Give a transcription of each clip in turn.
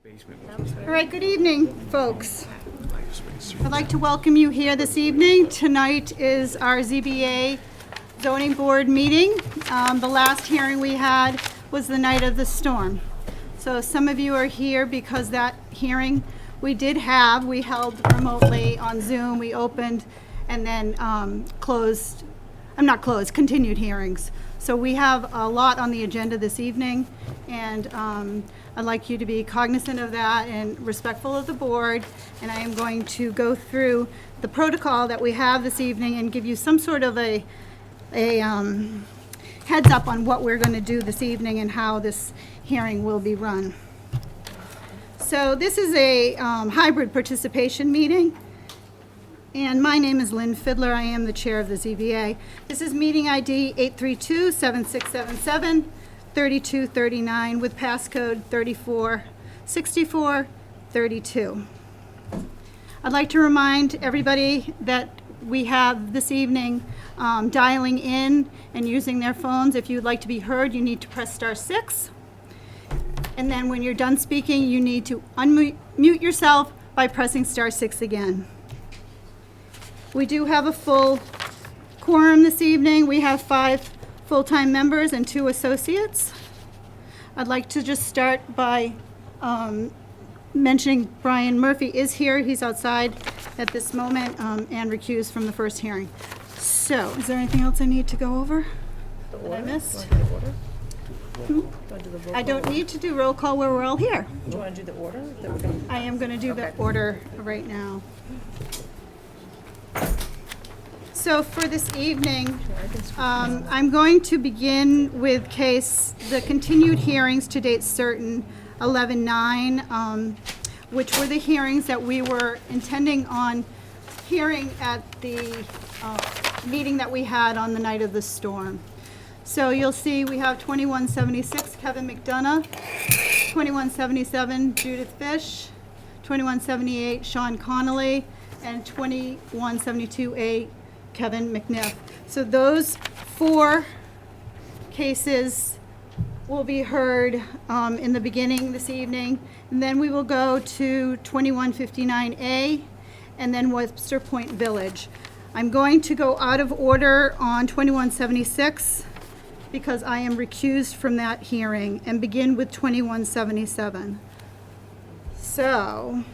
All right, good evening, folks. I'd like to welcome you here this evening. Tonight is our ZBA zoning board meeting. The last hearing we had was the night of the storm. So some of you are here because that hearing we held remotely on Zoom. We opened and then continued hearings. So we have a lot on the agenda this evening, and I'd like you to be cognizant of that and respectful of the board. And I am going to go through the protocol that we have this evening and give you some sort of a heads up on what we're going to do this evening and how this hearing will be run. So this is a hybrid participation meeting. And my name is Lynn Fiddler. I am the chair of the ZBA. This is meeting ID 832-7677-3239 with passcode 346432. I'd like to remind everybody that we have this evening dialing in and using their phones. If you'd like to be heard, you need to press *6. And then when you're done speaking, you need to unmute yourself by pressing *6 again. We do have a full quorum this evening. We have 5 full-time members and 2 associates. I'd like to just start by mentioning Brian Murphy is here. He's outside at this moment and recused from the first hearing. So, is there anything else I need to go over that I missed? I don't need to do roll call where we're all here. Do you want to do the order? That we're gonna... I am going to do the order right now. So for this evening, I'm going to begin with the continued hearings to date certain 11/9, which were the hearings that we were intending on hearing at the meeting that we had on the night of the storm. So you'll see we have 2176 Kevin McDonough, 2177 Judith Fish, 2178 Sean Connolly, and 2172A Kevin McNiff. So those 4 cases will be heard in the beginning this evening, and then we will go to 2159A and then Webster Point Village. I'm going to go out of order on 2176 because I am recused from that hearing and begin with 2177. So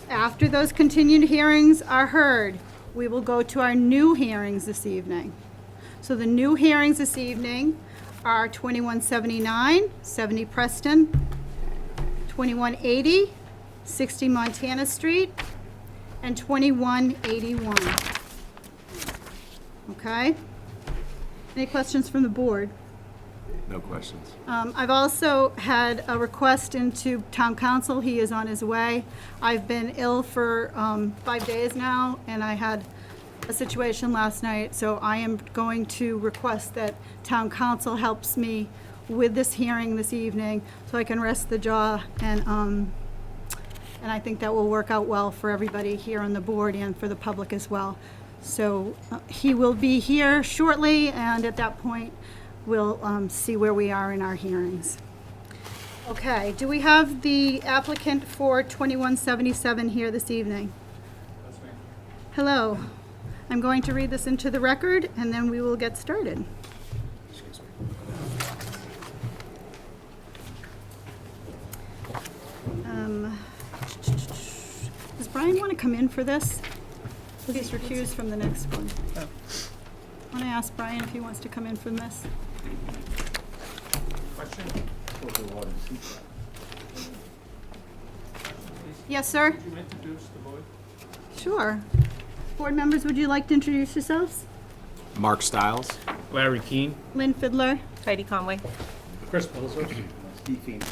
after those continued hearings are heard, we will go to our new hearings this evening. So the new hearings this evening are 2179, 70 Preston, 2180, 60 Montana Street, and 2181. Okay? Any questions from the board? No questions. I've also had a request into town council. He is on his way. I've been ill for 5 days now, and I had a situation last night, so I am going to request that town council helps me with this hearing this evening so I can rest the jaw, and I think that will work out well for everybody here on the board and for the public as well. So he will be here shortly, and at that point, we'll see where we are in our hearings. Okay, do we have the applicant for 2177 here this evening? That's me. Hello. I'm going to read this into the record, and then we will get started. Excuse me. Does Brian want to come in for this? He's recused from the next one. Oh. I want to ask Brian if he wants to come in from this. Question? Yes, sir? Could you introduce the board? Sure. Board members, would you like to introduce yourselves? Mark Stiles. Larry Keane. Lynn Fiddler Heidi Conway. Chris Pilsers. Steve Feen.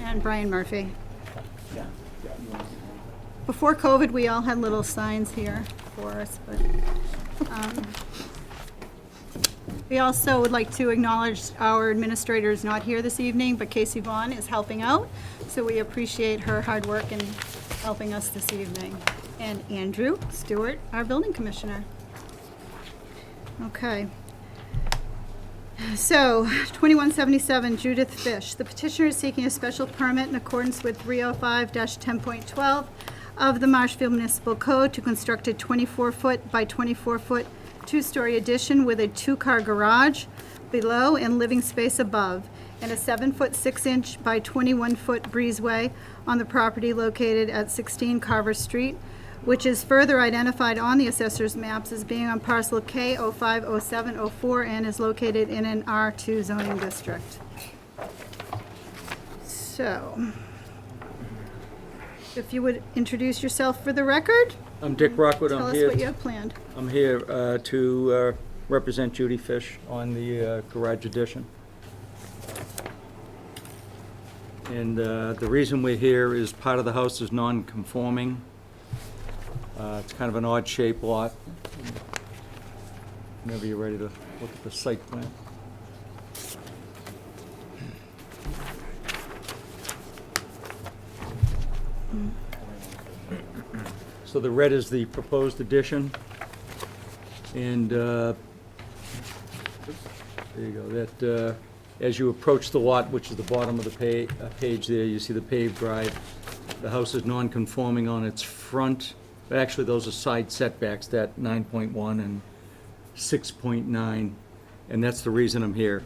and Brian Murphy. Yeah. Before COVID, we all had little signs here for us, but we also would like to acknowledge our administrator is not here this evening, but Casey Vaughn is helping out, so we appreciate her hard work in helping us this evening. And Andrew Stewart, our building commissioner. Okay. So, 2177 Judith Fish. The petitioner is seeking a special permit in accordance with 305-10.12 of the Marshfield Municipal Code to construct a 24-foot by 24-foot two-story addition with a two-car garage below and living space above, and a 7-foot 6-inch by 21-foot breezeway on the property located at 16 Carver Street, which is further identified on the assessor's maps as being on parcel K 050704 and is located in an R2 zoning district. So, if you would introduce yourself for the record, I'm Dick Rockwood. tell I'm us here. what you have planned. I'm here to represent Judy Fish on the garage addition. And the reason we're here is part of the house is non-conforming. It's kind of an odd-shaped lot. Whenever you're ready to look at the site plan. So the red is the proposed addition. And there you go. That, as you approach the lot, which is the bottom of the page there, you see the paved drive. The house is non-conforming on its front. Actually, those are side setbacks, that 9.1 and 6.9, and that's the reason I'm here.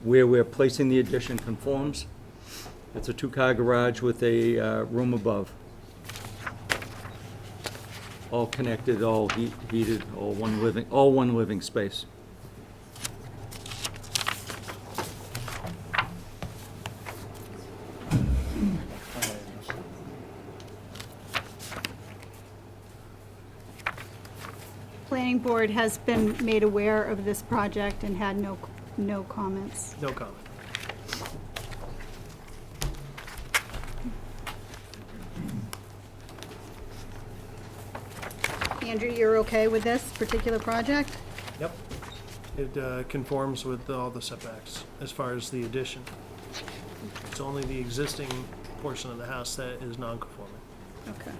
Where we're placing the addition conforms. It's a two-car garage with a room above. All connected, all heated, all one living space. Planning board has been made aware of this project and had no comments. No comment. Andrew, you're okay with this particular project? Yep. It conforms with all the setbacks as far as the addition. It's only the existing portion of the house that is non-conforming. Okay.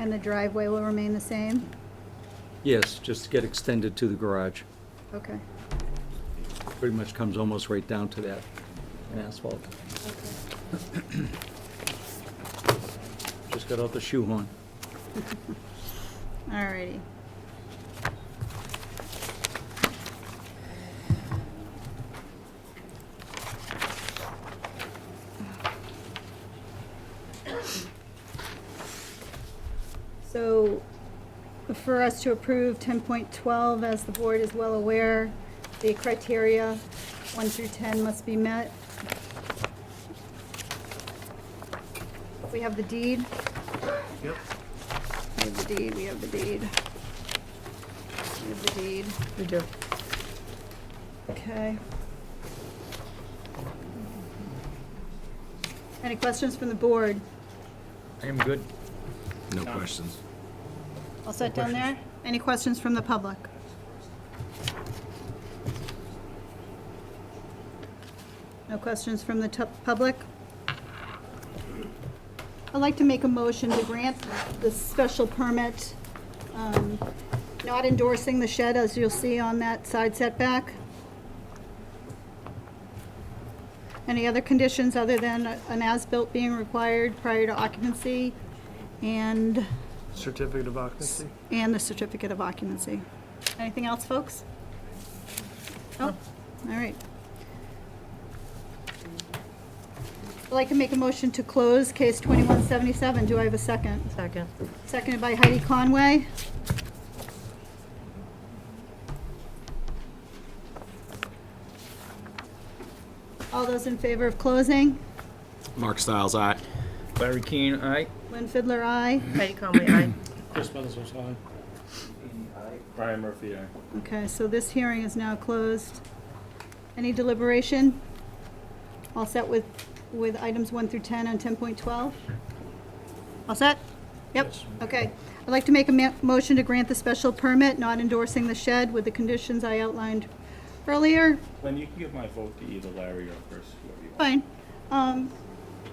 And the driveway will remain the same? Yes, just get extended to the garage. Okay. Pretty much comes almost right down to that in asphalt. Just got out the shoehorn. All righty. So, for us to approve 10.12, as the board is well aware, the criteria 1 through 10 must be met. We have the deed. Yep. We have the deed, we have the deed. We have the deed. We do. Okay. Any questions from the board? I am good. No questions. All set down there? Any questions from the public? No questions from the public? I'd like to make a motion to grant the special permit, not endorsing the shed, as you'll see on that side setback. Any other conditions other than an as-built being required prior to occupancy and Certificate of occupancy? the certificate of occupancy? Anything else, folks? No? All right. I'd like to make a motion to close case 2177. Do I have a second? Second. Seconded by Heidi Conway. All those in favor of closing? Mark Stiles, aye. Larry Keane, aye. Lynn Fiddler, aye. Heidi Conway, aye. Chris Meadows, aye. Brian Murphy, aye. Okay, so this hearing is now closed. Any deliberation? All set with items 1 through 10 on 10.12? All set? Yep, Yes. okay. I'd like to make a motion to grant the special permit, not endorsing the shed with the conditions I outlined earlier. Lynn, you can give my vote to either Larry or Chris, whoever you want. Fine.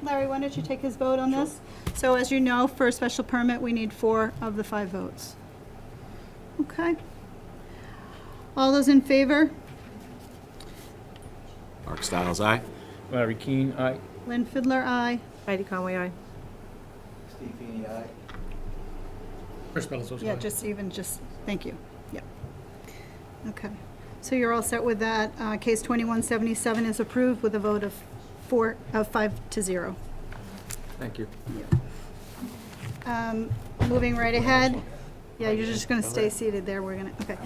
Larry, why don't you take his vote on this? So as you know, for a special permit, we need 4 of the 5 votes. Okay. All those in favor? Mark Stiles, aye. Larry Keane, aye. Lynn Fiddler, aye. Heidi Conway, aye. Steve Feeney, aye. Chris Belzos, Yeah, thank you. Yep. Okay. So you're all set with that. Case 2177 is approved with a vote of 5-0. Thank you. Moving right ahead. Yeah, you're just gonna stay seated there, we're gonna, okay.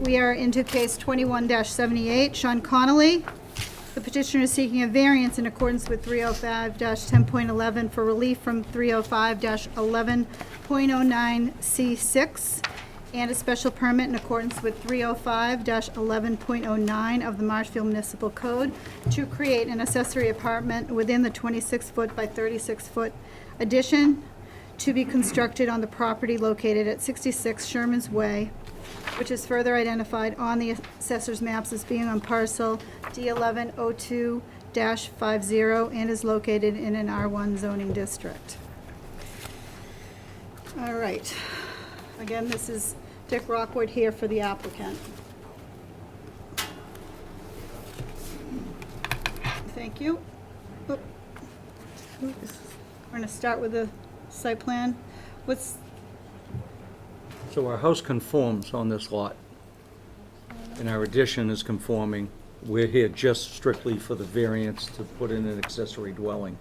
We are into case 21-78, Sean Connolly. The petitioner is seeking a variance in accordance with 305-10.11 for relief from 305-11.09C6 and a special permit in accordance with 305-11.09 of the Marshfield Municipal Code to create an accessory apartment within the 26-foot by 36-foot addition to be constructed on the property located at 66 Sherman's Way, which is further identified on the assessor's maps as being on parcel D1102-50 and is located in an R1 zoning district. All right. Again, this is Dick Rockwood here for the applicant. Thank you. Oop. We're gonna start with the site plan. So our house conforms on this lot, and our addition is conforming. We're here just strictly for the variance to put in an accessory dwelling.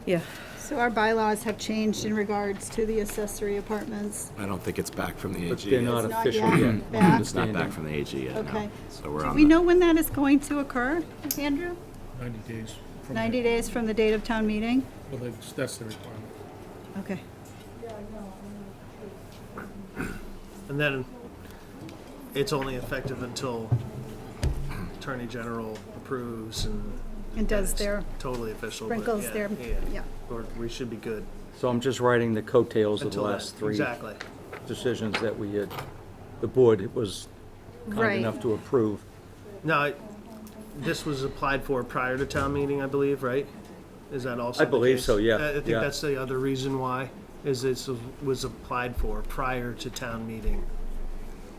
Yeah. So our bylaws have changed in regards to the accessory apartments. I don't think it's back from the But AG they're yet. not It's not official yet yet. back. It's not back Understanding. from the AG yet, no. Okay. So we're Do on we the- know when that is going to occur, Andrew? 90 days. from 90 days from the date of town meeting? Well, that's the requirement. Okay. And then it's only effective until Attorney General approves and. And does it's their, Totally official. but sprinkles yeah, their, yeah. Or we should be good So I'm just writing the coattails of the until that. last three Exactly. decisions that we had, the board was kind Right. enough to approve. Now, this was applied for prior to town meeting, I believe, right? Is that also I the believe case? so, yeah, I think yeah. that's the other reason why, is this was applied for prior to town meeting,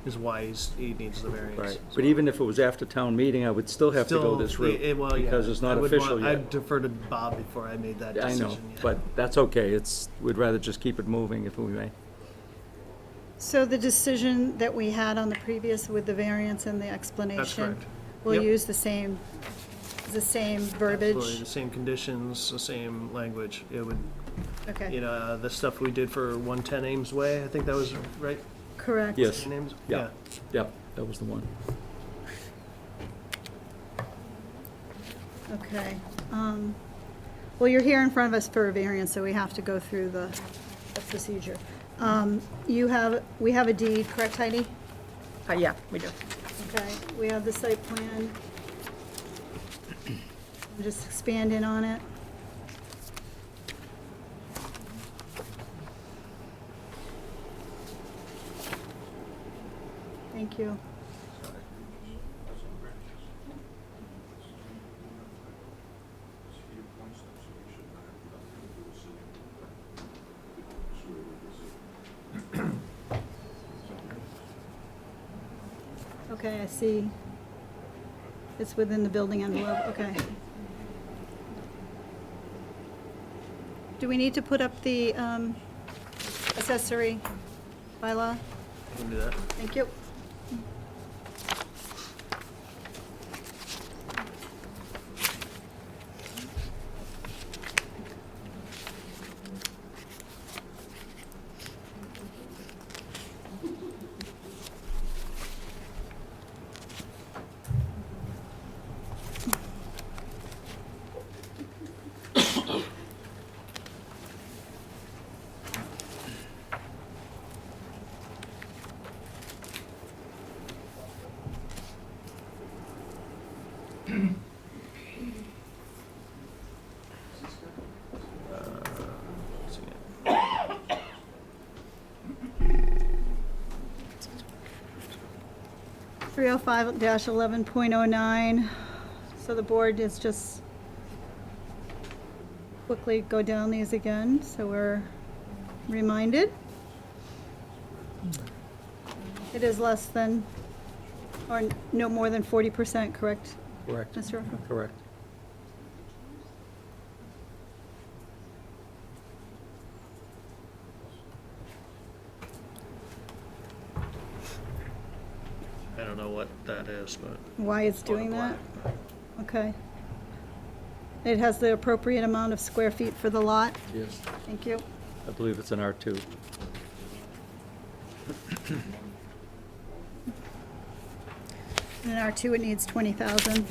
is why he needs the variance. Right. But even if it was after town meeting, I would still have to go Still, this route, well, yeah, because it's I not would official want- yet. I'd defer to Bob before I made that I decision. know, yeah. but that's okay. We'd rather just keep it moving if we may. So the decision that we had on the previous with the variance and the explanation, correct. we'll Yep. use the same Absolutely, verbiage? the same conditions, the same language. It would, Okay, the stuff we did for 110 Ames Way, I think that was right? correct. Yes. Ames? Yeah. Yep, that was the one. Okay. Well, you're here in front of us for a variance, so we have to go through the procedure. We have a deed, correct, Heidi? Yeah, we do. Okay, we have the site plan. Just expand in on it. Thank you. Okay, I see. It's within the building envelope, okay. Do we need to put up the accessory bylaw? I can do that. Thank you. See it. 305-11.09, so the board is just quickly go down these again, so we're reminded. It is less than, or no more than 40%, correct, Correct. Mr. Rocco? Correct. I don't know what that is, but. Why it's doing that? Okay. It has the appropriate amount of square feet for the lot? Yes. Thank you. I believe it's an R2. In R2, it needs 20,000.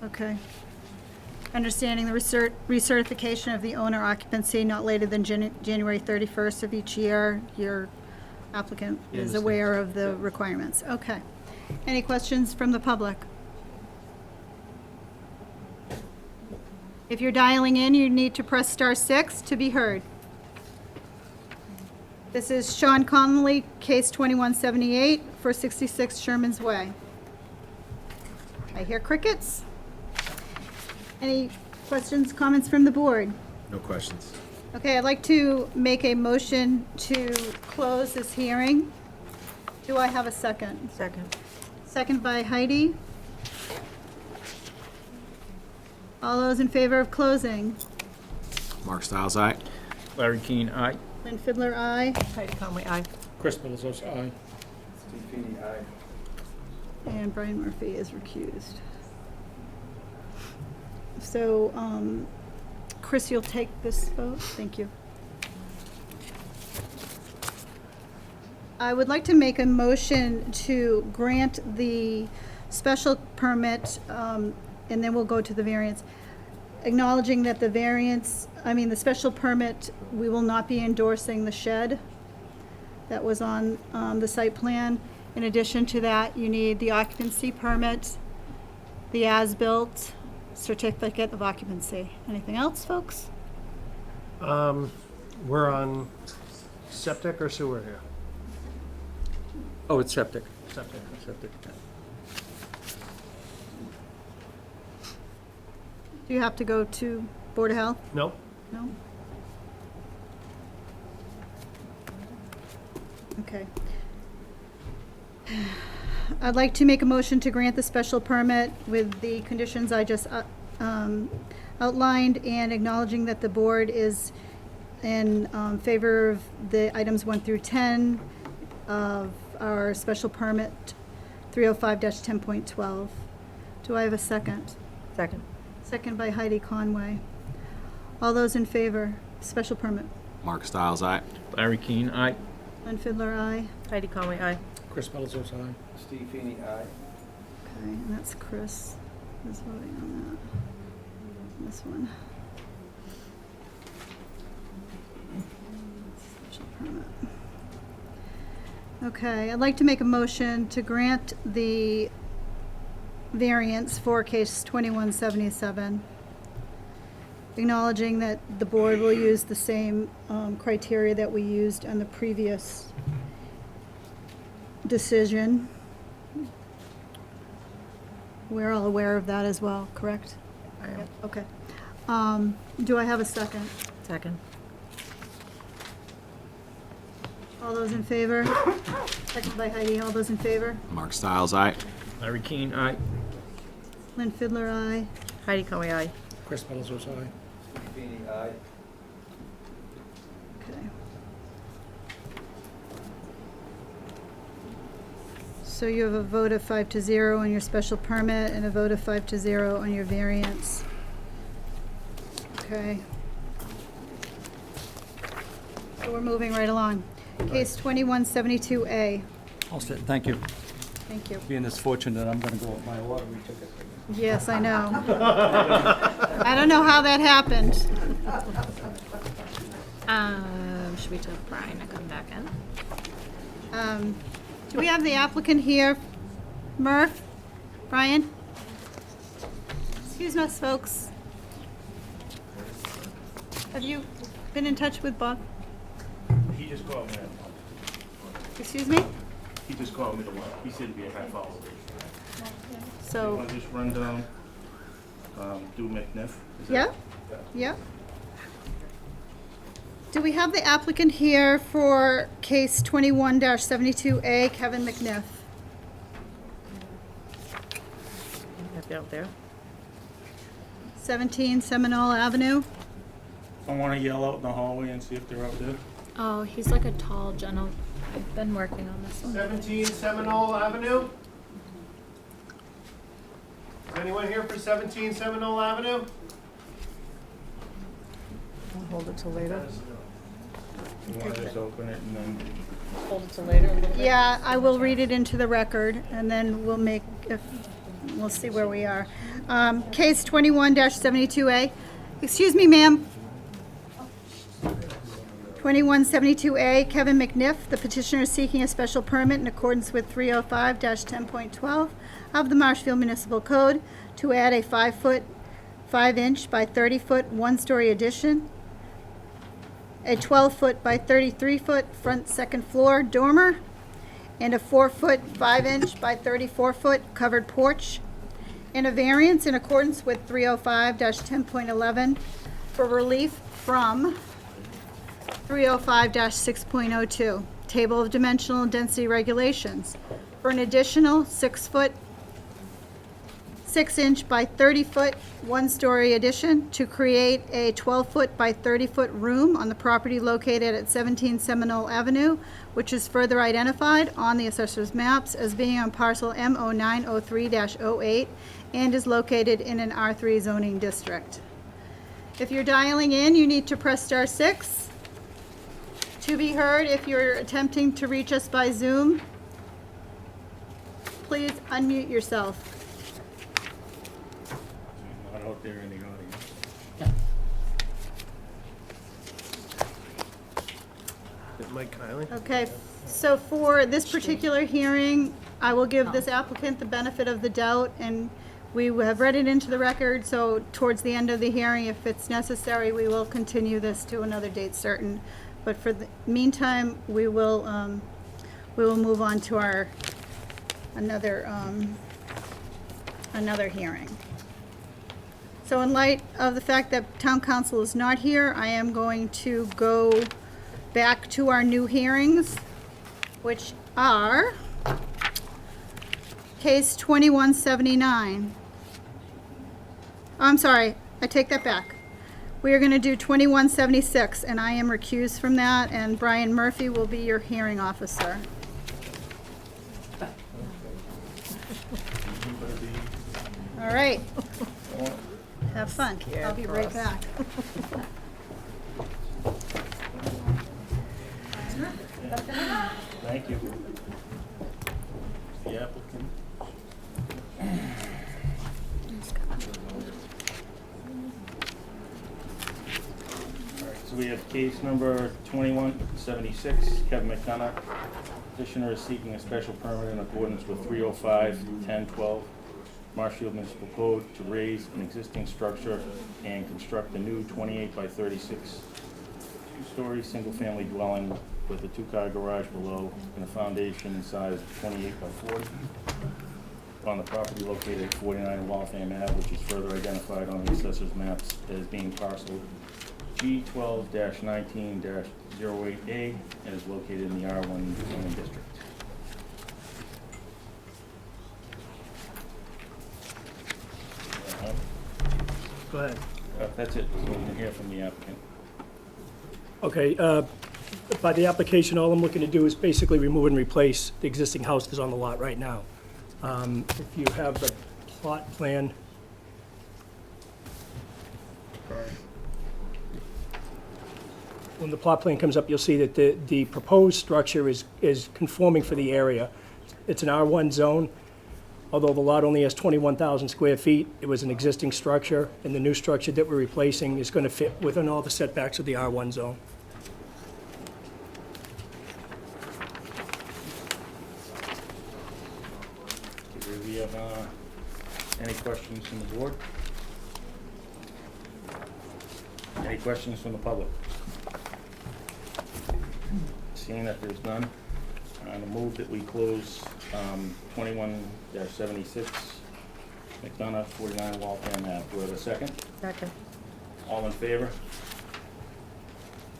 Okay. Understanding the recertification of the owner occupancy not later than January 31st of each year, your applicant He is understands. aware of the requirements. Okay. Any questions from the public? If you're dialing in, you need to press *6 to be heard. This is Sean Connolly, case 2178, 466 Sherman's Way. I hear crickets. Any questions, comments from the board? No questions. Okay, I'd like to make a motion to close this hearing. Do I have a second? Second. Second by Heidi. All those in favor of closing? Mark Stiles, aye. Larry Keane, aye. Lynn Fiddler, aye. Heidi Conway, aye. Chris Middlesex, aye. Steve Feeney, aye. And Brian Murphy is recused. So, Chris, you'll take this vote? Thank you. I would like to make a motion to grant the special permit, and then we'll go to the variance. Acknowledging that the the special permit, we will not be endorsing the shed that was on the site plan. In addition to that, you need the occupancy permit, the as-built, certificate of occupancy. Anything else, folks? We're on septic or sewer here? Oh, it's septic. Septic. Septic. Do you have to go to Board of Health? Nope. No? Okay. I'd like to make a motion to grant the special permit with the conditions I just outlined, and acknowledging that the board is in favor of the items 1 through 10 of our special permit 305-10.12. Do I have a second? Second. Second by Heidi Conway. All those in favor, special permit. Mark Stiles, aye. Larry Keane, aye. Lynn Fiddler, aye. Heidi Conway, aye. Chris Middlesex, aye. Steve Feeney, aye. Okay, and that's Chris is voting on that. This one. Special permit. Okay, I'd like to make a motion to grant the variance for case 2177. Acknowledging that the board will use the same criteria that we used on the previous decision. We're all aware of that as well, correct? I am. Okay. Do I have a second? Second. All those in favor? Second by Heidi, all those in favor? Mark Stiles, aye. Larry Keane, aye. Lynn Fiddler, aye. Heidi Conway, aye. Chris Middlesex, aye. Steve Feeney, aye. Okay. So you have a vote of 5-0 on your special permit and a vote of 5-0 on your variance. Okay. So we're moving right along. Case 2172A. All set, thank you. Thank you. Being this fortunate, I'm gonna go with my lottery ticket. Yes, I know. I don't know how that happened. Should we tell Brian to come back in? Do we have the applicant here? Murph? Brian? Excuse us, folks. Have you been in touch with Bob? He just called me. Excuse me? He just called me to work. He said it'd be a half hour. So, Want to just run down, do McNiff? Is that- yeah, yeah. Do we have the applicant here for case 21-72A, Kevin McNiff? Have you out there? 17 Seminole Avenue? I want to yell out in the hallway and see if they're out there. Oh, he's like a tall gentleman. I've been working on this one. 17 Seminole Avenue? Is anyone here for 17 Seminole Avenue? We'll hold it till later. You want to just open it and then, Hold it till later a little bit. Yeah, I will read it into the record, and then we'll see where we are. Case 21-72A. Excuse me, ma'am. 2172A, Kevin McNiff. The petitioner is seeking a special permit in accordance with 305-10.12 of the Marshfield Municipal Code to add a 5-foot, 5-inch by 30-foot, one-story addition, a 12-foot by 33-foot front second floor dormer, and a 4-foot, 5-inch by 34-foot covered porch, and a variance in accordance with 305-10.11 for relief from 305-6.02, Table of Dimensional Density Regulations, for an additional 6-foot, 6-inch by 30-foot, one-story addition to create a 12-foot by 30-foot room on the property located at 17 Seminole Avenue, which is further identified on the assessor's maps as being on parcel M0903-08 and is located in an R3 zoning district. If you're dialing in, you need to press *6 to be heard. If you're attempting to reach us by Zoom, please unmute yourself. not out there in the audience. Is it Mike Kiley? Okay, so for this particular hearing, I will give this applicant the benefit of the doubt, and we have read it into the record, so towards the end of the hearing, if it's necessary, we will continue this to another date certain. But for the meantime, we will move on to our, another hearing. So in light of the fact that town council is not here, I am going to go back to our new hearings, which are case 2179. I'm sorry, I take that back. We are going to do 2176, and I am recused from that, and Brian Murphy will be your hearing officer. All right. Have fun. I'll be right back. Thank you. The applicant. All right, so we have case number 2176, Kevin McDonough. Petitioner is seeking a special permit in accordance with 305-1012 Marshfield Municipal Code to raise an existing structure and construct a new 28 by 36 two-story single-family dwelling with a two-car garage below and a foundation size 28 by 40 on the property located at 49 Waltham Ave, which is further identified on the assessor's maps as being parcel G12-19-08A and is located in the R1 zoning district. Go ahead. That's it. So we can hear from the applicant. Okay, by the application, all I'm looking to do is basically remove and replace the existing house that's on the lot right now. If you have the plot plan. When the plot plan comes up, you'll see that the proposed structure is conforming for the area. It's an R1 zone. Although the lot only has 21,000 square feet, it was an existing structure, and the new structure that we're replacing is going to fit within all the setbacks of the R1 zone. Do we have any questions from the board? Any questions from the public? Seeing that there's none, I'm gonna move that we close 21-76 McDonough, 49 Waltham Ave. Do I have a second? Second. All in favor?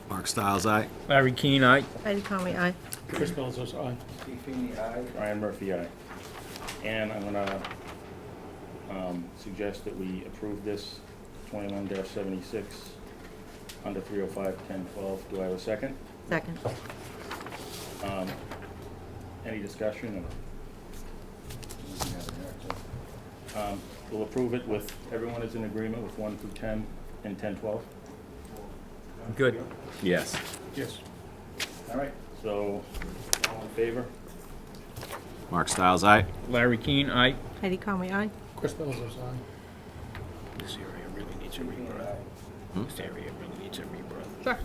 Mark Styles, aye. Larry Keane, aye. Heidi Conley, aye. Chris Bellsos, aye. Steve Feeney, aye. Ryan Murphy, aye. And I'm gonna suggest that we approve this 21-76 under 305-1012. Do I have a second? Second. Any discussion? We'll approve it with, everyone is in agreement with 1 through 10 and 10-12? Good. Yes. Yes. All right, so all in favor? Mark Styles, aye. Larry Keane, aye. Heidi Conley, aye. Chris Bellsos, aye. This area really needs a rebirth. This area really needs a rebirth. Sure.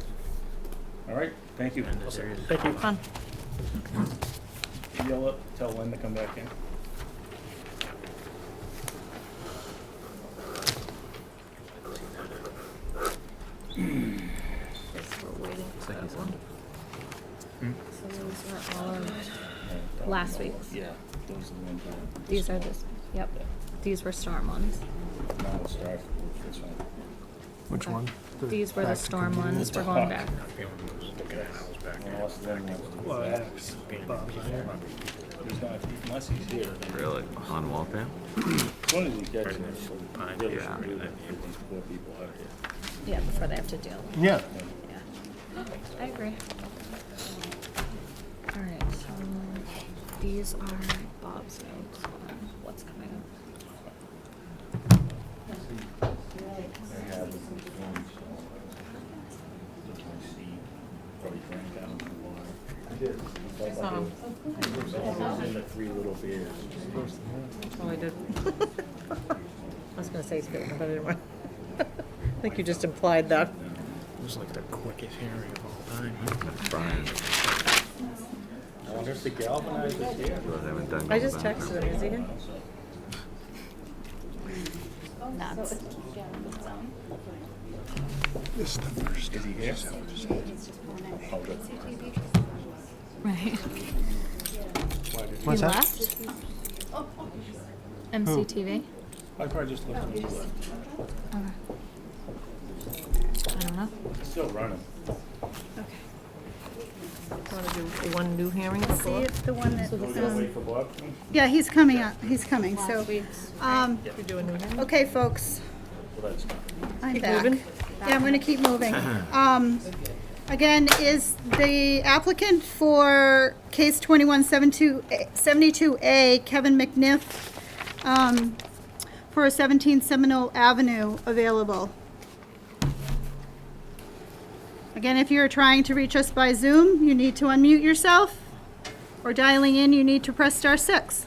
All right, thank you. And this area is Thank you. Fun. Yell up, tell Lynn to come back in. Guess we're waiting for that one. So those are all of last week's. Yeah, those are the ones. These are this, yep. These were storm ones. Now we'll start with this one. Which one? These were the storm ones. We're going back. Unless Lynn wants to. Well, yeah, Bob's here. He's not, unless he's here. then- Really? On Waltham? As soon as we get to it, we'll really Yeah. should do that, get these poor people out of here. Yeah, before they have to deal. Yeah. Yeah. I agree. All right, so these are Bob's notes on what's coming up. I have the ones, I see, probably drank down the water. I did. In the 3 little beers. Oh, I did. I was gonna say spit, but I didn't want. I think you just implied that. It was like the quickest hearing of all time. Brian. I want us to galvanize this here. You haven't done I just that. texted him, is he here? Nuts. Is he here? Oh, good. Right. What's He that? left? MCTV? I probably just looked into it. Okay. I don't know. It's still running. Want to do the one new hearing See before? if the one that, So we gotta wait for Bob? yeah, he's coming up, he's coming, so. You do a new hearing? Okay, folks, Well, that's not. I'm Keep back. moving? Yeah, I'm gonna keep moving. Again, is the applicant for case 2172A, Kevin McNiff, for 17 Seminole Avenue available? Again, if you're trying to reach us by Zoom, you need to unmute yourself, or dialing in, you need to press *6.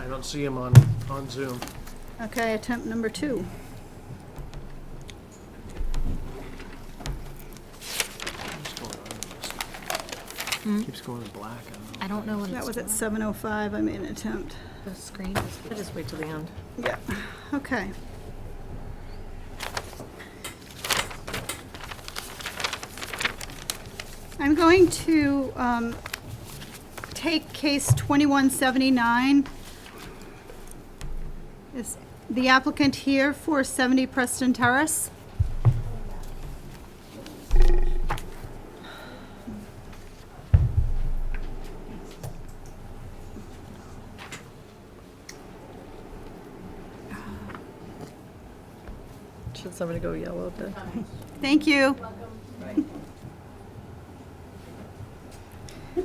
I don't see him on Zoom. Okay, attempt number 2. Keeps going in black. I don't know what That it's was at for. 7:05, I made an attempt. The screen is. I just wait till the end. Yeah, okay. I'm going to take case 2179. Is the applicant here for 70 Preston Terrace? Should somebody go yell out there? Thank you. I'm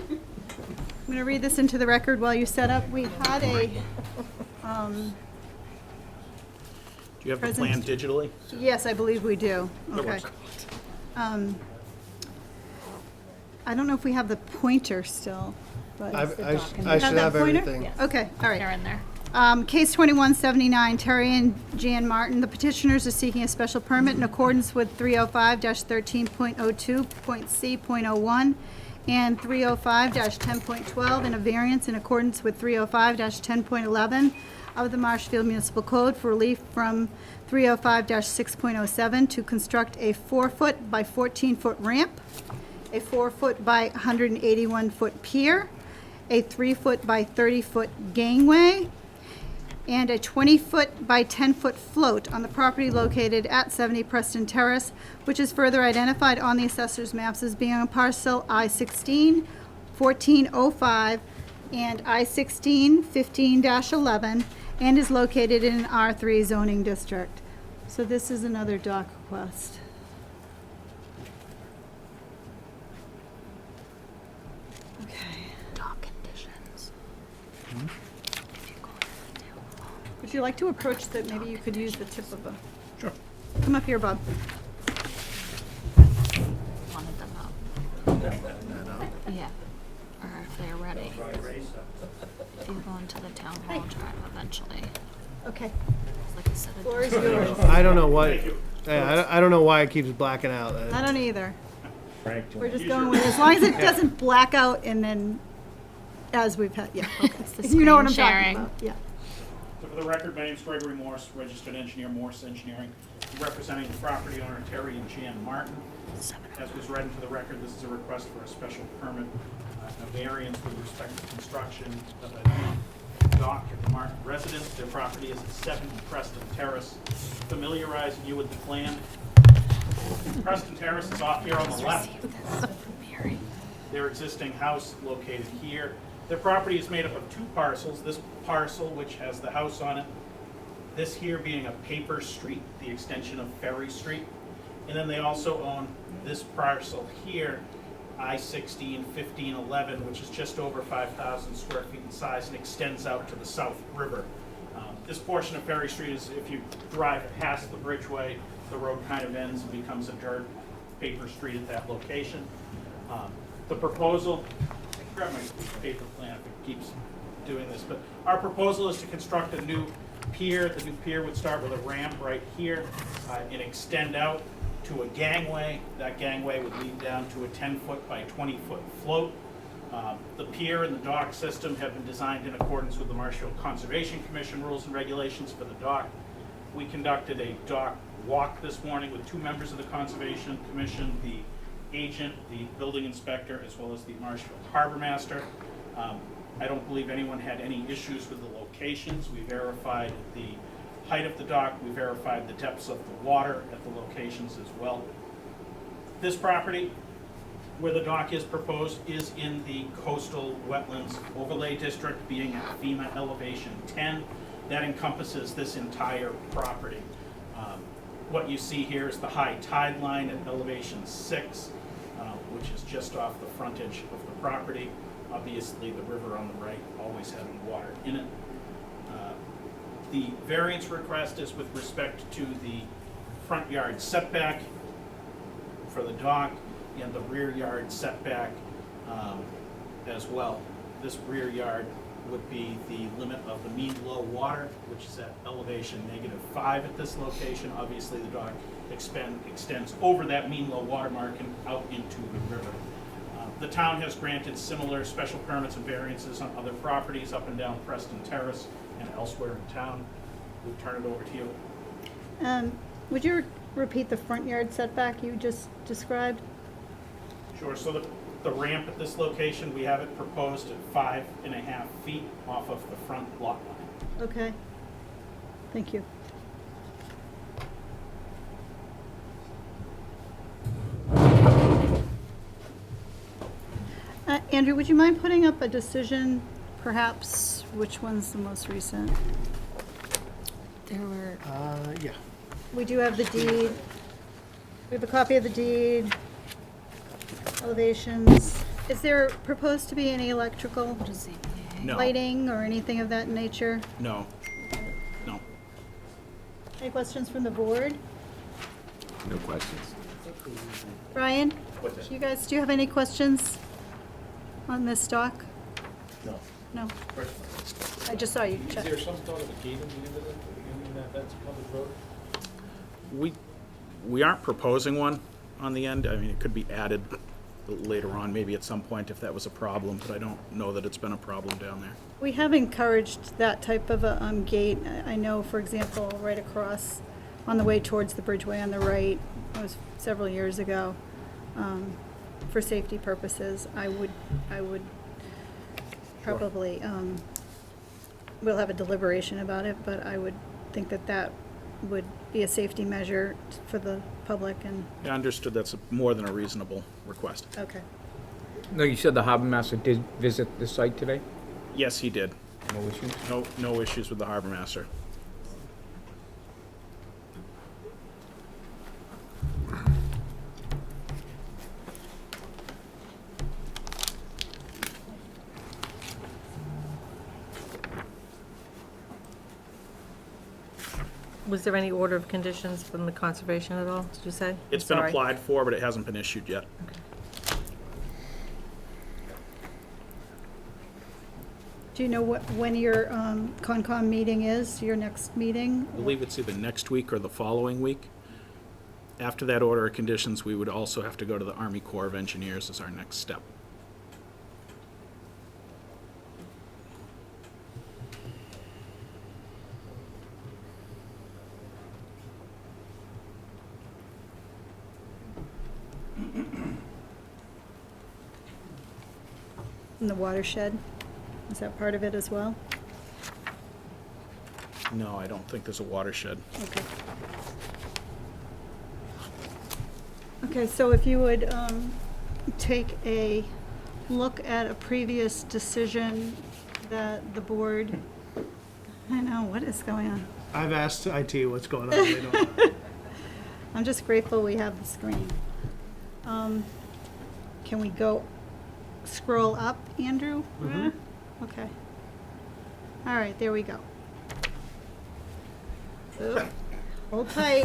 going to read this into the record while you set up. We had a, Do you have the Present. plan digitally? yes, I believe we do. Okay. I don't know if we have the pointer still, but. I You should have that have pointer? everything. Yes. Okay, all right. They're in there. Case 2179, Terry and Jan Martin. The petitioners are seeking a special permit in accordance with 305-13.02.c.01 and 305-10.12 and a variance in accordance with 305-10.11 of the Marshfield Municipal Code for relief from 305-6.07 to construct a 4-foot by 14-foot ramp a 4-foot by 181-foot pier, a 3-foot by 30-foot gangway, and a 20-foot by 10-foot float on the property located at 70 Preston Terrace, which is further identified on the assessor's maps as being on parcel I-16, 1405, and I-16, 15-11, and is located in an R3 zoning district. So this is another dock request. Okay. Dock conditions. Would you like to approach that? Maybe you could use the tip of a... Sure. Come up here, Bob. Wanted them up. Yeah, or if they're ready. If you go into the town hall drive eventually, Okay. it's like a set of. Floor is yours. I don't know what, I don't know why it keeps blacking out. I don't either. Frank, We're just going with, as long as it doesn't black out and then, as we've had, yeah, okay. It's the You know what I'm screen talking sharing. about, yeah. So for the record, my name's Gregory Morse, registered engineer, Morse Engineering, representing the property owner Terry and Jan Martin. As was read into the record, this is a request for a special permit, a variance with respect to construction of a new dock at the Martin residence. Their property is at 70 Preston Terrace. Familiarizing you with the plan. Preston Terrace is off here on the left. Their existing house located here. Their property is made up of 2 parcels. This parcel, which has the house on it, this here being a paper street, the extension of Ferry Street. And then they also own this parcel here, I-16, 1511, which is just over 5,000 square feet in size and extends out to the South River. This portion of Ferry Street is, if you drive past the bridgeway, the road kind of ends and becomes a dirt paper street at that location. The proposal, I can grab my paper plan if it keeps doing this, but our proposal is to construct a new pier. The new pier would start with a ramp right here and extend out to a gangway. That gangway would lead down to a 10-foot by 20-foot float. The pier and the dock system have been designed in accordance with the Marshfield Conservation Commission rules and regulations for the dock. We conducted a dock walk this morning with 2 members of the Conservation Commission, the agent, the building inspector, as well as the Marshfield Harbor Master. I don't believe anyone had any issues with the locations. We verified the height of the dock. We verified the depths of the water at the locations as well. This property, where the dock is proposed, is in the Coastal Wetlands Overlay District, being at FEMA elevation 10. That encompasses this entire property. What you see here is the high tide line at elevation 6, which is just off the frontage of the property. Obviously, the river on the right always having water in it. The variance request is with respect to the front yard setback for the dock and the rear yard setback as well. This rear yard would be the limit of the mean low water, which is at elevation -5 at this location. Obviously, the dock extends over that mean low water mark and out into the river. The town has granted similar special permits and variances on other properties up and down Preston Terrace and elsewhere in town. We'll turn it over to you. Would you repeat the front yard setback you just described? Sure, so the ramp at this location, we have it proposed at 5.5 feet off of the front lot line. Okay. Thank you. Andrew, would you mind putting up a decision, perhaps, which one's the most recent? There were, Yeah. We do have the deed. We have a copy of the deed, elevations. Is there proposed to be any electrical what is ZBA? No, lighting or anything of that nature? no, no. Any questions from the board? No questions. Brian? What's that? Do you have any questions on this dock? No. No? I just saw you check. some thought of a gate in the end of it, beginning that that's a public road? We aren't proposing one on the end. I mean, it could be added later on, maybe at some point if that was a problem, but I don't know that it's been a problem down there. We have encouraged that type of a gate. I know, for example, right across on the way towards the bridgeway on the right, it was several years ago. for safety purposes, I would probably, we'll have a deliberation about it, but I would think that that would be a safety measure for the public and, I understood that's more than a reasonable request. okay. No, you said the harbor master did visit the site today? Yes, he did. No issues? No issues with the harbor master. Was there any order of conditions from the conservation at all, did you say? It's I'm been sorry. applied for, but it hasn't been issued yet. Do you know when your Concom meeting is, your next meeting? I believe it's either next week or the following week. After that order of conditions, we would also have to go to the Army Corps of Engineers as our next step. In the watershed? Is that part of it as well? No, I don't think there's a watershed. Okay. Okay, so if you would take a look at a previous decision that the board, I know, what is going on? I've asked IT what's going on. They don't know. I'm just grateful we have the screen. Can we go scroll up, Andrew? Okay. All right, there we go. Oop, hold tight.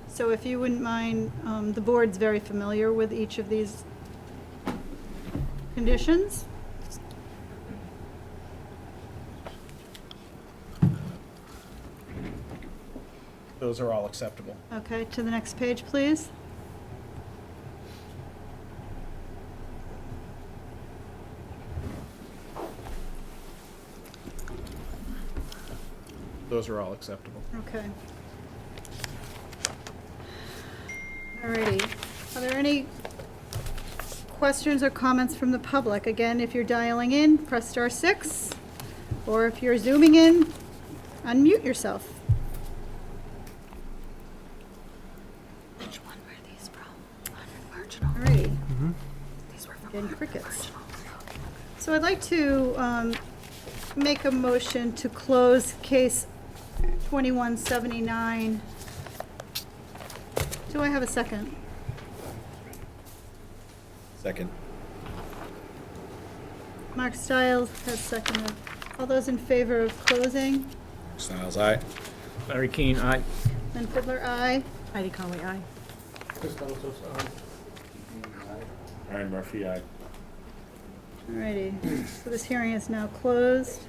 So if you wouldn't mind, the board's very familiar with each of these conditions. Those are all acceptable. Okay, to the next page, please. Those are all acceptable. Okay. Alrighty. Are there any questions or comments from the public? Again, if you're dialing in, press star 6. Or if you're zooming in, unmute yourself. Which one were these from? Marginal. Alrighty. These were from Getting crickets. Marginal. So I'd like to make a motion to close case 2179. Do I have a second? Second. Mark Stiles has seconded. All those in favor of closing? Styles, aye. Larry Keane, aye. Lynn Fiddler, aye. Heidi Conway, aye. Ryan Murphy, aye. Alrighty, so this hearing is now closed.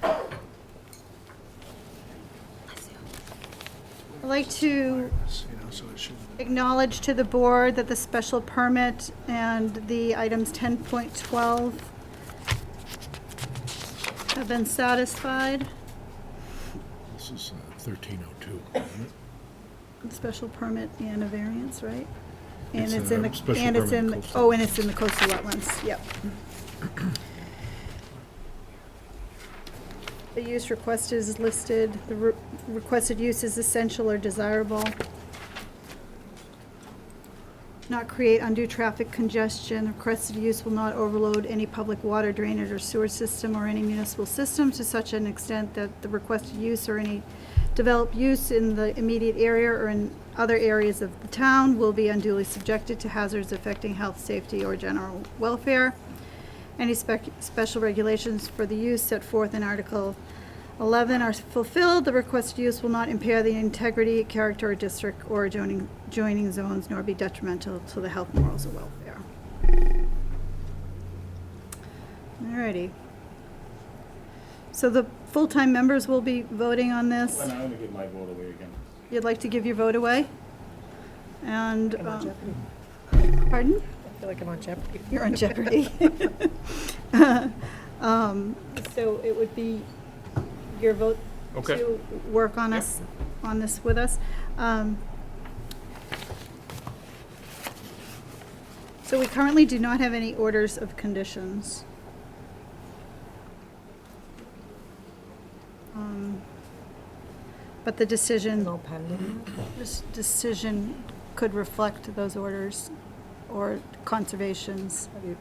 I'd like to You know, so it should. acknowledge to the board that the special permit and the items 10.12 have been satisfied. This is 1302. The special permit and a variance, right? And It's it's a in the, special and it's permit in, and the coastal. oh, and it's in the coastal wetlands, yep. The use requested is listed, the requested use is essential or desirable. Not create undue traffic congestion, requested use will not overload any public water drainage or sewer system or any municipal system to such an extent that the requested use or any developed use in the immediate area or in other areas of the town will be unduly subjected to hazards affecting health, safety, or general welfare. Any special regulations for the use set forth in Article 11 are fulfilled. The requested use will not impair the integrity, character, or district or adjoining zones, nor be detrimental to the health, morals, or welfare. Alrighty. So the full-time members will be voting on this. Well, now I'm gonna give my vote away again. You'd like to give your vote away? And, I'm on Jeopardy. pardon? I feel like I'm on Jeopardy. You're on Jeopardy. So it would be your vote Okay. to work on us, on this with us. So we currently do not have any orders of conditions. But the decision, No pending? this decision could reflect those orders or conservations. You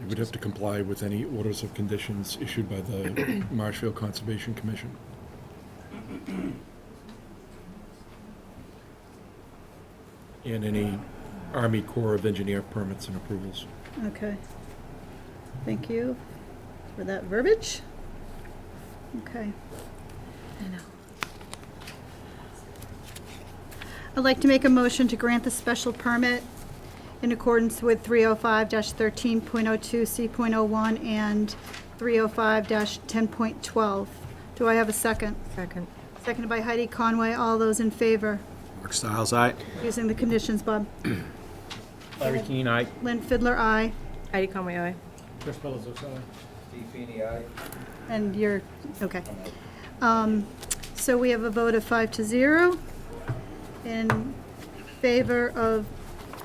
would have to comply with any orders of conditions issued by the Marshfield Conservation Commission. And any Army Corps of Engineer permits and approvals. Okay. Thank you for that verbiage. Okay. I know. I'd like to make a motion to grant the special permit in accordance with 305-13.02 C.01 and 305-10.12. Do I have a second? Second. Seconded by Heidi Conway. All those in favor? Mark Stiles, aye. Using the conditions, Bob. Larry Keane, aye. Lynn Fiddler, aye. Heidi Conway, aye. Chris Phillips, aye. Steve Feeney, aye. And you're, okay. So we have a vote of 5-0 in favor of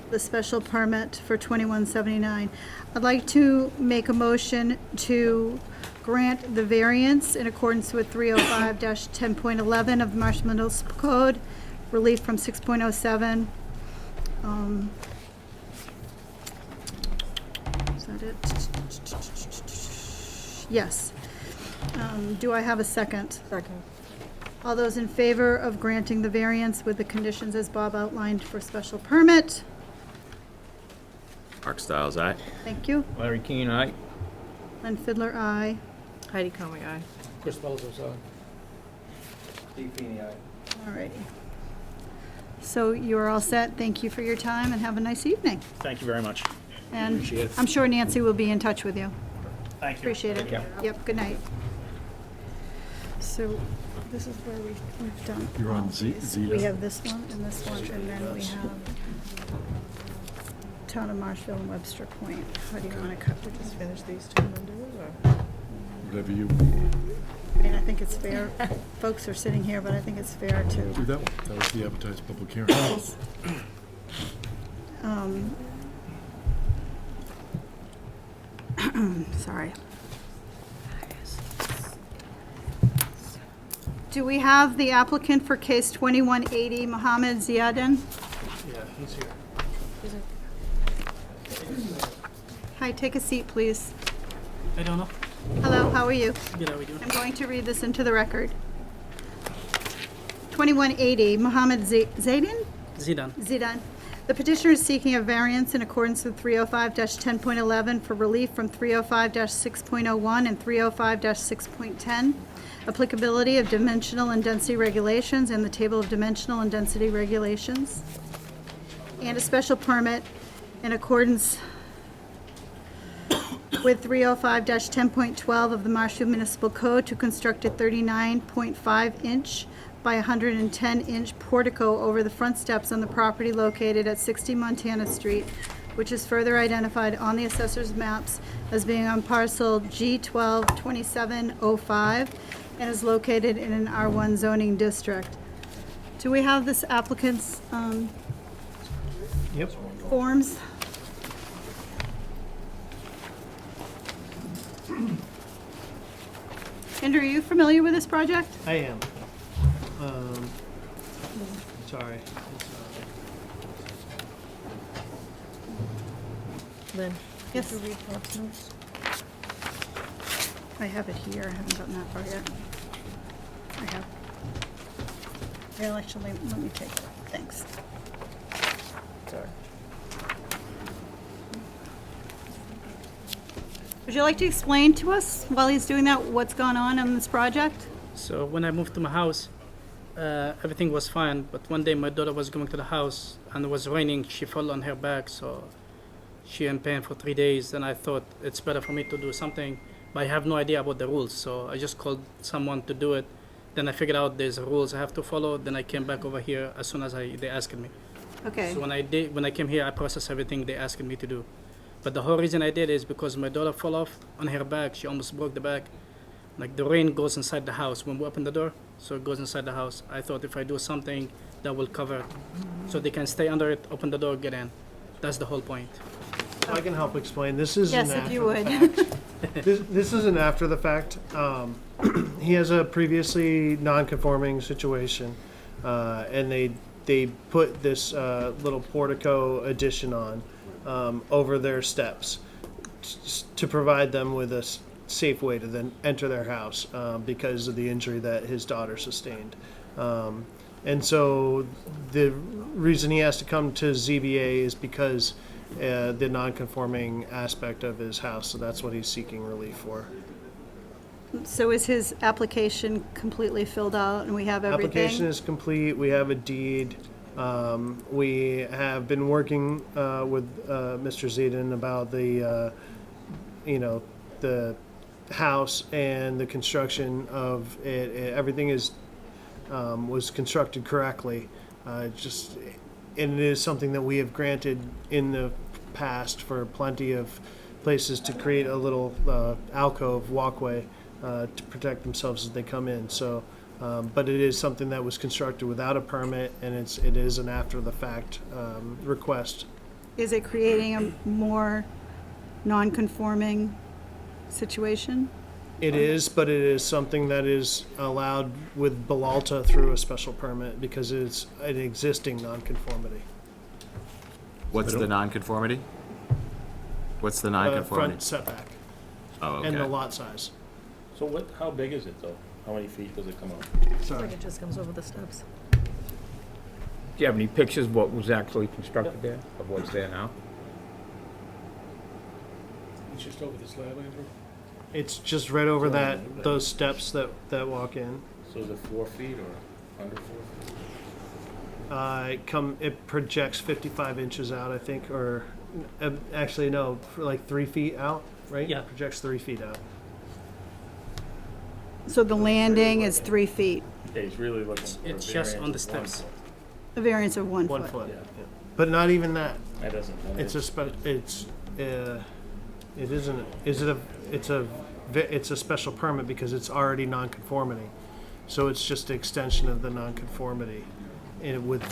the special permit for 2179. I'd like to make a motion to grant the variance in accordance with 305-10.11 of the Marshall Municipal Code, relief from 6.07. Is that it? Yes. Do I have a second? Second. All those in favor of granting the variance with the conditions as Bob outlined for special permit? Mark Stiles, aye. Thank you. Larry Keane, aye. Lynn Fiddler, aye. Heidi Conway, aye. Chris Phillips, aye. Steve Feeney, aye. All righty. So you are all set. Thank you for your time and have a nice evening. Thank you very much. And Appreciate it. I'm sure Nancy will be in touch with you. Thank you. Appreciate it. you. Yep, good night. So this is where we've done You're on all Z- these. Zeta. We have this one and this one, and then we have Town of Marshville and Webster Point. How do you want to cut? We just Finish these two and then do it, or? Whatever you I mean, I think it's fair. Folks are sitting here, but I think it's fair do to, that one. That was the advertised public hearing. sorry. Do we have the applicant for case 2180, Mohammed Ziadin? Yeah, he's here. Hi, take a seat, please. I don't know. Hello, how are you? Good, how we doing? I'm going to read this into the record. 2180, Mohammed Zaidin? Zidan. Zidan. The petitioner is seeking a variance in accordance with 305-10.11 for relief from 305-6.01 and 305-6.10, applicability of dimensional and density regulations and the table of dimensional and density regulations, and a special permit in accordance with 305-10.12 of the Marshfield Municipal Code to construct a 39.5-inch by 110-inch portico over the front steps on the property located at 60 Montana Street, which is further identified on the assessor's maps as being on parcel G122705 and is located in an R1 zoning district. Do we have this applicant's Yep. forms? Andrew, are you familiar with this project? I am. Sorry. Lynn? Yes. Did you read Bob's notes? I have it here. I haven't gotten that far yet. I have. Well, actually, let me take it. Thanks. Sorry. Would you like to explain to us, while he's doing that, what's gone on this project? So when I moved to my house, everything was fine. But one day my daughter was going to the house and it was raining. She fell on her back, so she in pain for 3 days. And I thought it's better for me to do something, but I have no idea about the rules. So I just called someone to do it. Then I figured out there's rules I have to follow. Then I came back over here as soon as they asked me. Okay. So when I came here, I processed everything they asked me to do. But the whole reason I did is because my daughter fell off on her back. She almost broke the back. Like the rain goes inside the house when we open the door, so it goes inside the house. I thought if I do something that will cover it. So they can stay under it, open the door, get in. That's the whole point. I can help explain. This isn't Yes, if you after the would. fact. This isn't after the fact. He has a previously non-conforming situation, and they put this little portico addition on over their steps to provide them with a safe way to then enter their house because of the injury that his daughter sustained. And so the reason he has to come to ZBA is because the non-conforming aspect of his house, so that's what he's seeking relief for. So is his application completely filled out and we have everything? Application is complete, we have a deed. We have been working with Mr. Zedin about the, the house and the construction of it. Everything is, was constructed correctly. And it is something that we have granted in the past for plenty of places to create a little alcove walkway to protect themselves as they come in. So, but it is something that was constructed without a permit, and it is an after-the-fact request. Is it creating a more non-conforming situation? It is, but it is something that is allowed with Belalta through a special permit because it's an existing nonconformity. What's the nonconformity? What's the Front nonconformity? setback Oh, okay. and the lot size. So how big is it though? How many feet does it come up? Sorry. It just comes over the steps. Do you have any pictures of what was actually constructed there, of what's there now? It's just over the slab, Andrew? It's just right over those steps that walk in. So is it 4 feet or under 4 feet? It projects 55 inches out, I think, or actually no, for like 3 feet out, right? Yeah. Projects 3 feet out. So the landing is 3 feet, Yeah, he's really looking for a It's just on the variance of 1 steps. foot. a variance of 1 1 foot. foot. Yeah. Yeah. But not even that. That doesn't. It's it's a special permit because it's already nonconformity. So it's just an extension of the nonconformity. And with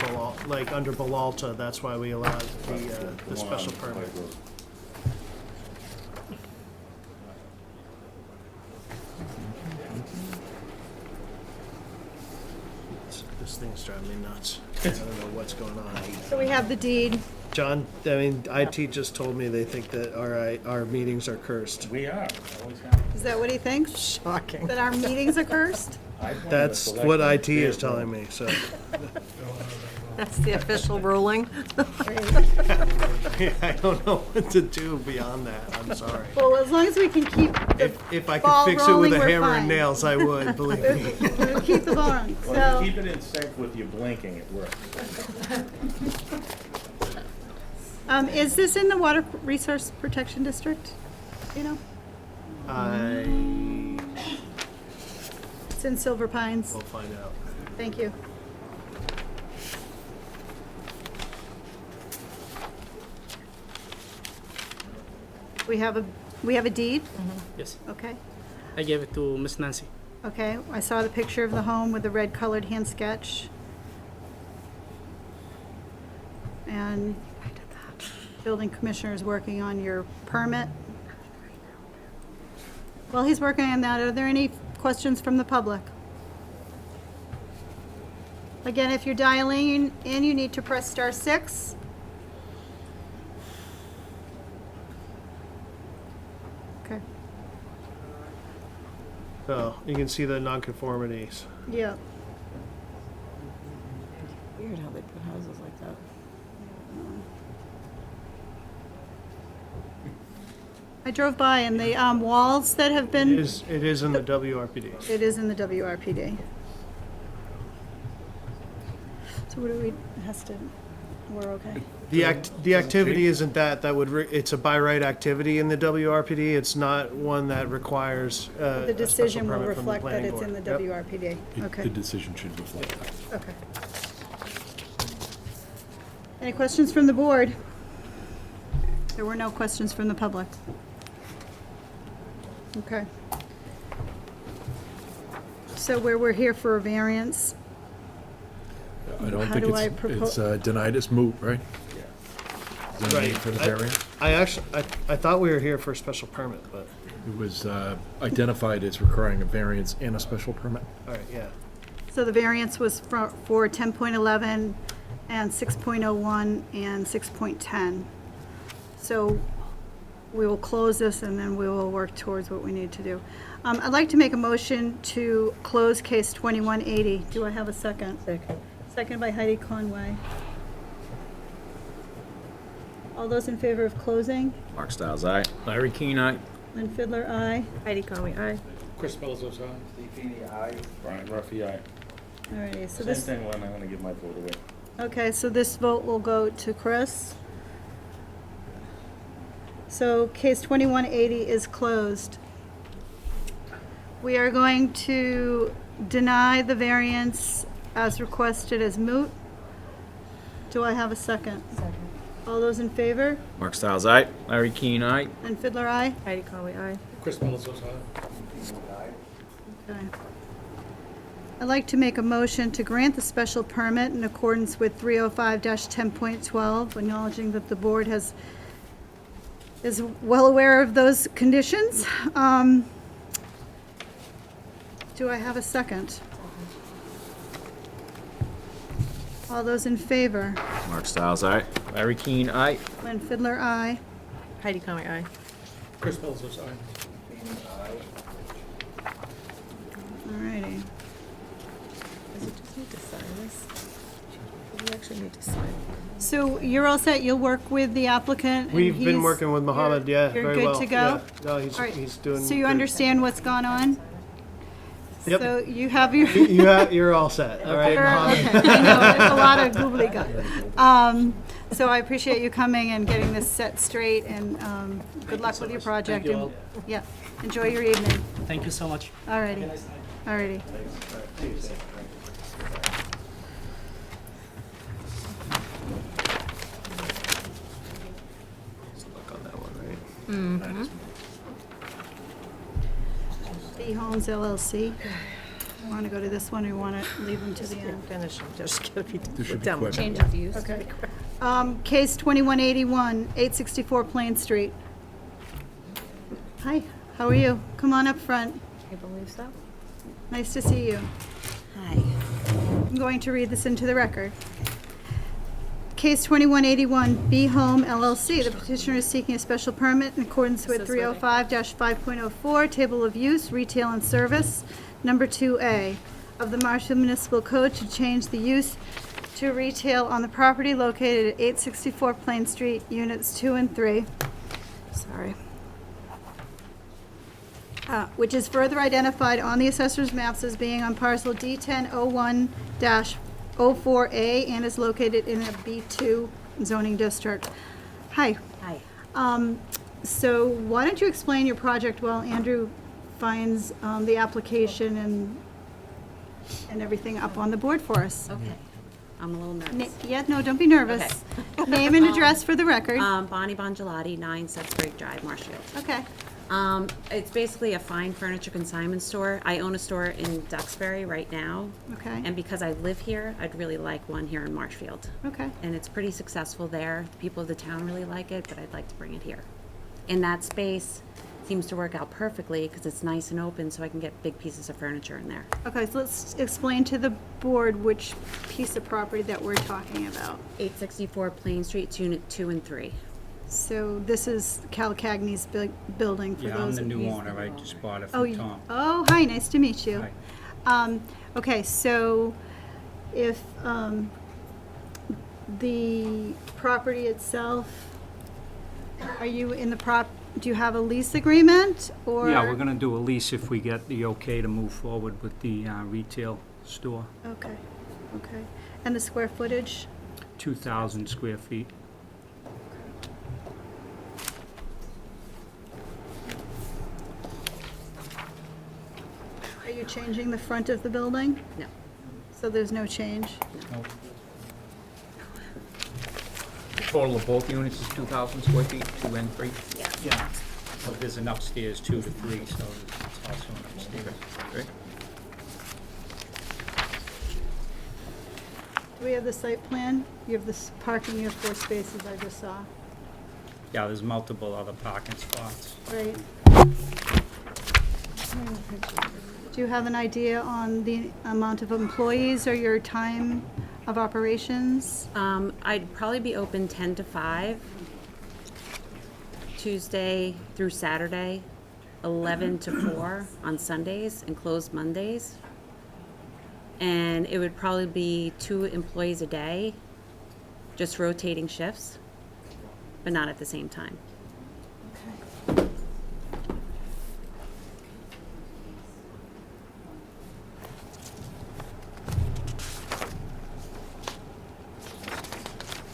like under Belalta, that's why we allowed the special permit. This thing's driving me nuts. I don't know what's going on. So we have the deed. John, I mean, IT just told me they think that our meetings are cursed. We are. Always have. Is that what he thinks? Shocking. That our meetings are cursed? I blame the That's what selectmen. IT is They're telling me, so. That's the official ruling. I don't know what to do beyond that, I'm sorry. Well, as long as we can keep the If I ball could fix it with rolling, a we're hammer fine. and nails, I would, believe me. We'll keep the ball rolling. Well, So, if you keep it in sync with you blinking, it works. is this in the Water Resource Protection District? You know, I it's in Silver Pines. will find out. Thank you. We have a deed? Yes, Okay. I gave it to Miss Nancy. Okay, I saw the picture of the home with the red colored hand sketch. And building commissioner is working on your permit. While he's working on that, are there any questions from the public? Again, if you're dialing in, you need to press *6. Okay, So you can see the nonconformities. yeah. Weird how they put houses like that. I drove by and the walls that have It been, is in the WRPD. it is in the WRPD. So what do we, it has to, we're okay. The activity isn't that would, it's a by right activity in the WRPD. It's not one that requires The a special decision will permit from the reflect that planning it's in the board. Yep. WRPD. The Okay, decision should reflect that. okay. Any questions from the board? There were no questions from the public. Okay. So where we're here for a variance, I don't How think do I it's propose? denied as moot, right? Is there a need for the variance? I actually, I thought we were here for a special permit, but, It was identified as requiring a variance and a special permit. all right, yeah. So the variance was for 10.11 and 6.01 and 6.10. So we will close this and then we will work towards what we need to do. I'd like to make a motion to close case 2180. Do I have a second? Second. Second by Heidi Conway. All those in favor of closing? Mark Stiles, aye. Larry Keane, aye. Lynn Fiddler, aye. Heidi Conway, aye. Chris Fellows, aye. Steve Feeney, aye. Brian Murphy, aye. Alrighty, so Same this, thing, Lynn, I'm gonna give my vote away. okay, so this vote will go to Chris. So case 2180 is closed. We are going to deny the variance as requested as moot. Do I have a second? Second. All those in favor? Mark Stiles, aye. Larry Keane, aye. And Fiddler, aye? Heidi Conway, aye. Chris Fellows, aye. Okay. I'd like to make a motion to grant the special permit in accordance with 305-10.12, acknowledging that the board is well aware of those conditions. Do I have a second? All those in favor? Mark Stiles, aye. Larry Keane, aye. Lynn Fiddler, aye. Heidi Conway, aye. Chris Fellows, aye. Alrighty. Does it just need to sign this? Do we actually need to sign? So you're all set? You'll work with the applicant? and We've been he's- working with Mohammed, yeah, you're very good well. to go? Yeah. No, All right. he's doing. So you good. understand what's gone on? Yep. So you have your... You're all set, all right, Okay, Mohammed? I know, it's a lot of gobbledygook. So I appreciate you coming and getting this set straight, and good luck with your project. Thank you and- Yeah, enjoy your evening. Thank you so much. Alrighty, alrighty. Look on that one, right? B Homes LLC. Want to go to this one, or you want to leave them to the end? Finish, I'm just gonna be This should be done with quick. change of use. Okay. Case 2181, 864 Plain Street. Hi, how are you? Come on up front. I believe so. Nice to see you. Hi. I'm going to read this into the record. Case 2181, B Home LLC. The petitioner is seeking a special permit in accordance with 305-5.04, Table of Use, Retail and Service, number 2A of the Marshfield Municipal Code to change the use to retail on the property located at 864 Plain Street, Units 2 and 3. Sorry. Which is further identified on the assessor's maps as being on parcel D1001-04A and is located in a B2 zoning district. Hi. Hi. So why don't you explain your project while Andrew finds the application and everything up on the board for us? Okay. I'm a little nervous. Yeah, no, don't be nervous. Name and address for the record. Bonnie Bongelati, 9 Setsbury Drive, Marshfield. Okay. It's basically a fine furniture consignment store. I own a store in Duxbury right now. Okay. And because I live here, I'd really like one here in Marshfield. Okay. And it's pretty successful there. The people of the town really like it, but I'd like to bring it here. And that space seems to work out perfectly because it's nice and open, so I can get big pieces of furniture in there. Okay, so let's explain to the board which piece of property that we're talking about. 864 Plain Street, it's Unit 2 and 3. So this is Cal Cagney's building for Yeah, I'm those the of new you. owner. I just bought it Oh, from Tom. oh, hi, nice to meet you. Hi. Okay, so if the property itself, are you in the do you have a lease agreement, or? Yeah, we're gonna do a lease if we get the okay to move forward with the retail store. Okay, okay. And the square footage? 2,000 square feet. Are you changing the front of the building? No. So there's no change? No. The total of both units is 2,000 square feet, 2 and 3? Yeah. So there's an upstairs 2 to 3, so it's also an upstairs. Right? Do we have the site plan? You have this parking, you have 4 spaces I just saw, Yeah, there's multiple other parking spots. right? Do you have an idea on the amount of employees or your time of operations? I'd probably be open 10 to 5, Tuesday through Saturday, 11 to 4 on Sundays, and closed Mondays. And it would probably be 2 employees a day, just rotating shifts, but not at the same time.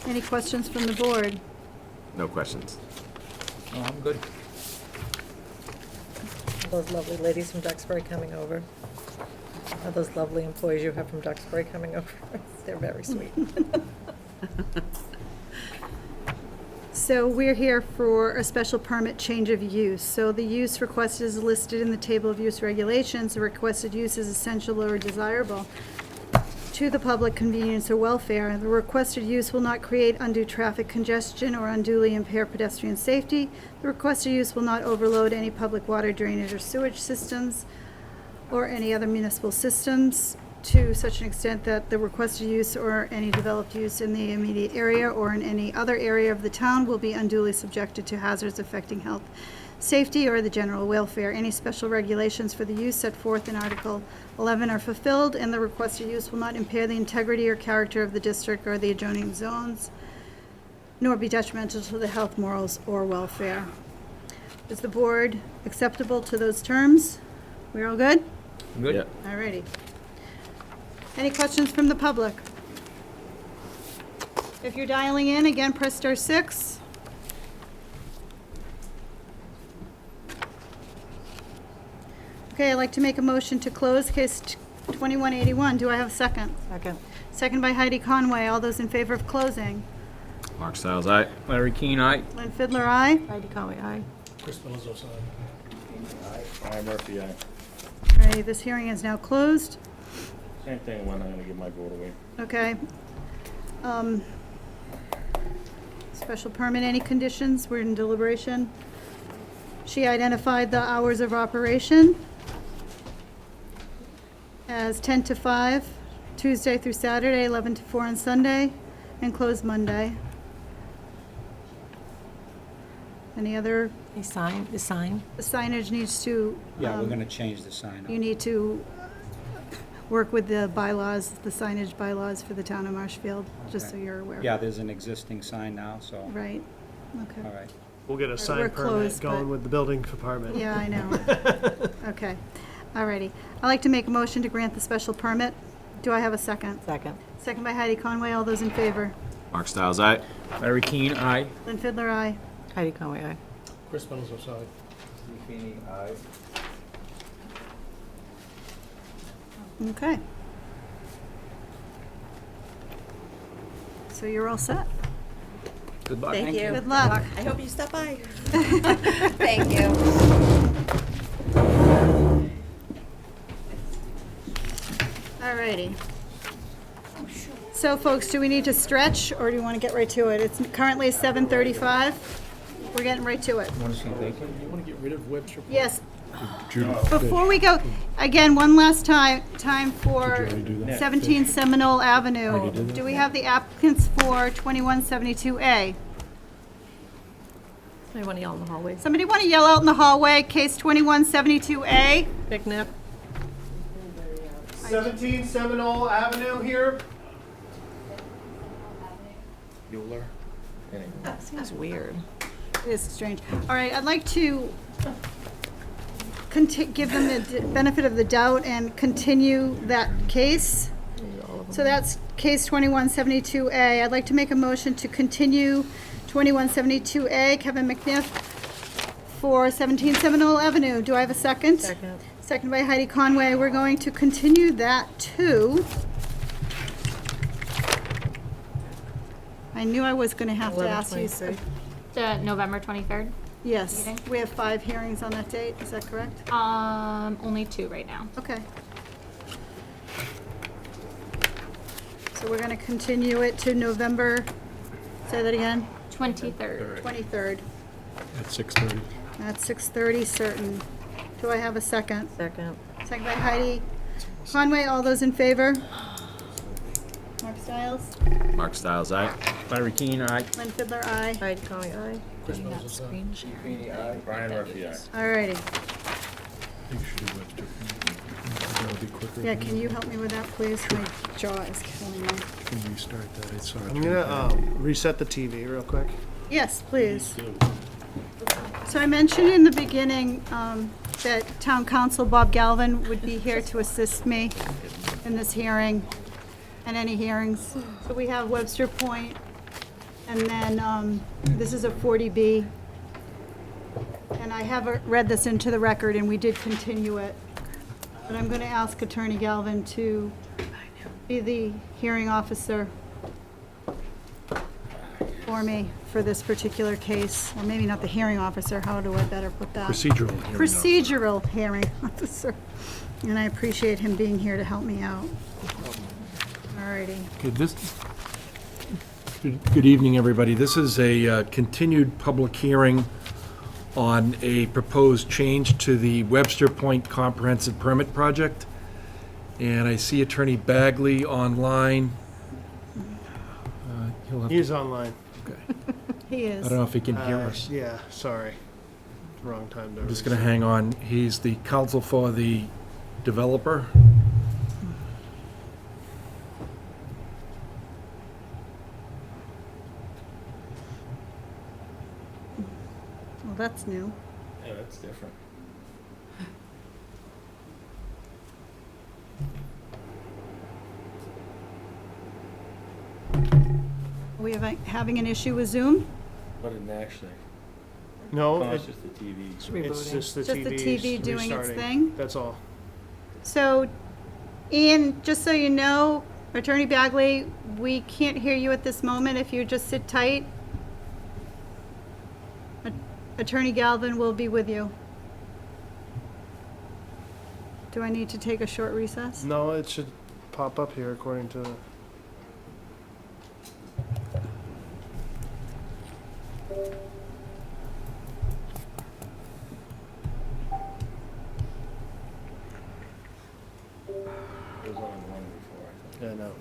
Any questions from the board? No questions. Oh, I'm good. Those lovely ladies from Duxbury coming over. Are those lovely employees you have from Duxbury coming over? They're very sweet. So we're here for a special permit change of use. So the use requested is listed in the table of use regulations. The requested use is essential or desirable to the public convenience or welfare. The requested use will not create undue traffic congestion or unduly impair pedestrian safety. The requested use will not overload any public water drainage or sewage systems or any other municipal systems to such an extent that the requested use or any developed use in the immediate area or in any other area of the town will be unduly subjected to hazards affecting health, safety, or the general welfare. Any special regulations for the use set forth in Article 11 are fulfilled, and the requested use will not impair the integrity or character of the district or the adjoining zones, nor be detrimental to the health, morals, or welfare. Is the board acceptable to those terms? We're all good? Good? Yeah. All righty. Any questions from the public? If you're dialing in, again, press *6. Okay, I'd like to make a motion to close case 2181. Do I have a second? Second. Second by Heidi Conway. All those in favor of closing? Mark Stiles, aye. Larry Keane, aye. Lynn Fiddler, aye. Heidi Conway, aye. Chris Miller's also Ryan Murphy, aye. All right, this hearing is now closed. Same thing when I'm gonna give my vote away. Okay. Special permit, any conditions? We're in deliberation. She identified the hours of operation as 10 to 5, Tuesday through Saturday, 11 to 4 on Sunday, and closed Monday. Any other? The sign? The signage needs to. Yeah, we're gonna change the sign. You need to work with the bylaws, the signage bylaws for the town of Marshfield, just so Okay. you're aware. Yeah, there's an existing sign now, so, Right, okay. all right. We'll get a We're sign permit closed, going but- with the building department. Yeah, I know. Okay, all righty. I'd like to make a motion to grant the special permit. Do I have a second? Second. Second by Heidi Conway. All those in favor? Mark Stiles, aye. Larry Keane, aye. Lynn Fiddler, aye. Heidi Conway, aye. Chris Miller's also aye. Steve Feeney, aye. Okay. So you're all set. Good luck. Thank you. Good luck. I hope you stop by. Thank you. All righty. So folks, do we need to stretch or do you want to get right to it? It's currently 7:35. We're getting right to it. Want to see bacon? You wanna get rid of Webster? Yes, Judith, before we go, again, one last time for already do that? 17 Seminole Avenue. Already did that? Do we have the applicants for 2172A? I want to yell in the hallway. Somebody want to yell out in the hallway, case 2172A? Big Nip. 17 Seminole Avenue here. Bueller? That seems weird. It is strange. All right, I'd like to give them the benefit of the doubt and continue that case. So that's case 2172A. I'd like to make a motion to continue 2172A, Kevin McNiff, for 17 Seminole Avenue. Do I have a second? Second. Second by Heidi Conway. We're going to continue that to... I knew I was going to have to ask you. The November 23rd? Yes, meeting? we have 5 hearings on that date. Is that correct? Only 2 right now. Okay. So we're gonna continue it to November, say that again, 23rd. 23rd. At 6:30. At 6:30 certain. Do I have a second? Second. Second by Heidi Conway, all those in favor? Mark Stiles? Mark Stiles, aye. Larry Keane, aye. Lynn Fiddler, aye. Heidi Conway, aye. Screen share. Feeney, aye. Brian Murphy, aye. Alrighty. You should do Webster. That'll be quicker. Yeah, can you help me with that, please? My jaw is killing me. Can you restart that? I saw it. I'm gonna reset the TV real quick. Yes, please. So I mentioned in the beginning that Town Council Bob Galvin would be here to assist me in this hearing and any hearings. So we have Webster Point, and then this is a 40B. And I haven't read this into the record, and we did continue it. But I'm going to ask Attorney Galvin to be the hearing officer for me for this particular case. Or maybe not the hearing officer, how do I better put that? Procedural hearing officer. Procedural hearing officer. And I appreciate him being here to help me out. Alrighty. Okay, good evening, everybody. This is a continued public hearing on a proposed change to the Webster Point Comprehensive Permit Project. And I see Attorney Bagley online. He'll have He's online. He is. I don't know if he can hear us. Yeah, sorry. Wrong time to. I'm just going to hang on. He's the counsel for the developer. Well, that's new. Yeah, that's different. Are we having an issue with Zoom? But it actually, No, it's just the TV. it's just the Just the TV. TV doing its restarting. thing? That's all. So, Ian, just so you know, Attorney Bagley, we can't hear you at this moment if you just sit tight. Attorney Galvin will be with you. Do I need to take a short recess? No, it should pop up here according to. It was on one before, I think. Yeah, no.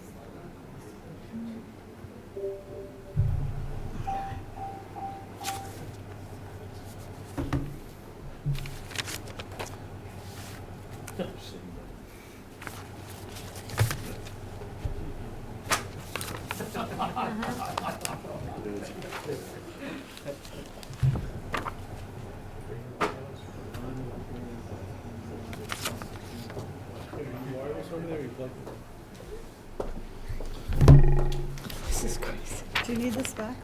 This is crazy. Do you need this back?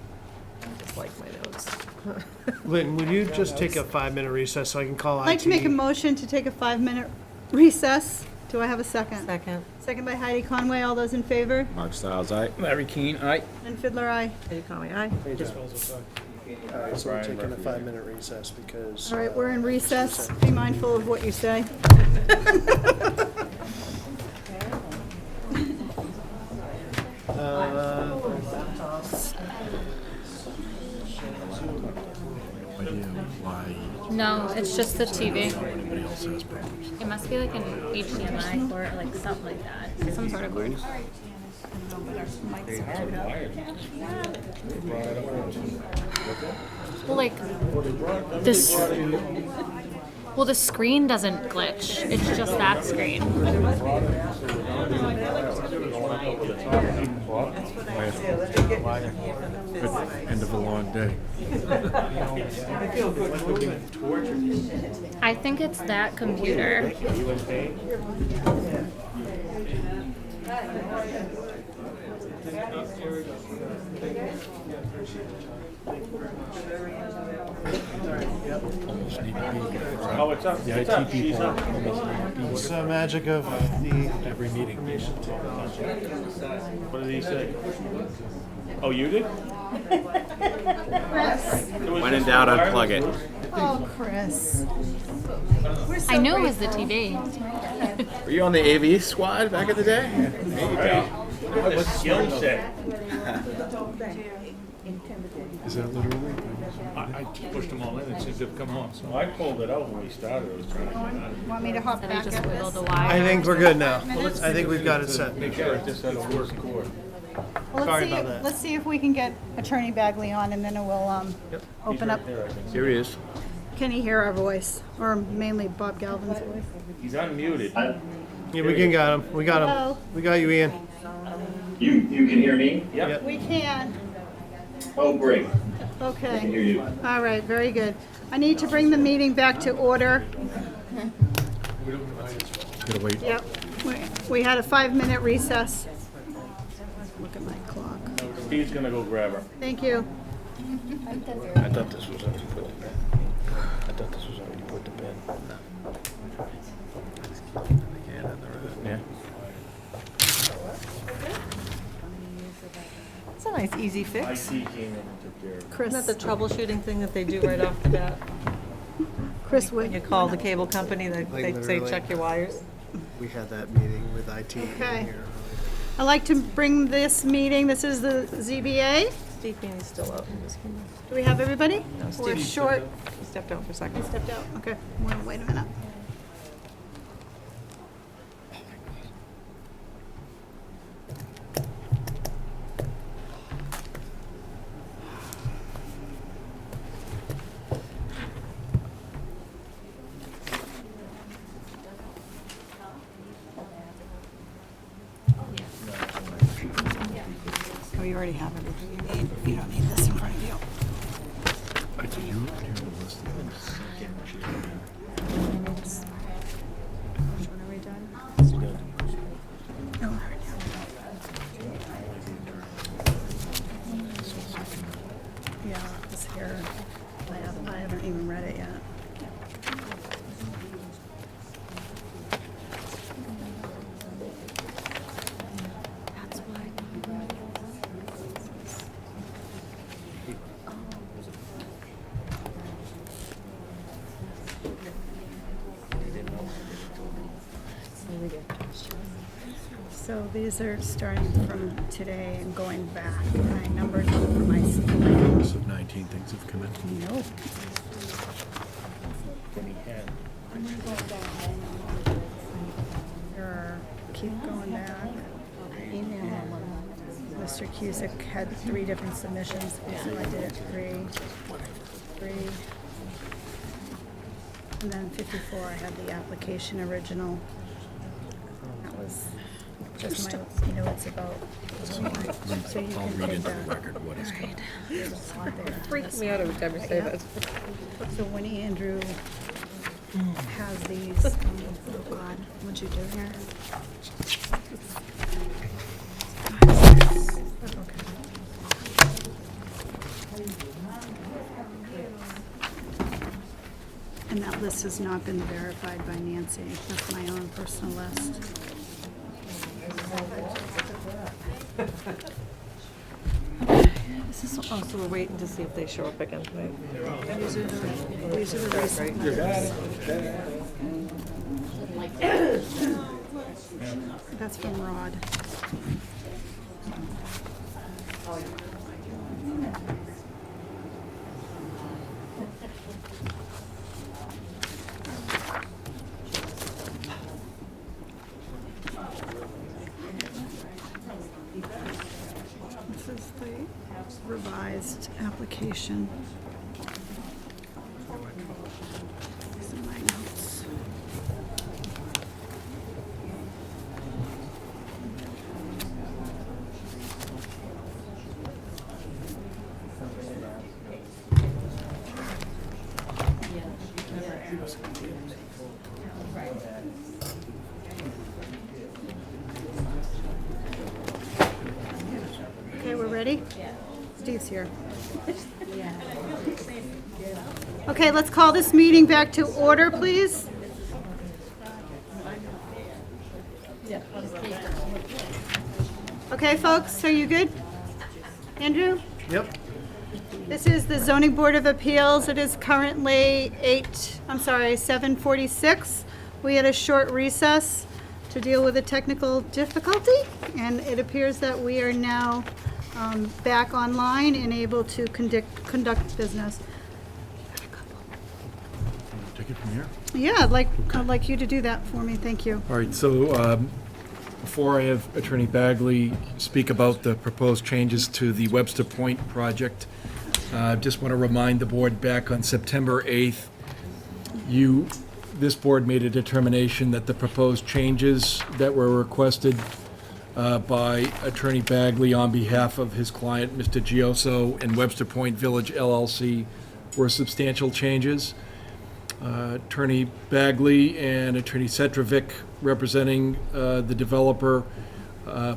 Just like my notes. Lynn, would you just take a 5-minute recess so I can call IT? I'd like to make a motion to take a 5-minute recess. Do I have a second? Second. Second by Heidi Conway. All those in favor? Mark Stiles, aye. Larry Keane, aye. And Fiddler, aye. Heidi Conway, aye. So we're taking a 5-minute recess because. All right, we're in recess. Be mindful of what you say. Idea why No, it's just the TV. anybody else has problems. It must be like an HDMI cord, or like something like that. Some sort of cord. Well, like this. Well, the screen doesn't glitch. It's just that screen. End of a long day. I think it's that computer. Almost need to be. Oh, what's up? The What's up? IT She's people up. almost need to be It's the magic of the. every meeting. What did he say? Oh, you did? Chris. When in doubt, unplug it. Oh, Chris. We're so I knew it was grateful. the TV. Were you on the AV squad back in the day? There you go. The skill set. Is that literally? I pushed them all in, it seems to have come off, so. Well, I pulled it out when we started, I was trying to get out of it. Want me to hop So back they just at wiggle this? the wire. I think we're good now. Minutes? I think we've got it set. Make sure it just has a working cord. Well, Sorry let's see, about that. let's see if we can get Attorney Bagley on, and then we'll open up. There, I think. Here he is. Can he hear our voice, or mainly Bob Galvin's voice? He's unmuted. Yeah, we can got him. We got him. Hello. We got you, Ian. You can hear me? Yep. We can. Oh, great. Okay. Hear you. All right, very good. I need to bring the meeting back to order. Gotta wait. Yep. We had a 5-minute recess. Look at my clock. Steve's gonna go grab her. Thank you. I thought this was already put to bed. I thought this was already put to bed. Yeah. It's a nice, easy fix. IT came in and took care of it. Chris, Isn't that the troubleshooting thing that they do right off the bat? Chris When you Wood. call the cable company, they say, literally. check your wires. We had that meeting with IT Okay. here. I'd like to bring this meeting, this is the ZBA. Steve Feeney's still out. Do we have everybody? No, We're Steve short. He stepped out for a second. Stepped out, okay. Well, wait a minute. Oh, you already have everything you need. You don't need this in front of you. When are we done? Oh, yeah, this here, I haven't even read it yet. That's why. So these are starting from today and going back. I numbered them for my plan. List of 19 things have come in. Nope. There are, keep going back. Mr. Cusick had 3 different submissions, so I did it 3. And then 54, I had the application original. That was just my notes about. So you I'll can read take into the that. record what is coming. There's a lot there. Freaks me out every time you say that. So when Andrew has these, oh God, what'd you do here? And that list has not been verified by Nancy. That's my own personal list. This is, oh, so we're waiting to see if they show up again tonight. These are the recent You got numbers. That's from Rod. This is the revised application. These are my notes. Okay, we're ready? Steve's here. Okay, let's call this meeting back to order, please. Okay, folks, are you good? Andrew? Yep. This is the Zoning Board of Appeals. It is currently 7:46. We had a short recess to deal with a technical difficulty, and it appears that we are now back online and able to conduct business. Take it from here. Yeah, I'd like you to do that for me, thank you. All right, so before I have Attorney Bagley speak about the proposed changes to the Webster Point project, I just want to remind the board back on September 8th, this board made a determination that the proposed changes that were requested by Attorney Bagley on behalf of his client, Mr. Gioso, and Webster Point Village LLC were substantial changes. Attorney Bagley and Attorney Cetrovic, representing the developer,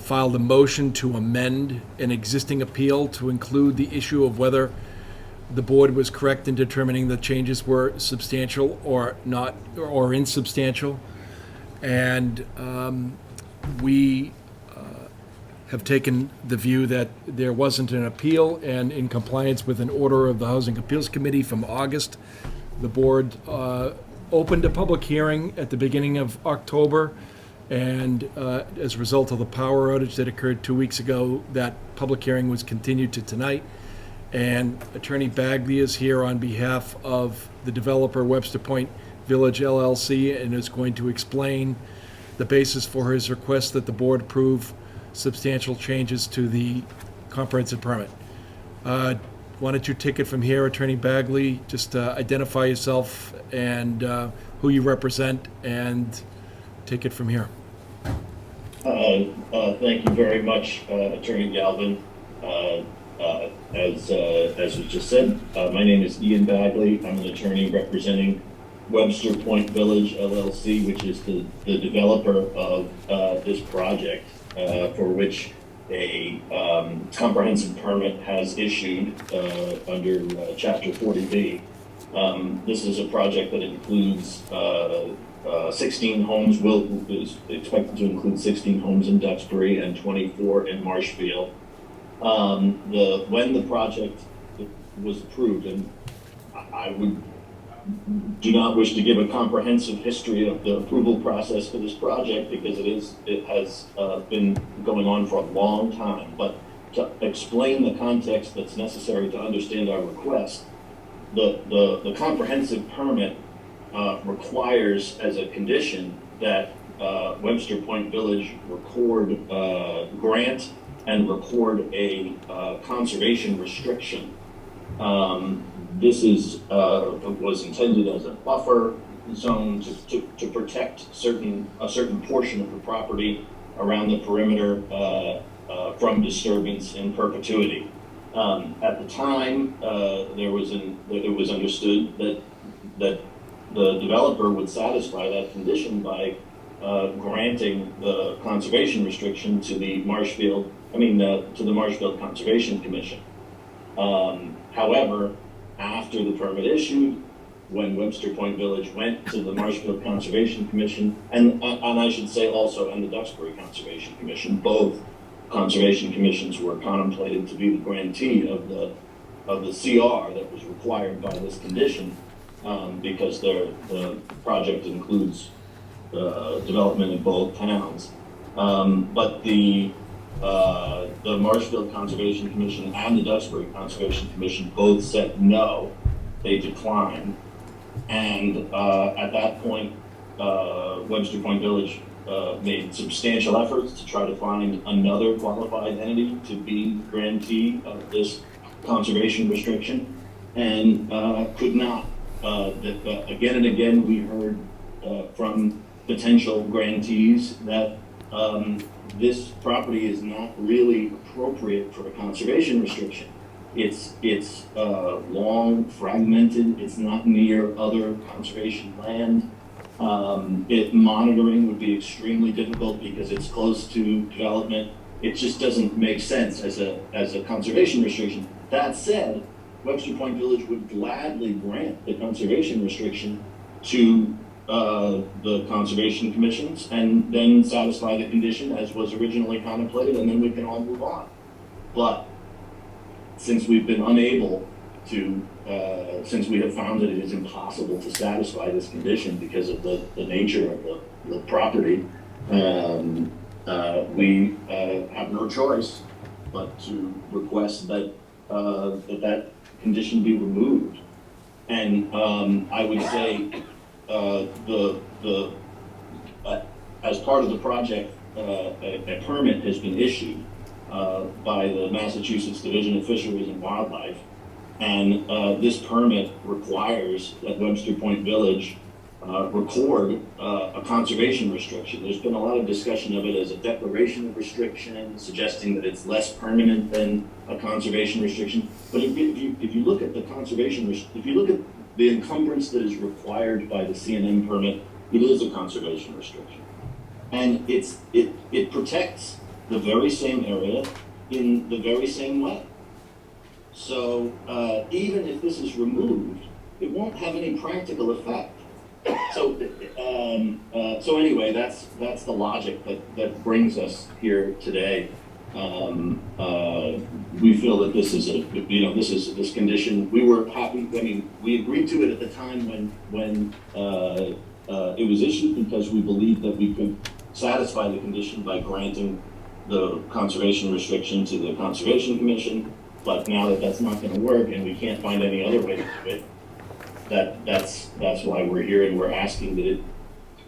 filed a motion to amend an existing appeal to include the issue of whether the board was correct in determining the changes were substantial or not, or insubstantial. And we have taken the view that there wasn't an appeal, and in compliance with an order of the Housing Appeals Committee from August, the board opened a public hearing at the beginning of October, and as a result of the power outage that occurred 2 weeks ago, that public hearing was continued to tonight. And Attorney Bagley is here on behalf of the developer Webster Point Village LLC and is going to explain the basis for his request that the board approve substantial changes to the comprehensive permit. Why don't you take it from here, Attorney Bagley? Just identify yourself and who you represent, and take it from here. Thank you very much, Attorney Galvin. As was just said, my name is Ian Bagley. I'm an attorney representing Webster Point Village LLC, which is the developer of this project, for which a comprehensive permit has issued under Chapter 40B. This is a project that includes 16 homes, is expected to include 16 homes in Duxbury and 24 in Marshfield. When the project was approved, and I do not wish to give a comprehensive history of the approval process for this project because it has been going on for a long time, but to explain the context that's necessary to understand our request, the comprehensive permit requires as a condition that Webster Point Village grant and record a conservation restriction. This was intended as a buffer zone to protect a certain portion of the property around the perimeter from disturbance in perpetuity. At the time, it was understood that the developer would satisfy that condition by granting the conservation restriction to the Marshfield Conservation Commission. However, after the permit issued, when Webster Point Village went to the Marshfield Conservation Commission, and I should say also, and the Duxbury Conservation Commission, both conservation commissions were contemplated to be the grantee of the CR that was required by this condition, because the project includes development in both towns. But the Marshfield Conservation Commission and the Duxbury Conservation Commission both said no, they declined. And at that point, Webster Point Village made substantial efforts to try to find another qualified entity to be grantee of this conservation restriction, and could not. Again and again, we heard from potential grantees that this property is not really appropriate for a conservation restriction. It's long, fragmented. It's not near other conservation land. Monitoring would be extremely difficult because it's close to development. It just doesn't make sense as a conservation restriction. That said, Webster Point Village would gladly grant the conservation restriction to the conservation commissions and then satisfy the condition as was originally contemplated, and then we can all move on. But since we've been unable to, since we have found that it is impossible to satisfy this condition because of the nature of the property, we have no choice but to request that that condition be removed. And I would say as part of the project, a permit has been issued by the Massachusetts Division of Fisheries and Wildlife, and this permit requires that Webster Point Village record a conservation restriction. There's been a lot of discussion of it as a declaration of restriction, suggesting that it's less permanent than a conservation restriction. But if you look at the conservation, if you look at the encumbrance that is required by the CNM permit, it is a conservation restriction, and it protects the very same area in the very same way. So even if this is removed, it won't have any practical effect. So, so anyway, that's the logic that brings us here today. We feel that this is this condition. We were happy. I mean, we agreed to it at the time when it was issued, because we believed that we could satisfy the condition by granting the conservation restriction to the Conservation Commission. But now that that's not going to work, and we can't find any other way to do it, that's why we're here, and we're asking that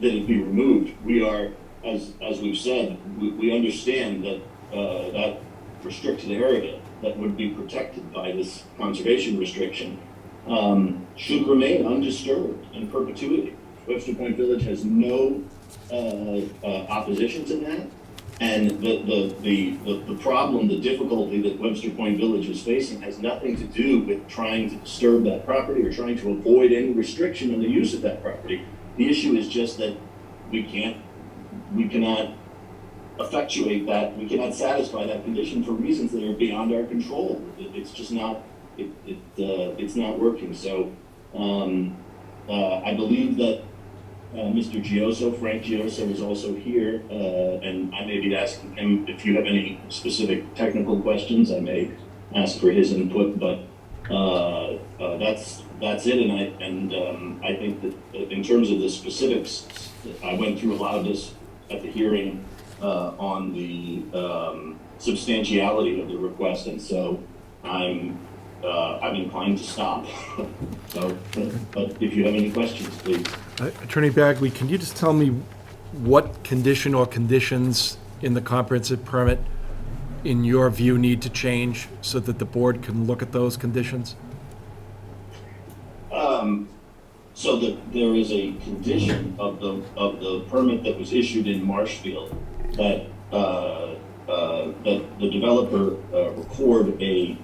it be removed. We are, as we've said, we understand that that restricted area that would be protected by this conservation restriction should remain undisturbed in perpetuity. Webster Point Village has no opposition to that, and the problem, the difficulty that Webster Point Village is facing has nothing to do with trying to disturb that property or trying to avoid any restriction on the use of that property. The issue is just that we cannot effectuate that, we cannot satisfy that condition for reasons that are beyond our control. It's just not, it's not working. So I believe that Mr. Gioso, Frank Gioso, is also here, and I may be asking him if you have any specific technical questions. I may ask for his input, but that's it. And I think that in terms of the specifics, I went through a lot of this at the hearing on the substantiality of the request, and so I'm inclined to stop. So, but if you have any questions, please. Attorney Bagley, can you just tell me what condition or conditions in the comprehensive permit, in your view, need to change so that the board can look at those conditions? So that there is a condition of the permit that was issued in Marshfield that that the developer record a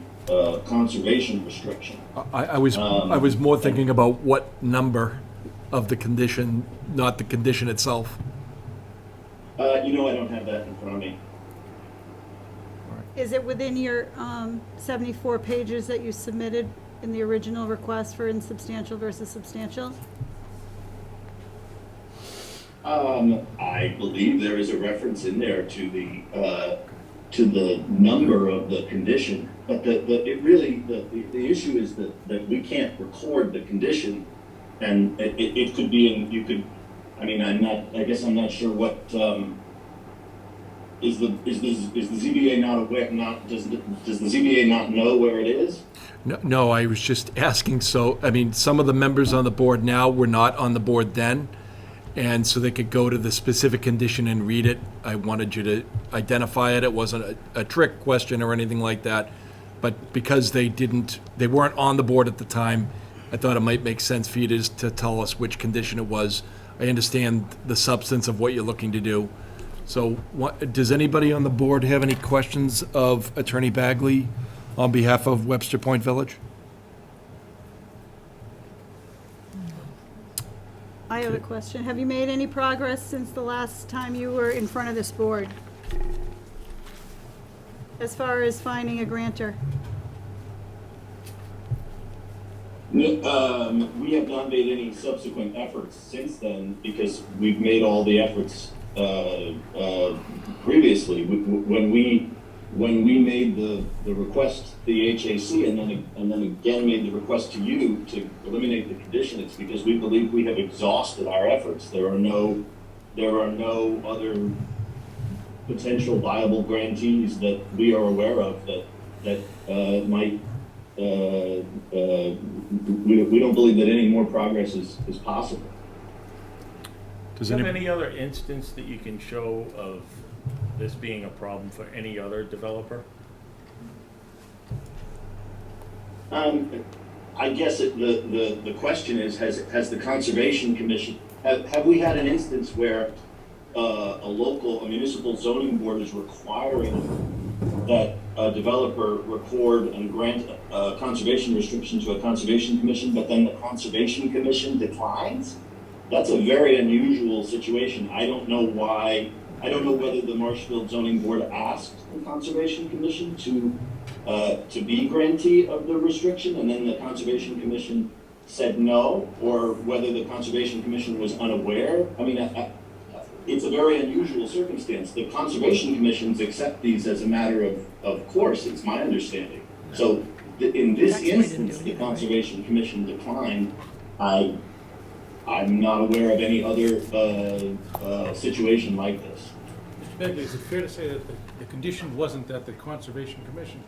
conservation restriction. I was more thinking about what number of the condition, not the condition itself. I don't have that in front of me. Is it within your 74 pages that you submitted in the original request for insubstantial versus substantial? I believe there is a reference in there to the number of the condition, but the issue is that we can't record the condition, and it could be in, you could, I mean, I guess I'm not sure what is the ZBA not aware, does the ZBA not know where it is? No, I was just asking, so, I mean, some of the members on the board now were not on the board then, and so they could go to the specific condition and read it. I wanted you to identify it. It wasn't a trick question or anything like that, but because they weren't on the board at the time, I thought it might make sense for you to tell us which condition it was. I understand the substance of what you're looking to do. So does anybody on the board have any questions of Attorney Bagley on behalf of Webster Point Village? I have a question. Have you made any progress since the last time you were in front of this board? As far as finding a grantor? We have not made any subsequent efforts since then, because we've made all the efforts previously. When we made the request to the HAC, and then again made the request to you to eliminate the condition, it's because we believe we have exhausted our efforts. There are no there are no other potential viable grantees that we are aware of that might, we don't believe that any more progress is possible. Do you have any other instance that you can show of this being a problem for any other developer? I guess the question is, has the Conservation Commission, have we had an instance where a municipal zoning board is requiring that a developer record and grant a conservation restriction to a Conservation Commission, but then the Conservation Commission declines? That's a very unusual situation. I don't know why. I don't know whether the Marshfield Zoning Board asked the Conservation Commission to be grantee of the restriction, and then the Conservation Commission said no, or whether the Conservation Commission was unaware. I mean, it's a very unusual circumstance. The Conservation Commissions accept these as a matter of course, it's my understanding. So in this instance, the Conservation Commission declined. I'm not aware of any other situation like this. Mr. Begley, is it fair to say that the condition wasn't that the Conservation Commission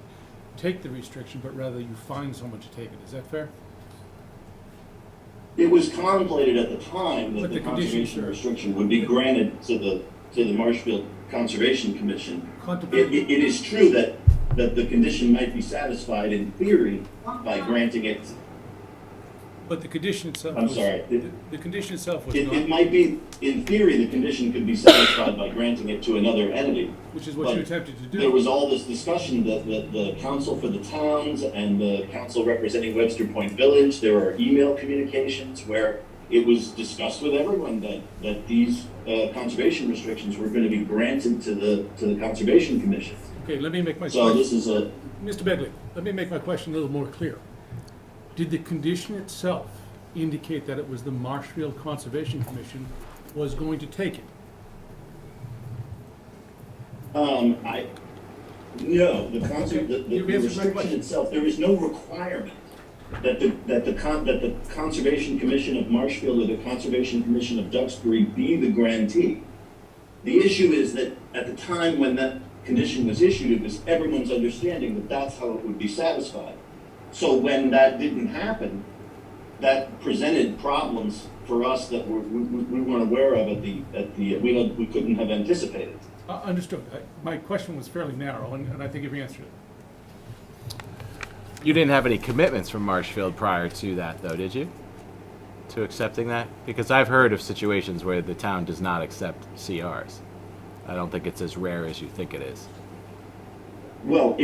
take the restriction, but rather you find someone to take it? Is that fair? It was contemplated at the time that the conservation restriction would be granted to the Marshfield Conservation Commission. It is true that the condition might be satisfied in theory by granting it. But the condition itself I'm sorry. The condition itself was not. It might be, in theory, the condition could be satisfied by granting it to another entity. Which is what you attempted to do. There was all this discussion that the council for the towns and the council representing Webster Point Village, there were email communications where it was discussed with everyone that these conservation restrictions were going to be granted to the Conservation Commission. Okay, let me make my So this is a... Mr. Begley, let me make my question a little more clear. Did the condition itself indicate that it was the Marshfield Conservation Commission was going to take it? No, the restriction itself, there is no requirement that the Conservation Commission of Marshfield or the Conservation Commission of Duxbury be the grantee. The issue is that at the time when that condition was issued, it was everyone's understanding that that's how it would be satisfied. So when that didn't happen, that presented problems for us that we weren't aware of we couldn't have anticipated. Understood. My question was fairly narrow, and I think you've answered it. You didn't have any commitments from Marshfield prior to that, though, did you? To accepting that? Because I've heard of situations where the town does not accept CRs. I don't think it's as rare as you think it is. Well,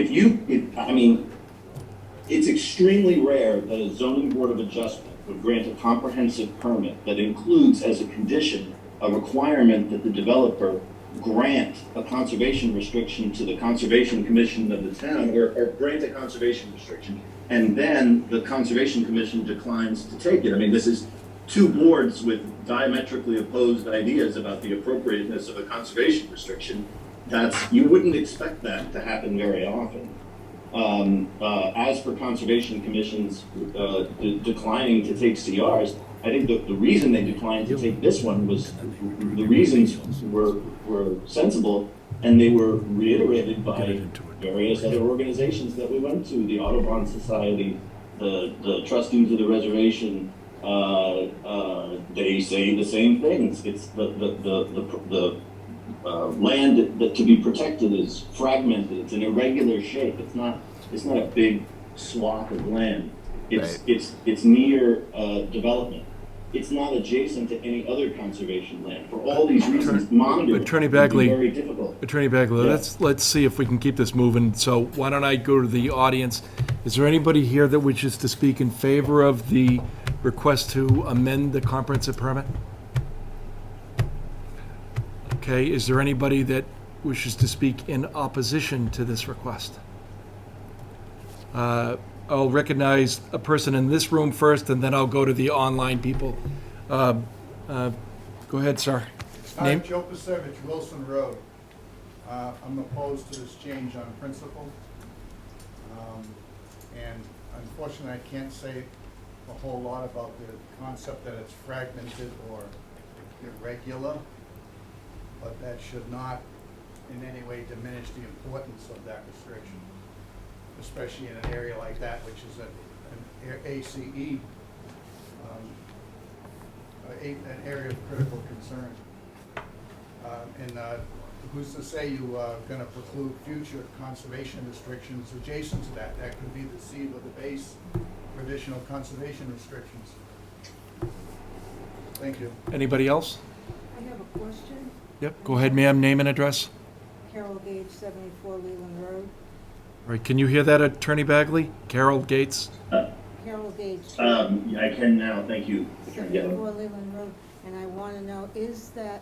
it's extremely rare that a zoning board of adjustment would grant a comprehensive permit that includes as a condition a requirement that the developer grant a conservation restriction to the Conservation Commission of the town, or grant a conservation restriction, and then the Conservation Commission declines to take it. I mean, this is two boards with diametrically opposed ideas about the appropriateness of a conservation restriction. You wouldn't expect that to happen very often. As for Conservation Commissions declining to take CRs, I think the reason they declined to take this one was the reasons were sensible, and they were reiterated by various other organizations that we went to, the Audubon Society, the trustees of the reservation. They say the same things. It's the land that to be protected is fragmented. It's an irregular shape. It's not a big swath of land. It's near development. It's not adjacent to any other conservation land. For all these reasons, monitoring Attorney would be Bagley, very difficult. Attorney Bagley, Yeah. let's see if we can keep this moving. So why don't I go to the audience? Is there anybody here that wishes to speak in favor of the request to amend the comprehensive permit? Okay, is there anybody that wishes to speak in opposition to this request? I'll recognize a person in this room first, and then I'll go to the online people. Go ahead, sir. I'm Joe Pasevich, Wilson Road. I'm opposed to this change on principle. And unfortunately, I can't say a whole lot about the concept that it's fragmented or irregular. but that should not in any way diminish the importance of that restriction, especially in an area like that, which is an ACE, an area of critical concern. And who's to say you are going to preclude future conservation restrictions adjacent to that? That could be the seed or the base for additional conservation restrictions. Thank you. Anybody else? I have a question. Yep, go ahead, ma'am, name and address. Carol Gage, 74 Leland Road. All right, can you hear that, Attorney Bagley? Carol Gates? Carol Gage. I can now, thank you. 74 Leland Road, and I want to know, is that,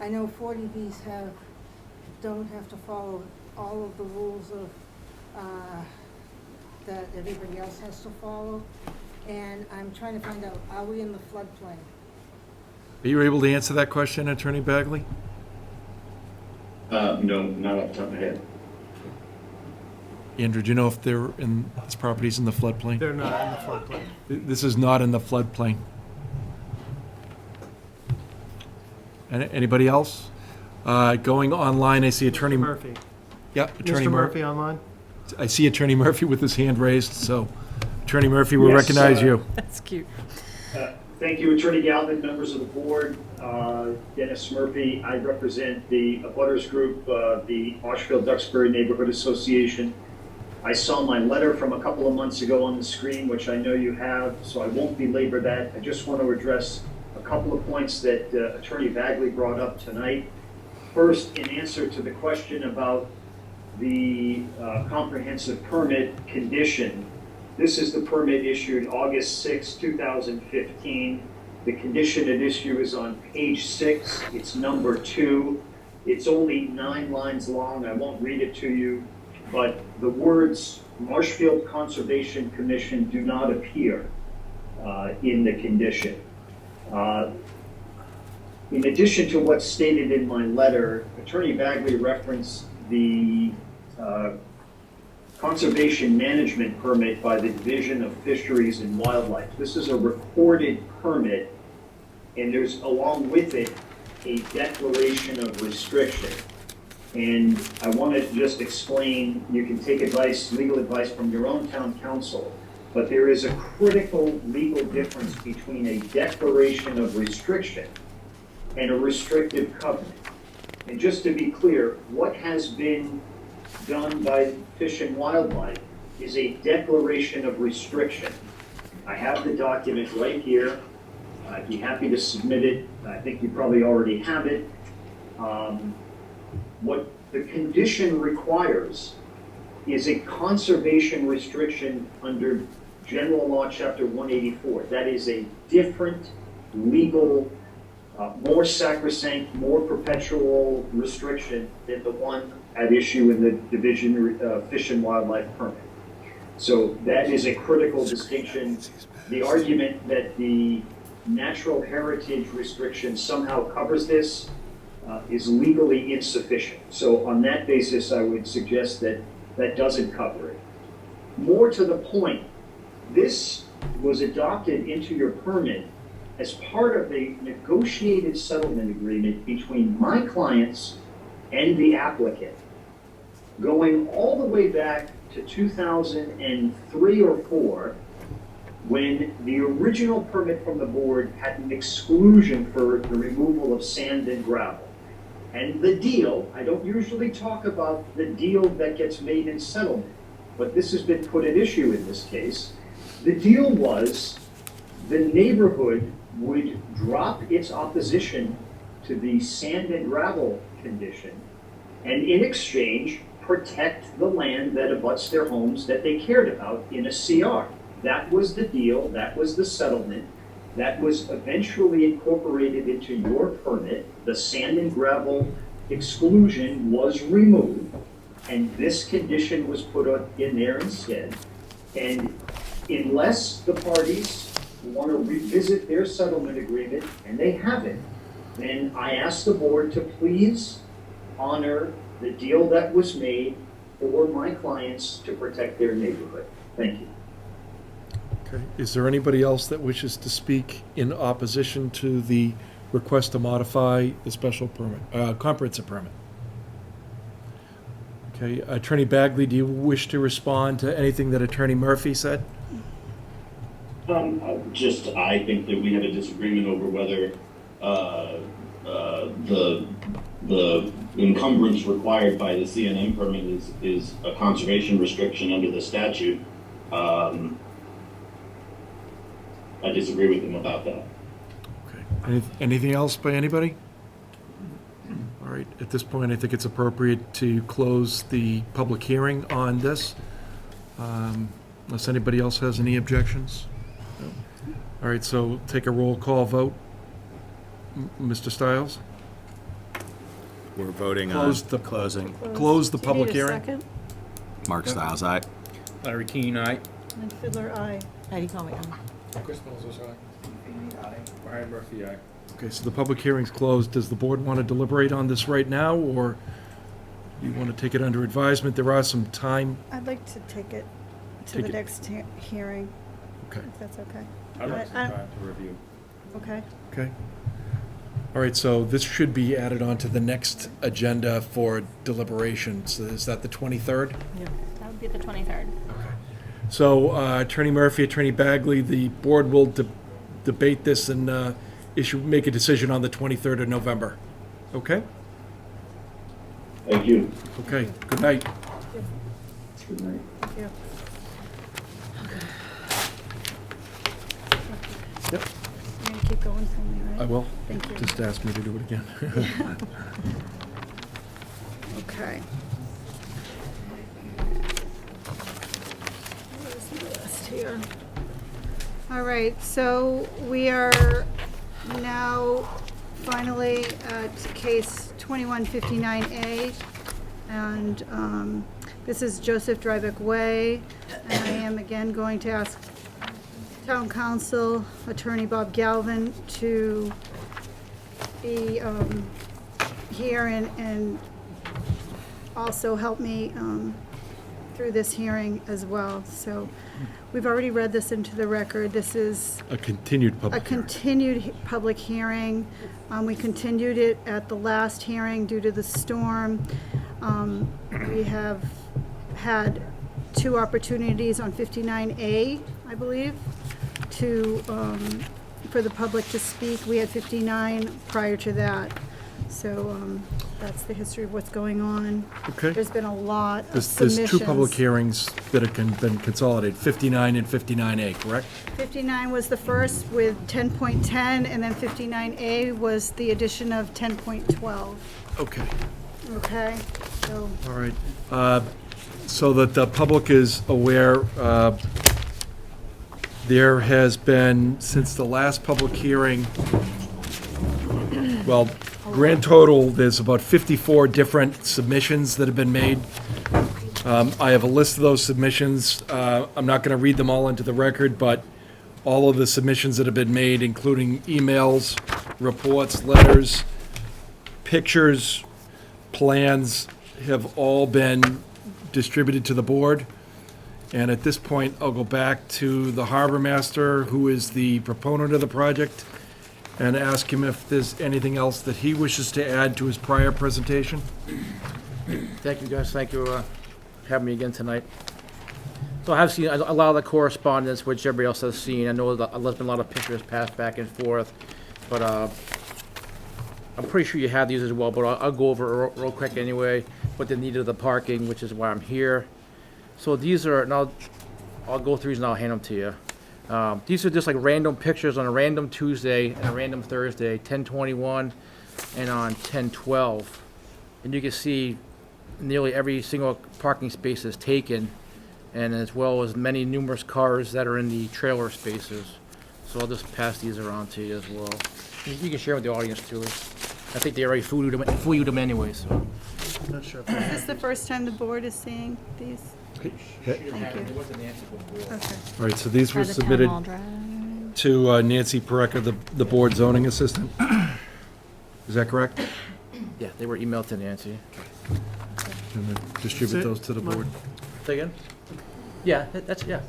I know 40Bs don't have to follow all of the rules of, that everybody else has to follow, and I'm trying to find out, are we in the floodplain? Are you able to answer that question, Attorney Bagley? No, not off the top of my head. Andrew, do you know if this property's in the floodplain? They're not in the floodplain. This is not in the floodplain. Anybody else? Going online, I see Attorney Murphy. Yep, Attorney Mr. Murphy online? I see Attorney Murphy with his hand raised, so Attorney Murphy will recognize you. That's cute. Thank you, Attorney Galvin, members of the board. Dennis Murphy, I represent the abutters group, the Marshfield-Duxbury Neighborhood Association. I saw my letter from a couple of months ago on the screen, which I know you have, so I won't belabor that. I just want to address a couple of points that Attorney Bagley brought up tonight. First, in answer to the question about the comprehensive permit condition, this is the permit issued August 6, 2015. The condition at issue is on page 6. It's number 2. It's only 9 lines long. I won't read it to you, but the words Marshfield Conservation Commission do not appear in the condition. In addition to what's stated in my letter, Attorney Bagley referenced the conservation management permit by the Division of Fisheries and Wildlife. This is a recorded permit, and there's along with it a declaration of restriction. And I want to just explain, you can take advice, legal advice from your own town council, but there is a critical legal difference between a declaration of restriction and a restrictive covenant. And just to be clear, what has been done by Fish and Wildlife is a declaration of restriction. I have the document right here. I'd be happy to submit it. I think you probably already have it. What the condition requires is a conservation restriction under General Law, Chapter 184. That is a different legal, more sacrosanct, more perpetual restriction than the one at issue in the Division Fish and Wildlife permit. So that is a critical distinction. The argument that the natural heritage restriction somehow covers this is legally insufficient. So on that basis, I would suggest that that doesn't cover it. More to the point, this was adopted into your permit as part of a negotiated settlement agreement between my clients and the applicant, going all the way back to 2003 or 4, when the original permit from the board had an exclusion for the removal of sand and gravel. And the deal, I don't usually talk about the deal that gets made in settlement, but this has been put at issue in this case. The deal was the neighborhood would drop its opposition to the sand and gravel condition, and in exchange, protect the land that abuts their homes that they cared about in a CR. That was the deal, that was the settlement, that was eventually incorporated into your permit. The sand and gravel exclusion was removed, and this condition was put in there instead. And unless the parties want to revisit their settlement agreement, and they haven't, then I ask the board to please honor the deal that was made for my clients to protect their neighborhood. Thank you. Okay. Is there anybody else that wishes to speak in opposition to the request to modify the special permit, comprehensive permit. Okay, Attorney Bagley, do you wish to respond to anything that Attorney Murphy said? I think that we have a disagreement over whether the encumbrance required by the CNM permit is a conservation restriction under the statute. I disagree with him about that. Anything else by anybody? All right, at this point, I think it's appropriate to close the public hearing on this, unless anybody else has any objections. No? All right, so take a roll call vote. Mr. Stiles? We're voting on Close the- closing. Close the Do you need public a hearing? second? Mark Stiles, aye. Larry Keane, aye. And Fiddler, aye. Heidi Conway, aye. Chris Moses, aye. Brian Murphy, aye. Okay, so the public hearing's closed. Does the board want to deliberate on this right now, or you want to take it under advisement? There are some time. I'd like to take it to Take the it. next hearing, Okay. if that's okay. I'd like some I- time to review. Okay. Okay. All right, so this should be added onto the next agenda for deliberation. So is that the 23rd? That would be the 23rd. So Attorney Murphy, Attorney Bagley, the board will debate this and make a decision on the 23rd of November. Okay? Thank you. Okay, good night. Good night. Thank you. Yep. You're gonna keep going for me, right? I will. Thank you. Just ask me to do it again. Okay. Where's the list here? All right, so we are now finally at case 2159A. And this is Joseph Drybeck Way. And I am again going to ask Town Council Attorney Bob Galvin to be here and also help me through this hearing as well. So we've already read this into the record. This is A continued public a hearing. continued public hearing. We continued it at the last hearing due to the storm. We have had 2 opportunities on 59A, I believe, for the public to speak. We had 59 prior to that. So that's the history of what's going on. Okay. There's been a lot of There's submissions. 2 public hearings that have been consolidated, 59 and 59A, correct? 59 was the first with 10.10, and then 59A was the addition of 10.12. Okay. Okay, so, All right. So that the public is aware, there has been, since the last public hearing, well, grand total, there's about 54 different submissions that have been made. I have a list of those submissions. I'm not going to read them all into the record, but all of the submissions that have been made, including emails, reports, letters, pictures, plans, have all been distributed to the board. And at this point, I'll go back to the harbor master, who is the proponent of the project, and ask him if there's anything else that he wishes to add to his prior presentation. Thank you, guys. Thank you for having me again tonight. So I have seen a lot of the correspondence, which everybody else has seen. I know that there's been a lot of pictures passed back and forth, but I'm pretty sure you have these as well, but I'll go over it real quick anyway, what the need of the parking, which is why I'm here. So these are, now I'll go through these and I'll hand them to you. These are just like random pictures on a random Tuesday and a random Thursday, 10/21 and on 10/12. And you can see nearly every single parking space is taken, and as well as many numerous cars that are in the trailer spaces. So I'll just pass these around to you as well. You can share with the audience too. I think they already fooled them anyway, so. I'm not sure. is this the first time the board is seeing these? Thank you. Okay. All right, so these were By the Town submitted Hall Drive. to Nancy Pareca, the board zoning assistant. Is that correct? Yeah, they were emailed to Nancy. And then distribute those to the board. Say again? Yeah, that's it.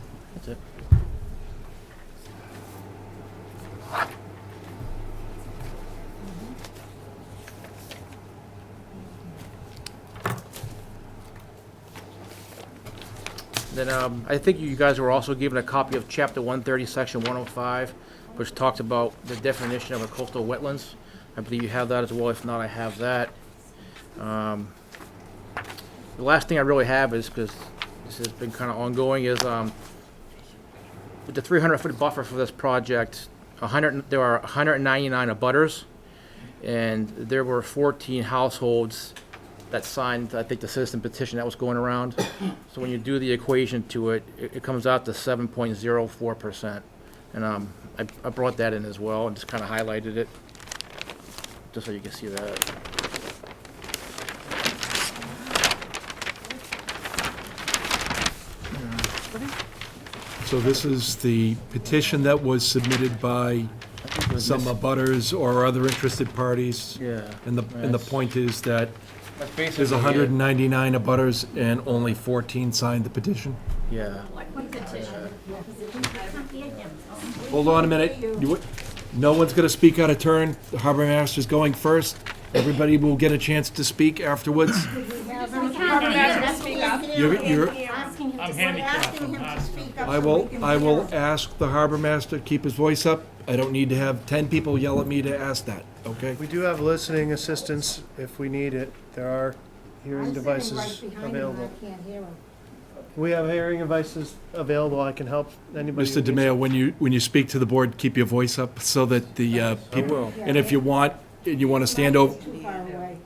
Then I think you guys were also given a copy of Chapter 130, Section 105, which talks about the definition of a coastal wetlands. I believe you have that as well. If not, I have that. The last thing I really have is, because this has been kind of ongoing, is with the 300-foot buffer for this project, there are 199 abutters, and there were 14 households that signed, I think, the citizen petition that was going around. So when you do the equation to it, it comes out to 7.04%. And I brought that in as well and just kind of highlighted it, just so you can see that. So this is the petition that was submitted by some abutters or other interested parties? Yeah. And the point is that That's basically there's 199 abutters and only 14 signed the petition? Yeah. Hold on a minute. No one's going to speak out of turn. The harbor master's going first. Everybody will get a chance to speak afterwards. I'm handicapped. I'm not. I will ask the harbor master to keep his voice up. I don't need to have 10 people yell at me to ask that, okay? We do have listening assistance if we need it. There are hearing devices available. I can't hear him. We have hearing devices available. I can help anybody. Mr. who needs DeMayo, when you speak to the board, keep your voice up so that the people, and if you want to stand over, Too far away.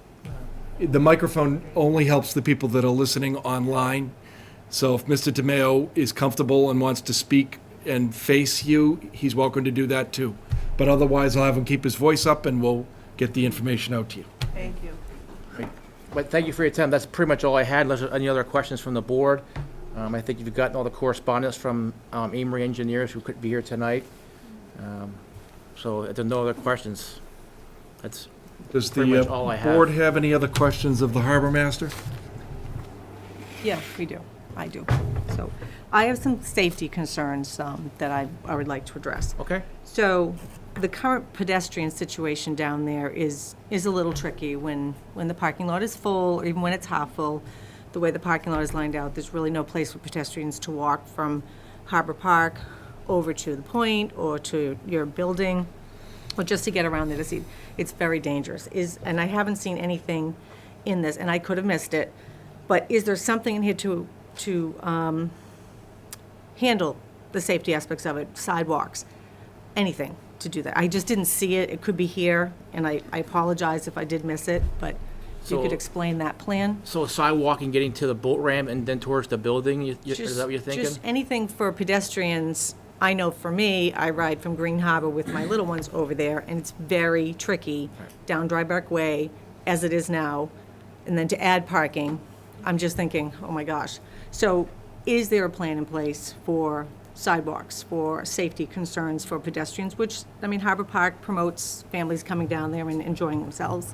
the microphone only helps the people that are listening online. So if Mr. DeMayo is comfortable and wants to speak and face you, he's welcome to do that too. But otherwise, I'll have him keep his voice up and we'll get the information out to you. Thank you. But thank you for your time. That's pretty much all I had, unless there's any other questions from the board. I think you've gotten all the correspondence from Amory Engineers, who couldn't be here tonight. So if there's no other questions, that's Does pretty the much all I have. board have any other questions of the harbor master? Yeah, we do. I do. So I have some safety concerns that I would like to address. Okay. So the current pedestrian situation down there is a little tricky when the parking lot is full, or even when it's half full. The way the parking lot is lined out, there's really no place for pedestrians to walk from Harbor Park over to the point or to your building, or just to get around there to see. It's very dangerous. And I haven't seen anything in this, and I could have missed it, but is there something in here to handle the safety aspects of it, sidewalks, anything to do that? I just didn't see it. It could be here, and I apologize if I did miss it, but if you could explain that plan. So sidewalking, getting to the boat ramp and then towards the building, is that what you're thinking? Just anything for pedestrians. I know for me, I ride from Green Harbor with my little ones over there, and it's very tricky down Drybark Way, as it is now, and then to add parking, I'm just thinking, oh my gosh. So is there a plan in place for sidewalks, for safety concerns for pedestrians, which, I mean, Harbor Park promotes families coming down there and enjoying themselves.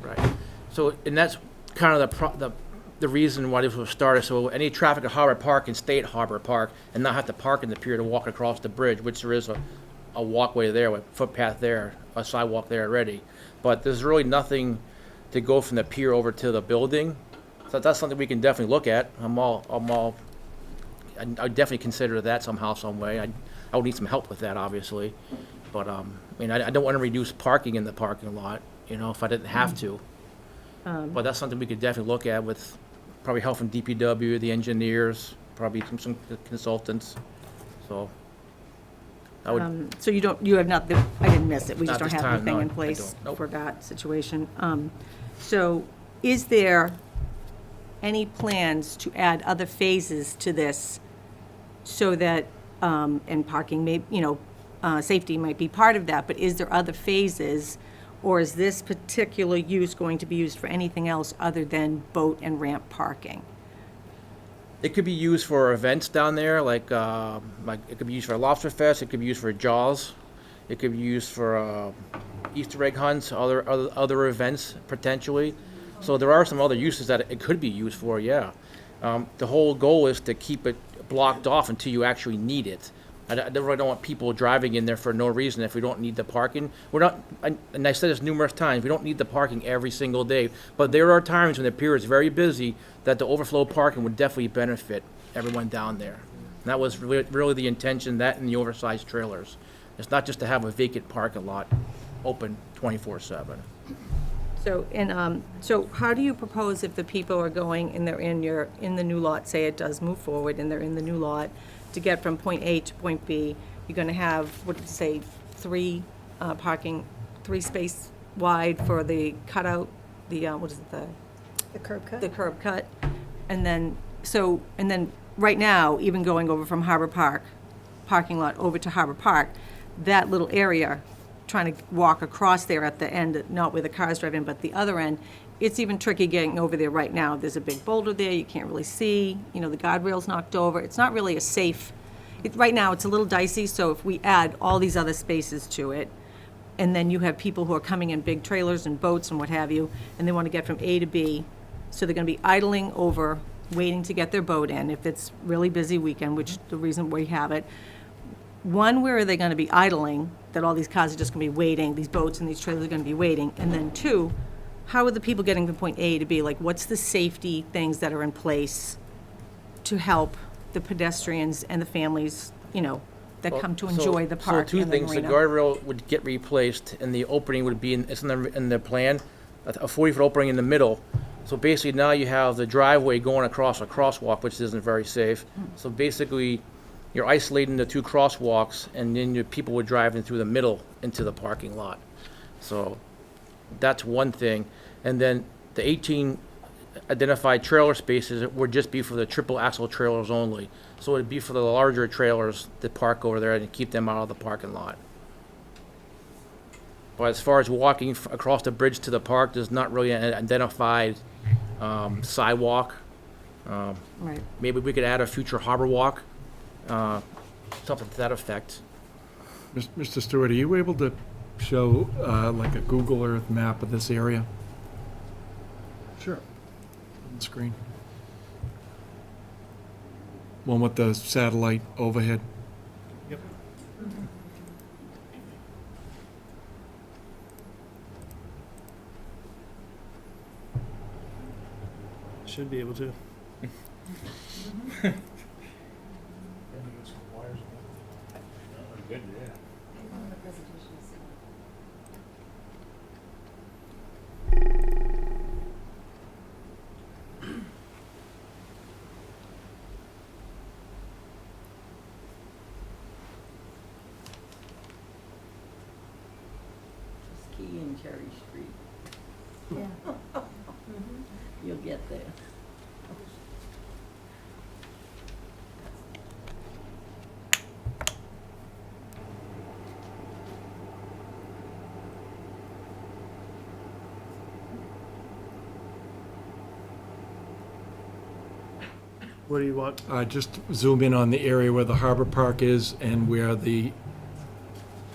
Right. So, and that's kind of the reason why this was started, so any traffic at Harbor Park can stay at Harbor Park and not have to park in the pier to walk across the bridge, which there is a walkway there, a footpath there, a sidewalk there already. But there's really nothing to go from the pier over to the building. So that's something we can definitely look at. I definitely consider that somehow, some way. I would need some help with that, obviously. But, I mean, I don't want to reduce parking in the parking lot, if I didn't have to. But that's something we could definitely look at with probably help from DPW, the engineers, probably some consultants. So I would. So you have not, I didn't miss it, we just Not don't this have time, anything no, in I place don't. Nope. for that situation. So is there any plans to add other phases to this so that, and parking may, safety might be part of that, but is there other phases? Or is this particular use going to be used for anything else other than boat and ramp parking? It could be used for events down there, like it could be used for a lobster fest. It could be used for Jaws. It could be used for Easter egg hunts, other events potentially. So there are some other uses that it could be used for. Yeah, the whole goal is to keep it blocked off until you actually need it. I really don't want people driving in there for no reason if we don't need the parking. We're not, and I said this numerous times, we don't need the parking every single day. But there are times when the pier is very busy that the overflow parking would definitely benefit everyone down there. And that was really the intention, that and the oversized trailers. It's not just to have a vacant parking lot open 24/7. So, and, so how do you propose if the people are going and they're in the new lot, say it does move forward and they're in the new lot, to get from point A to point B, you're gonna have, what did you say, three space wide for the cutout, the, what is it, The curb cut? the curb cut? And then, right now, even going over from Harbor Park, parking lot over to Harbor Park, that little area, trying to walk across there at the end, not where the cars drive in, but the other end, it's even tricky getting over there right now. There's a big boulder there, you can't really see, the guardrail's knocked over. It's not really a safe, right now, it's a little dicey, so if we add all these other spaces to it, and then you have people who are coming in big trailers and boats and what have you, and they want to get from A to B, so they're going to be idling over, waiting to get their boat in, if it's really busy weekend, which the reason we have it. One, where are they going to be idling, that all these cars are just going to be waiting, these boats and these trailers are going to be waiting? And then two, how are the people getting from point A to B? Like, what's the safety things that are in place to help the pedestrians and the families, that come to enjoy the park So two and the things, the marina? guardrail would get replaced, and the opening would be, it's in the plan, a 40-foot opening in the middle. So basically, now you have the driveway going across a crosswalk, which isn't very safe. So basically, you're isolating the two crosswalks, and then your people would drive in through the middle into the parking lot. So that's one thing. And then the 18 identified trailer spaces would just be for the triple axle trailers only. So it'd be for the larger trailers that park over there and keep them out of the parking lot. But as far as walking across the bridge to the park, there's not really an identified sidewalk. Right. Maybe we could add a future harbor walk, something to that effect. Mr. Stewart, are you able to show like a Google Earth map of this area? Sure. On the screen. One with the satellite overhead. Yep. Should be able to. Good, yeah. Key in Cherry Street. Yeah. You'll get there. What do you want? Just zoom in on the area where the Harbor Park is and where the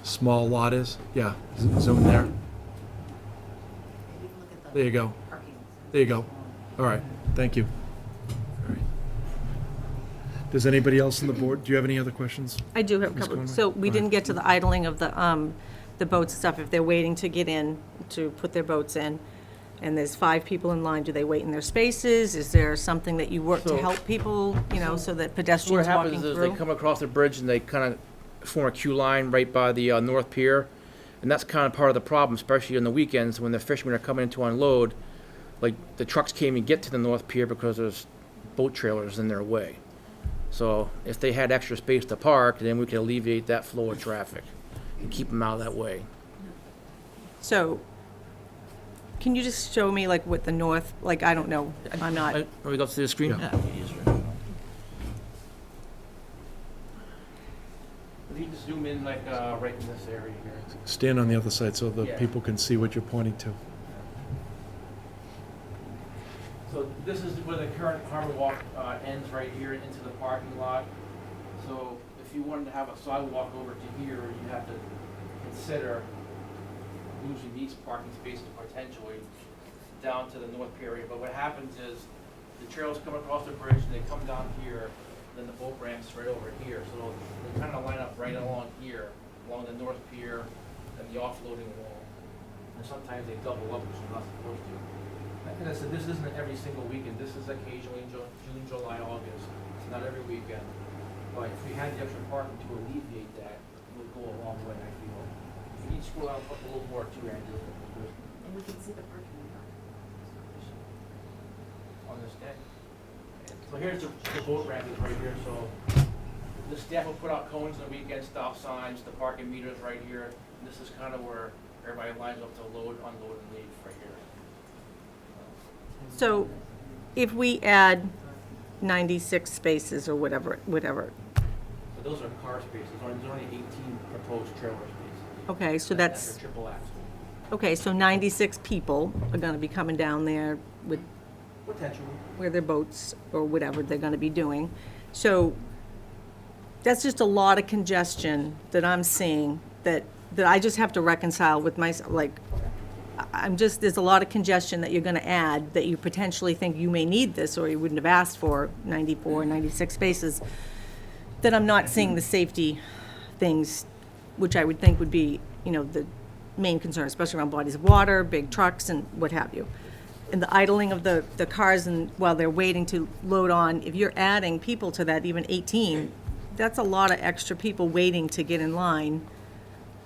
small lot is. Yeah, zoom there. There you go. There you go. All right, thank you. All right. Does anybody else on the board, do you have any other questions? I do have a Ms. couple. Conway? So we Go didn't ahead. get to the idling of the boats and stuff, if they're waiting to get in, to put their boats in, and there's 5 people in line, do they wait in their spaces? Is there something that you work to So- help people, so that So what pedestrians walking happens is through? they come across the bridge and they kind of form a queue line right by the North Pier. And that's kind of part of the problem, especially on the weekends when the fishermen are coming in to unload. Like, the trucks can't even get to the North Pier because there's boat trailers in their way. So if they had extra space to park, then we could alleviate that flow of traffic and keep them out of that way. So, can you just show me like what the north, like, I don't know, I'm not, Let me go to the screen. Yeah. If you just zoom in like right in this area here. Stand on the other side so the Yeah. people can see what you're pointing to. So this is where the current harbor walk ends right here into the parking lot. So if you wanted to have a sidewalk over to here, you have to consider losing these parking spaces potentially down to the North Pier area. But what happens is the trails come across the bridge and they come down here then the boat ramp's right over here, so they kind of line up right along here, along the north pier and the offloading wall. And sometimes they double up, which they're not supposed to. Like I said, this isn't every single weekend, this is occasionally June, July, August, it's not every weekend. But if we had the extra parking to alleviate that, it would go a long way, I feel. If you need to scroll out up a little more too, Andrew. And we can see the parking lot. On this deck. So here's the boat ramp is right here, so the staff will put out cones on the weekend, stop signs, the parking meters right here. And this is kind of where everybody lines up to load, unload, and leave right here. So if we add 96 spaces or whatever, So those are car spaces, there's only 18 proposed trailer spaces. okay, so And that's, for triple axle. okay, so 96 people are gonna be coming down there with Potentially. where their boats or whatever they're gonna be doing. So that's just a lot of congestion that I'm seeing that I just have to reconcile with myself, like, there's a lot of congestion that you're gonna add that you potentially think you may need this or you wouldn't have asked for 94, 96 spaces, that I'm not seeing the safety things, which I would think would be, the main concern, especially around bodies of water, big trucks and what have you. And the idling of the cars and while they're waiting to load on, if you're adding people to that, even 18, that's a lot of extra people waiting to get in line,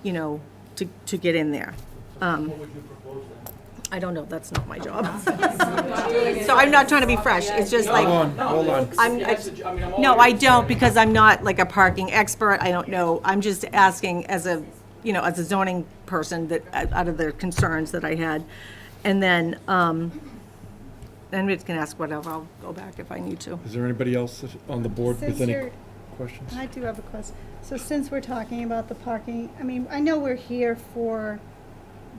to get in there. What would you propose then? I don't know, that's not my job. So I'm not trying to be fresh, it's just like. Hold on. No, I don't, because I'm not like a parking expert, I don't know. I'm just asking as a zoning person that, out of the concerns that I had. And then, anybody's gonna ask whatever, I'll go back if I need to. Is there anybody else on the board with Since any you're- questions? I do have a question. So since we're talking about the parking, I mean, I know we're here for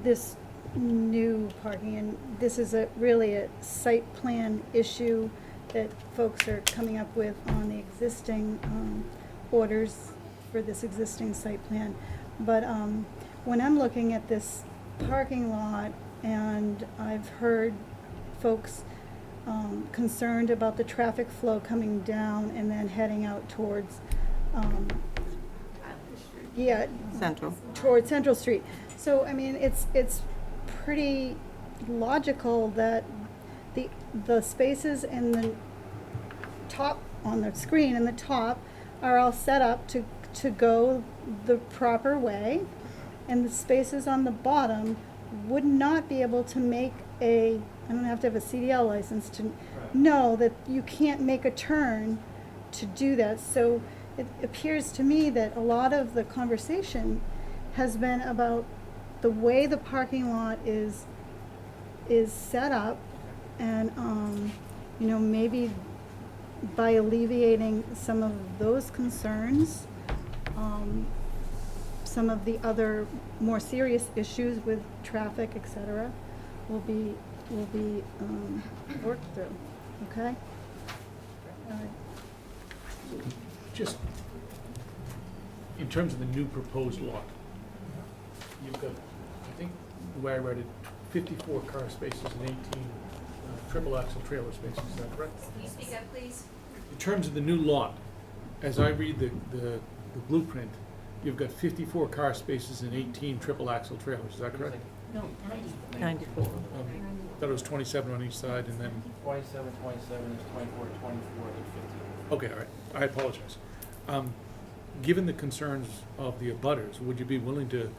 this new parking, and this is really a site plan issue that folks are coming up with on the existing orders for this existing site plan. But when I'm looking at this parking lot, and I've heard folks concerned about the traffic flow coming down and then heading out towards, Central. towards Central Street. So, I mean, it's pretty logical that the spaces in the top, on the screen in the top, are all set up to go the proper way, and the spaces on the bottom would not be able to make I don't have to have a CDL license to know that you can't make a turn to do that. So it appears to me that a lot of the conversation has been about the way the parking lot is set up, and maybe by alleviating some of those concerns, some of the other more serious issues with traffic, et cetera, will be worked through. Okay? All right. Just in terms of the new proposed lot, you've got, I think, the way I read it, 54 car spaces and 18 triple axle trailer spaces, is that correct? Can you speak up, please? In terms of the new lot, as I read the blueprint, you've got 54 car spaces and 18 triple axle trailers, is that correct? No, 94. Thought it was 27 on each side, and then, 27, 27, is 24, 24, and 15. okay, all right, I apologize. Given the concerns of the abutters, would you be willing to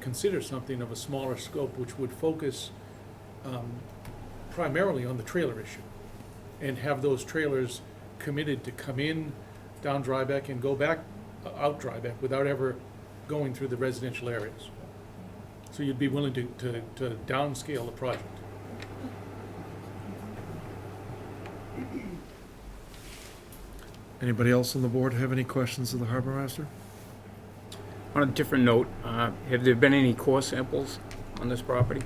consider something of a smaller scope which would focus primarily on the trailer issue, and have those trailers committed to come in down Drybeck and go back out Drybeck without ever going through the residential areas? So you'd be willing to downscale the project? Anybody else on the board have any questions of the harbor master? On a different note, have there been any core samples on this property?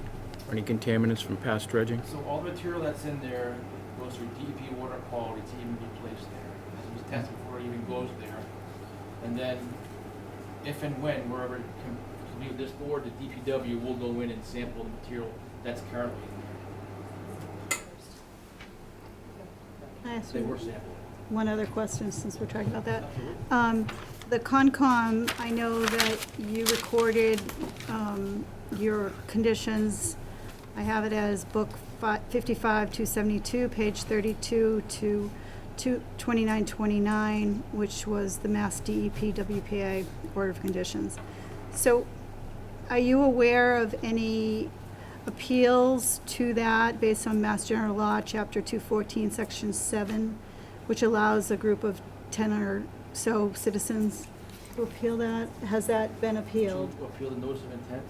Or any contaminants from past dredging? So all the material that's in there goes through DEP water quality to even be placed there. It was tested before it even goes there. And then, if and when, wherever it can leave this board, the DPW will go in and sample the material that's currently in there. Can I ask They you- were sampled. one other question since we're talking about that. The Concom, I know that you recorded your conditions. I have it as book 55-272, page 32 to 2929, which was the Mass DEP WPA Order of Conditions. So are you aware of any appeals to that based on Mass General Law, Chapter 214, Section 7, which allows a group of 10 or so citizens to appeal that? Has that been appealed? To appeal the notice of intent?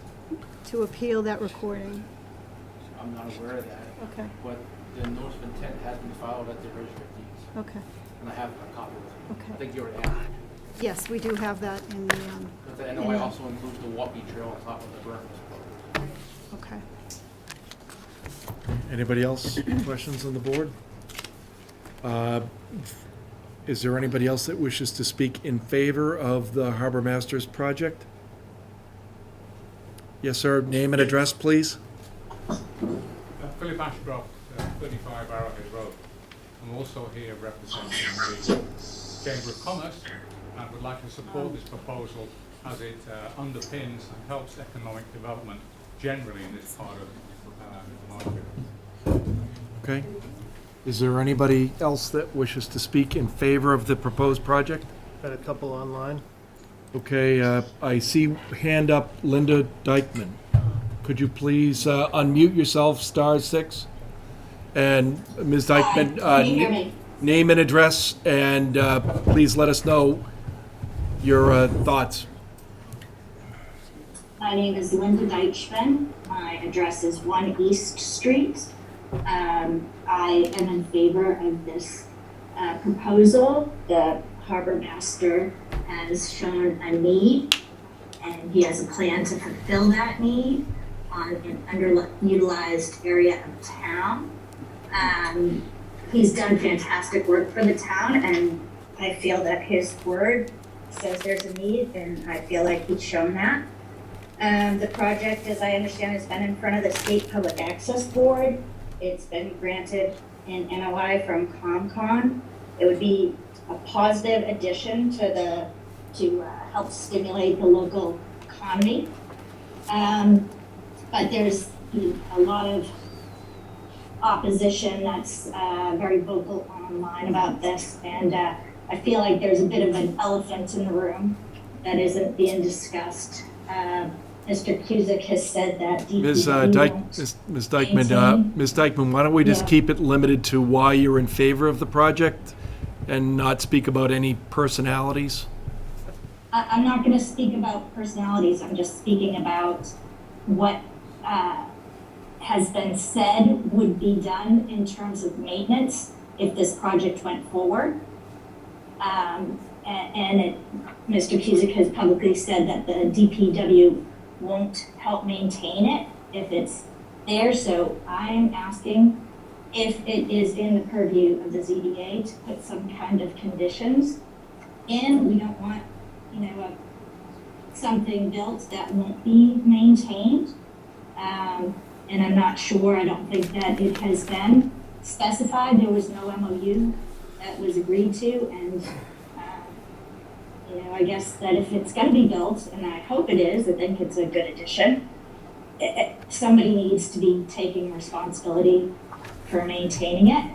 To appeal that recording? I'm not aware of that. Okay. But the notice of intent has been filed at the registry of deeds. Okay. And I have a copy with me. Okay. I think you already have it. Yes, we do have that in the, But the NOI also includes the walking trail on top of the berm. okay. Anybody else? Questions on the board? Is there anybody else that wishes to speak in favor of the Harbor Masters project? Yes, sir. Name and address, please. Philip Ashcroft, 35 Arrowhead Road. I'm also here representing the Chamber of Commerce and would like to support this proposal as it underpins and helps economic development generally in this part of the market. Okay. Is there anybody else that wishes to speak in favor of the proposed project? Got a couple online. Okay, I see hand up Linda Dykeman. Could you please unmute yourself, *6? And Ms. Dykeman, Can you hear me? name and address, and please let us know your thoughts. My name is Linda Deichman. My address is 1 East Street. I am in favor of this proposal. The harbor master has shown a need, and he has a plan to fulfill that need on an underutilized area of town. He's done fantastic work for the town, and I feel that his word says there's a need, and I feel like he's shown that. The project, as I understand, has been in front of the State Public Access Board. It's been granted an NOI from ComCon. It would be a positive addition to help stimulate the local economy. But there's a lot of opposition that's very vocal online about this, and I feel like there's a bit of an elephant in the room that isn't being discussed. Mr. Cusick has said that DPW Ms. Dykeman, why don't we just Yeah. keep it limited to why you're in favor of the project and not speak about any personalities? I'm not going to speak about personalities. I'm just speaking about what has been said would be done in terms of maintenance if this project went forward. Mr. Cusick has publicly said that the DPW won't help maintain it if it's there. So I'm asking if it is in the purview of the ZBA to put some kind of conditions in. We don't want, something built that won't be maintained. And I'm not sure, I don't think that it has been specified. There was no MOU that was agreed to, and I guess that if it's going to be built, and I hope it is, I think it's a good addition, somebody needs to be taking responsibility for maintaining it.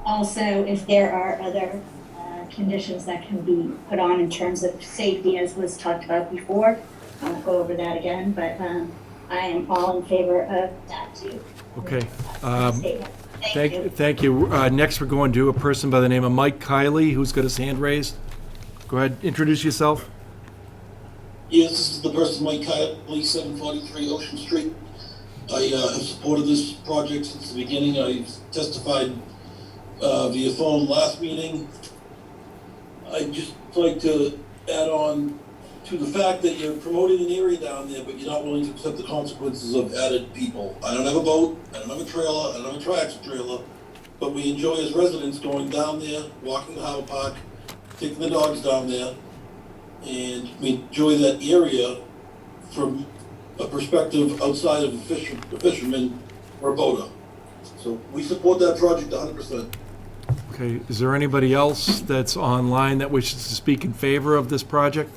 Also, if there are other conditions that can be put on in terms of safety, as was talked about before, I won't go over that again, but I am all in favor of that too. Okay. Statement. Thank you. Thank you. Next, we're going to a person by the name of Mike Kiley, who's got his hand raised. Go ahead, introduce yourself. Yes, this is the person, Mike Kiley, 743 Ocean Street. I have supported this project since the beginning. I testified via phone last meeting. I'd just like to add on to the fact that you're promoting an area down there, but you're not willing to accept the consequences of added people. I don't have a boat, I don't have a trailer, I don't have a triaxle trailer, but we enjoy as residents going down there, walking the harbor park, taking the dogs down there, and we enjoy that area from a perspective outside of a fisherman or a boater. So we support that project 100%. Okay, is there anybody else that's online that wishes to speak in favor of this project?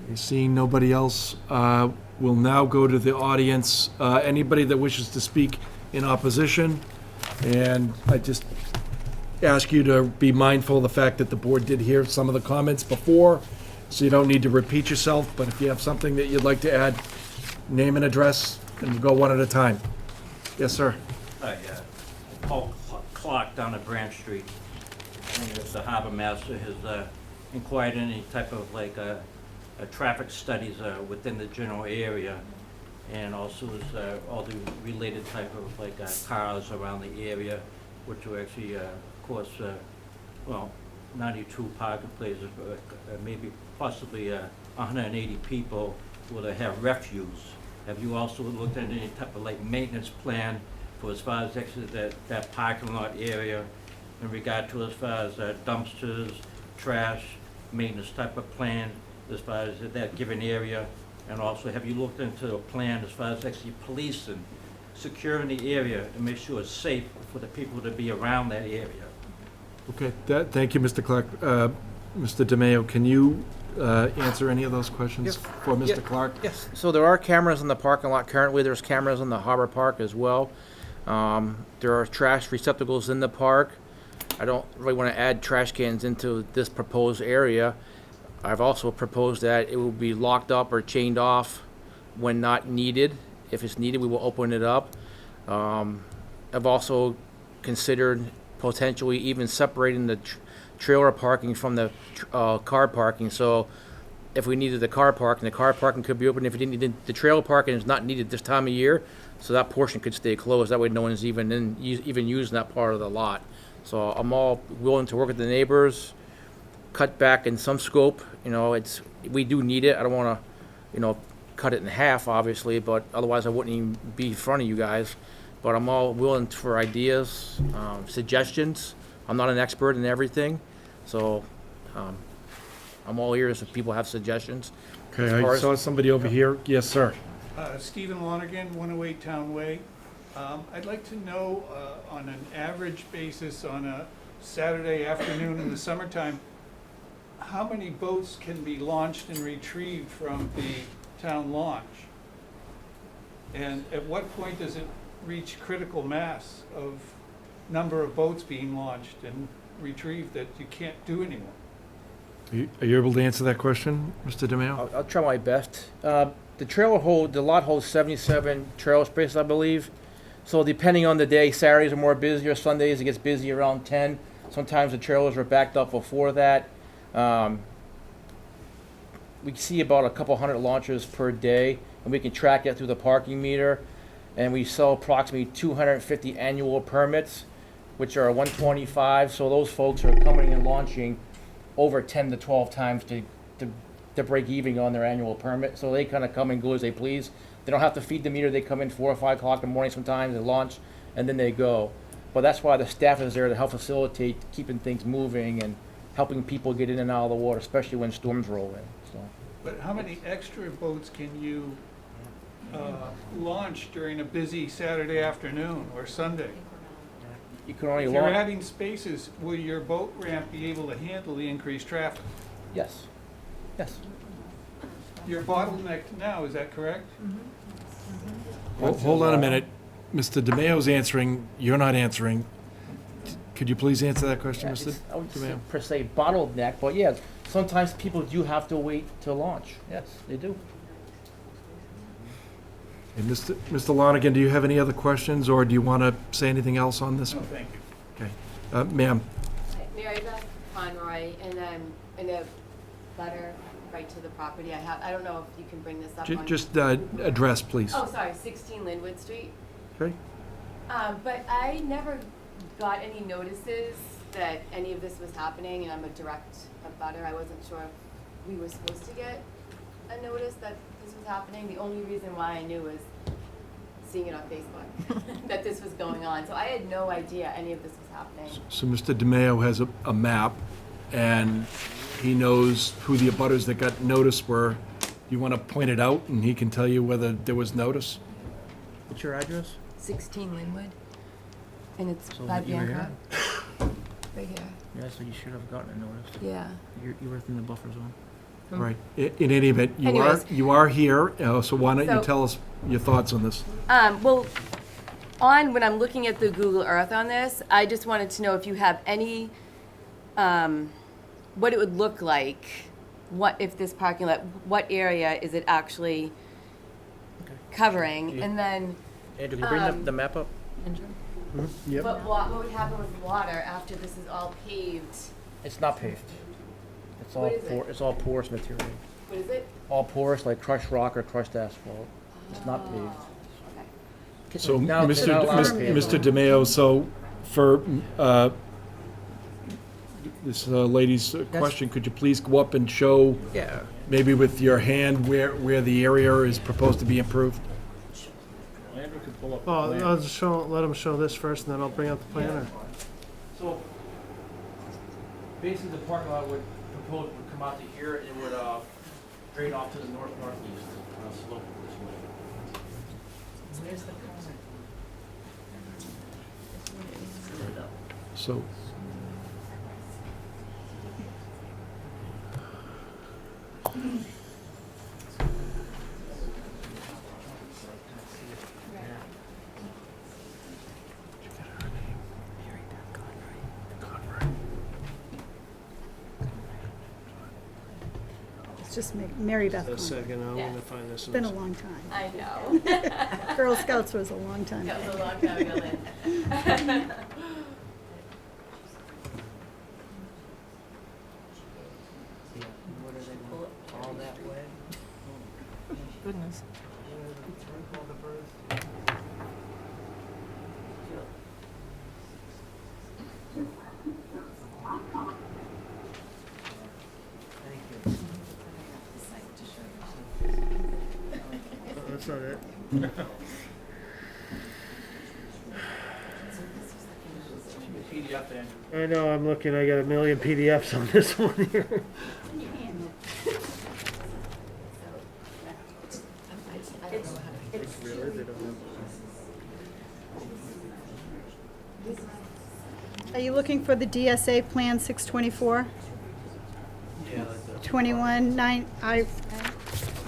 Okay, seeing nobody else, we'll now go to the audience. Anybody that wishes to speak in opposition? And I just ask you to be mindful of the fact that the board did hear some of the comments before, so you don't need to repeat yourself, but if you have something that you'd like to add, name and address, and we'll go one at a time. Yes, sir. Hi, Paul Clark down at Branch Street. And if the harbor master has inquired any type of like traffic studies within the general area, and also is all the related type of like cars around the area, which will actually, of course, well, 92 parking places, maybe possibly 180 people will have refuse. Have you also looked at any type of like maintenance plan for as far as actually that parking lot area in regard to as far as dumpsters, trash, maintenance type of plan as far as that given area? And also, have you looked into a plan as far as actually policing, securing the area to make sure it's safe for the people to be around that area? Okay, thank you, Mr. Clark. Mr. DeMayo, can you answer any of those questions for Mr. Clark? Yes. So there are cameras in the parking lot currently. There's cameras in the Harbor Park as well. There are trash receptacles in the park. I don't really want to add trash cans into this proposed area. I've also proposed that it will be locked up or chained off when not needed. If it's needed, we will open it up. I've also considered potentially even separating the trailer parking from the car parking. So if we needed the car parking could be open. If we didn't need the trailer parking is not needed this time of year, so that portion could stay closed. That way no one's even using that part of the lot. So I'm all willing to work with the neighbors, cut back in some scope. You know, we do need it. I don't want to, cut it in half, obviously, but otherwise I wouldn't even be in front of you guys. But I'm all willing for ideas, suggestions. I'm not an expert in everything, so I'm all ears if people have suggestions. Okay, I saw somebody over here. Yes, sir. Stephen Lonergan, 108 Town Way. I'd like to know, on an average basis, on a Saturday afternoon in the summertime, how many boats can be launched and retrieved from the town launch? And at what point does it reach critical mass of number of boats being launched and retrieved that you can't do anymore? Are you able to answer that question, Mr. DeMayo? I'll try my best. The lot holds 77 trailer spaces, I believe. So depending on the day, Saturdays are more busier, Sundays it gets busy around 10. Sometimes the trailers are backed up before that. We see about a couple hundred launches per day, and we can track that through the parking meter. And we sell approximately 250 annual permits, which are 125. So those folks are coming and launching over 10 to 12 times to break even on their annual permit. So they kind of come and go as they please. They don't have to feed the meter. They come in 4 or 5 o'clock in the morning sometimes, they launch, and then they go. But that's why the staff is there to help facilitate keeping things moving and helping people get in and out of the water, especially when storms roll in. So. But how many extra boats can you launch during a busy Saturday afternoon or Sunday? You can only If you're launch. adding spaces, will your boat ramp be able to handle the increased traffic? Yes. Yes. You're bottlenecked now, is that correct? Hold on a minute. Mr. DeMayo's answering, you're not answering. Could you please answer that question, Mr. I would say DeMayo? per se bottleneck, but yeah, sometimes people do have to wait to launch. Yes, they do. And Mr. Lonergan, do you have any other questions, or do you want to say anything else on this No, one? thank you. Okay. Ma'am? Mary Beth Conroy, and I'm in a letter right to the property. I don't know if you can bring this up on... Just address, please. Oh, sorry, 16 Linwood Street. Okay. But I never got any notices that any of this was happening, and I'm a direct abutter. I wasn't sure if we were supposed to get a notice that this was happening. The only reason why I knew was seeing it on Facebook, that this was going on. So I had no idea any of this was happening. So Mr. DeMayo has a map, and he knows who the abutters that got notice were. You want to point it out, and he can tell you whether there was notice? What's your address? 16 Linwood. And it's So by you were Bianca. Right here. Yeah, so you should have gotten a notice. Yeah. You're within the buffer zone. Right. In any event, Anyways. you are here, so why don't you So- tell us your thoughts on this? Well, when I'm looking at the Google Earth on this, I just wanted to know if you have any, what it would look like, what if this parking lot, what area is it actually covering? Yeah. And then, Andrew, can you bring the map up? Yep. but what would happen with water after this is all paved? It's not paved. It's all What is it? It's all porous material. What is it? All porous, like crushed rock or crushed asphalt. It's not paved. Okay. So, Now- Mr. now allow it. Mr. DeMeo, so for this lady's question, could you please go up and show, Yeah. maybe with your hand, where the area is proposed to be improved? Andrew can pull up the Well, plan. I'll just let him show this first, and then I'll bring up the planner. So, basically, the parking lot would come out to here, and it would drain off to the northeast on a slope this way. Where's the corner? So, It's just Mary Beth Just a Conway. second, I'm gonna find this. It's been a long time. I know. Girl Scouts was a long time That was a ago. long time ago, Lynn. What do they pull it all that way? Goodness. That's not it. PDF, Andrew. I know, I'm looking, I got a million PDFs on this one here. Are you looking for the DSA Plan 624? Yeah, like that. 21, 9, I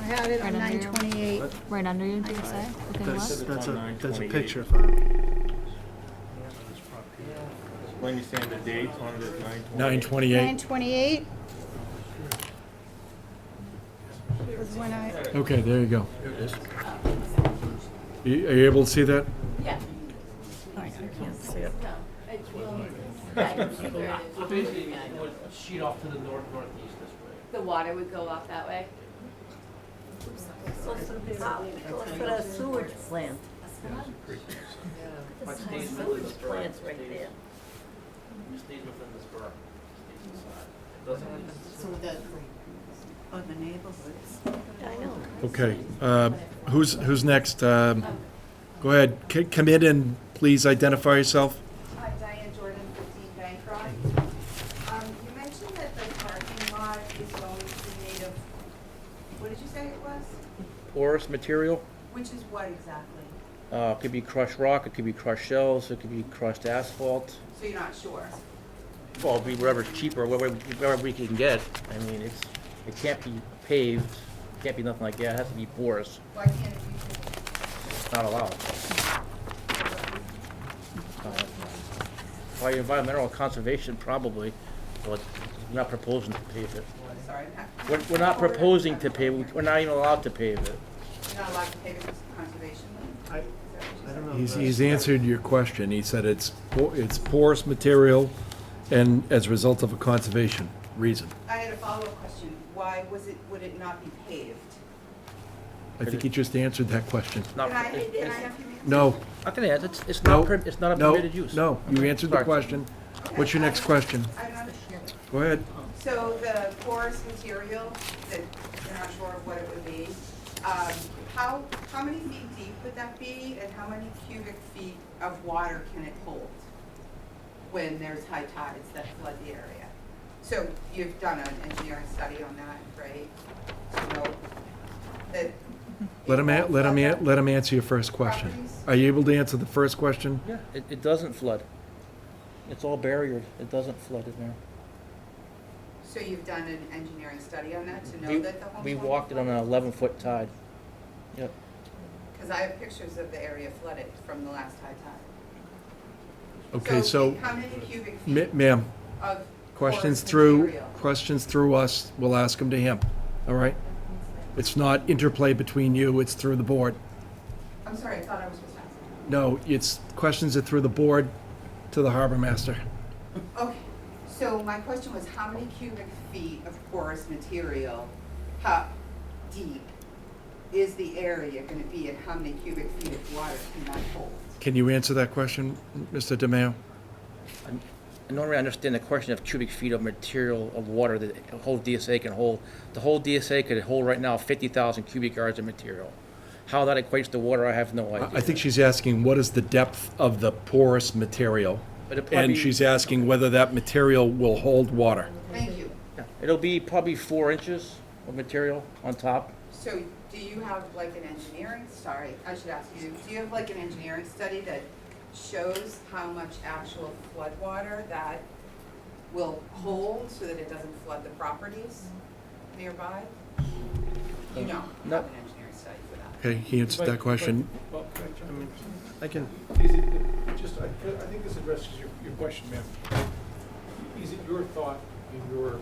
had it on Right under you. 928. Right under you, did you say? Looking That's a what? picture file. When you saying the date on it is 9/28. 928 was when I, Okay, there you go. Are you able to see that? Yeah. I can't see it. No, it's really, I can see where it So is. basically, it would sheet off to the northeast this way. The water would go off that way? Close to that sewage plant. But The stays within the sewage spur. plant's right there. Stays within the spur. Stays inside. It doesn't. So that, the neighborhoods. I know. Okay, who's next? Go ahead, come in and please identify yourself. Hi, Diane Jordan, 15 Bancroft. You mentioned that the parking lot is going to be made of, what did you say it was? Porous material. Which is what exactly? It could be crushed rock, it could be crushed shells, it could be crushed asphalt. So you're not sure? Well, it'd be whatever's cheaper, whatever we can get. I mean, it can't be paved, can't be nothing like that. It has to be porous. Why can't it be? It's not allowed. By environmental conservation, probably, but we're not proposing to pave it. Sorry, We're not proposing to pave, we're not even allowed to pave it. you're not allowed to pay the conservation land? I don't know. He's answered your question. He said it's porous material and as a result of a conservation reason. I had a follow-up question. Why would it not be paved? I think he just answered that question. Not- Can I have it- you answer? No. I can add, it's No, not, it's not a no, permitted use. No, you answered the Sorry. question. What's your next question? I don't understand. Go ahead. So the porous material, that you're not sure of what it would be, how many feet deep would that be, and how many cubic feet of water can it hold when there's high tides that flood the area? So you've done an engineering study on that, right? You know that Let him answer your first question. Properties? Are you able to answer the first question? Yeah, it doesn't flood. It's all barriered. It doesn't flood in there. So you've done an engineering study on that to know We- that the homes We won't be walked it on an 11-foot tide. Yep. Because I have pictures of the area flooded from the last high tide. Okay, so, How many cubic feet ma'am, of questions porous through us, we'll ask them to him, all right? It's not interplay between you, it's through the board. I'm sorry, I thought I was supposed to ask. No, it's, questions are through the board to the harbor master. Okay, so my question was how many cubic feet of porous material, how deep is the area gonna be and how many cubic feet of water can that hold? Can you answer that question, Mr. DeMayo? I don't really understand the question of cubic feet of material of water that a whole DSA can hold. The whole DSA could hold right now 50,000 cubic yards of material. How that equates to water, I have no idea. I think she's asking what is the depth of the porous material? But it probably- And she's asking whether that material will hold water. Thank you. Yeah, it'll be probably 4 inches of material on top. So do you have like an engineering, sorry, I should ask you, do you have like an engineering study that shows how much actual flood water that will hold so that it doesn't flood the properties nearby? You don't have No. an engineering study for that? Okay, he answered that question. Well, can I jump in? I can, Is it, I think this addresses your question, ma'am. Is it your thought in your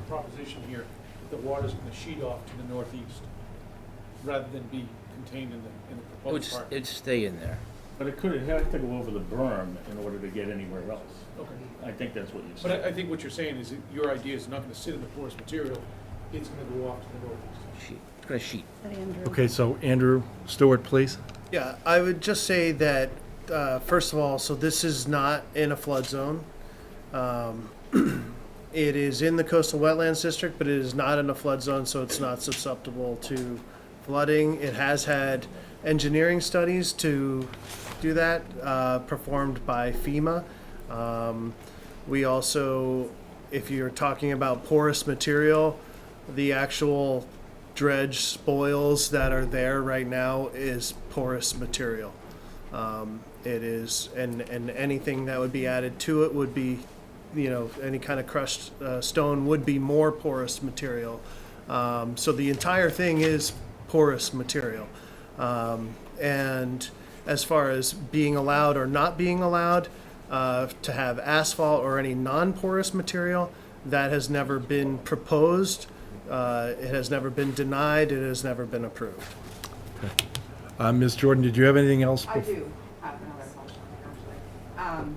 proposition here that the water's gonna sheet off to the northeast rather than be contained in the It would, proposed part? it'd stay in there. But it have to go over the berm in order to get anywhere else. Okay. I think that's what you're But saying. I think what you're saying is that your idea is not gonna sit in the porous material, it's gonna go off to the northeast. Sheet. It's gonna sheet. Okay, so Andrew Stewart, please. yeah, I would just say that, first of all, so this is not in a flood zone. It is in the coastal wetlands district, but it is not in a flood zone, so it's not susceptible to flooding. It has had engineering studies to do that, performed by FEMA. We also, if you're talking about porous material, the actual dredge spoils that are there right now is porous material. It is, and anything that would be added to it would be, any kind of crushed stone would be more porous material. So the entire thing is porous material. And as far as being allowed or not being allowed to have asphalt or any non-porous material, that has never been proposed. It has never been denied. It has never been approved. Ms. Jordan, did you have anything else? I do have another question, actually.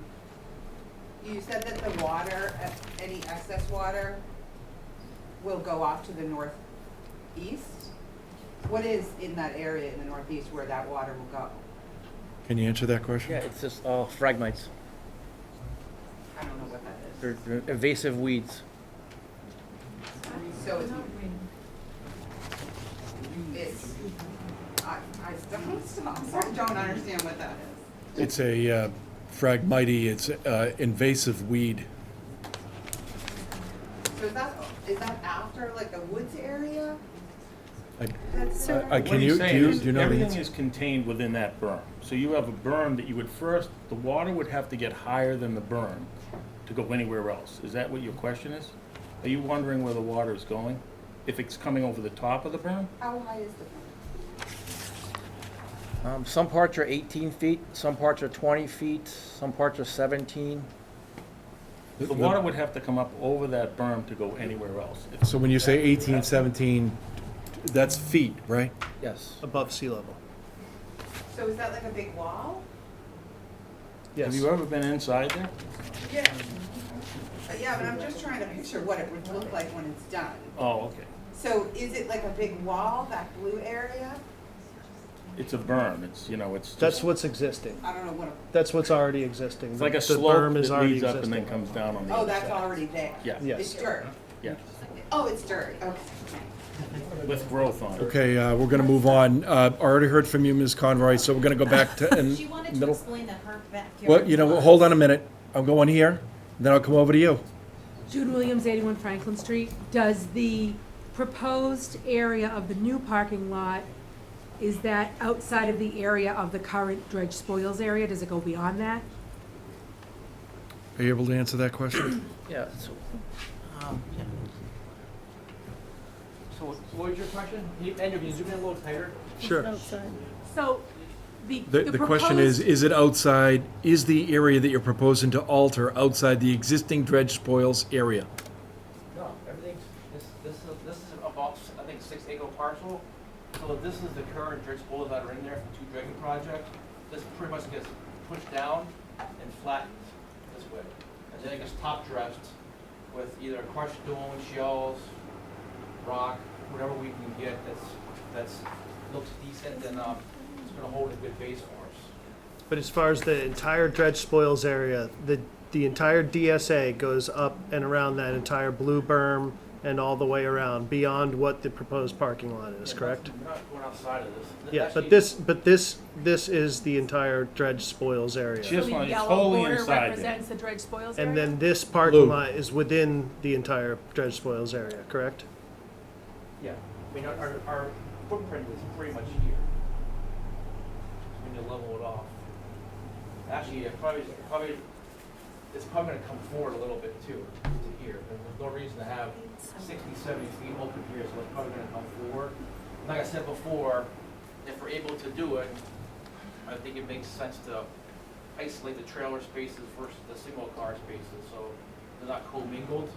You said that the water, any excess water, will go off to the northeast? What is in that area in the northeast where that water will go? Can you answer that question? Yeah, it's just all phragmites. I don't know what that is. They're invasive weeds. So it's, I don't understand what that is. It's a Phragmite, it's invasive weed. So is that after like the woods area? I- That's Can What you, he's do saying you, is do you know the everything answer? is contained within that berm. So you have a berm that you would first, the water would have to get higher than the berm to go anywhere else. Is that what your question is? Are you wondering where the water is going? If it's coming over the top of the berm? How high is the berm? Some parts are 18 feet, some parts are 20 feet, some parts are 17. The water would have to come up over that berm to go anywhere else. If- So when you say 18, 17, that's feet, right? Yes. Above sea level. So is that like a big wall? Yes. Have you ever been inside there? Yeah. Yeah, but I'm just trying to picture what it would look like when it's done. Oh, okay. So is it like a big wall, that blue area? It's a berm. It's, it's That's just, what's existing. I don't know what, That's what's already existing. it's like a The slope berm is that already leads up and then existing. comes down on the oh, other that's side. already there? Yeah, Yes. It's dirt? yeah, Oh, it's dirt, okay. with growth on it. Okay, we're gonna move on. I already heard from you, Ms. Conroy, so we're gonna go back to, She wanted to middle. explain that her backyard. Well, hold on a minute. I'm going here, then I'll come over to you. Jude Williams, 81 Franklin Street. Does the proposed area of the new parking lot is that outside of the area of the current dredge spoils area? Does it go beyond that? Are you able to answer that question? Yeah, so, yeah. So what was your question? Andrew, can you zoom in a little tighter? Sure. So, The question is it outside, is the area that you're proposing to alter outside the existing dredge spoils area? No, everything's, this is about, I think, 6-acre parcel. So this is the current dredge spoils that are in there from 2 dredging projects. This pretty much gets pushed down and flattened this way. And then it gets top dressed with either crushed stone, shells, rock, whatever we can get that's looks decent and it's gonna hold a good base for us. But as far as the entire dredge spoils area, the entire DSA goes up and around that entire blue berm and all the way around beyond what the proposed parking lot is, correct? We're not going outside of this. Yeah, Actually, but this is the entire dredge spoils area. Just So like the it's yellow totally border inside there. represents the dredge spoils area? And then this parking Blue. lot is within the entire dredge spoils area, correct? Yeah, I mean, our footprint is pretty much here. When you level it off. Actually, it's probably gonna come forward a little bit too, to here. There's no reason to have 60, 70 feet open here, so it's probably gonna come forward. Like I said before, if we're able to do it, I think it makes sense to isolate the trailer spaces versus the single car spaces, so they're not commingled.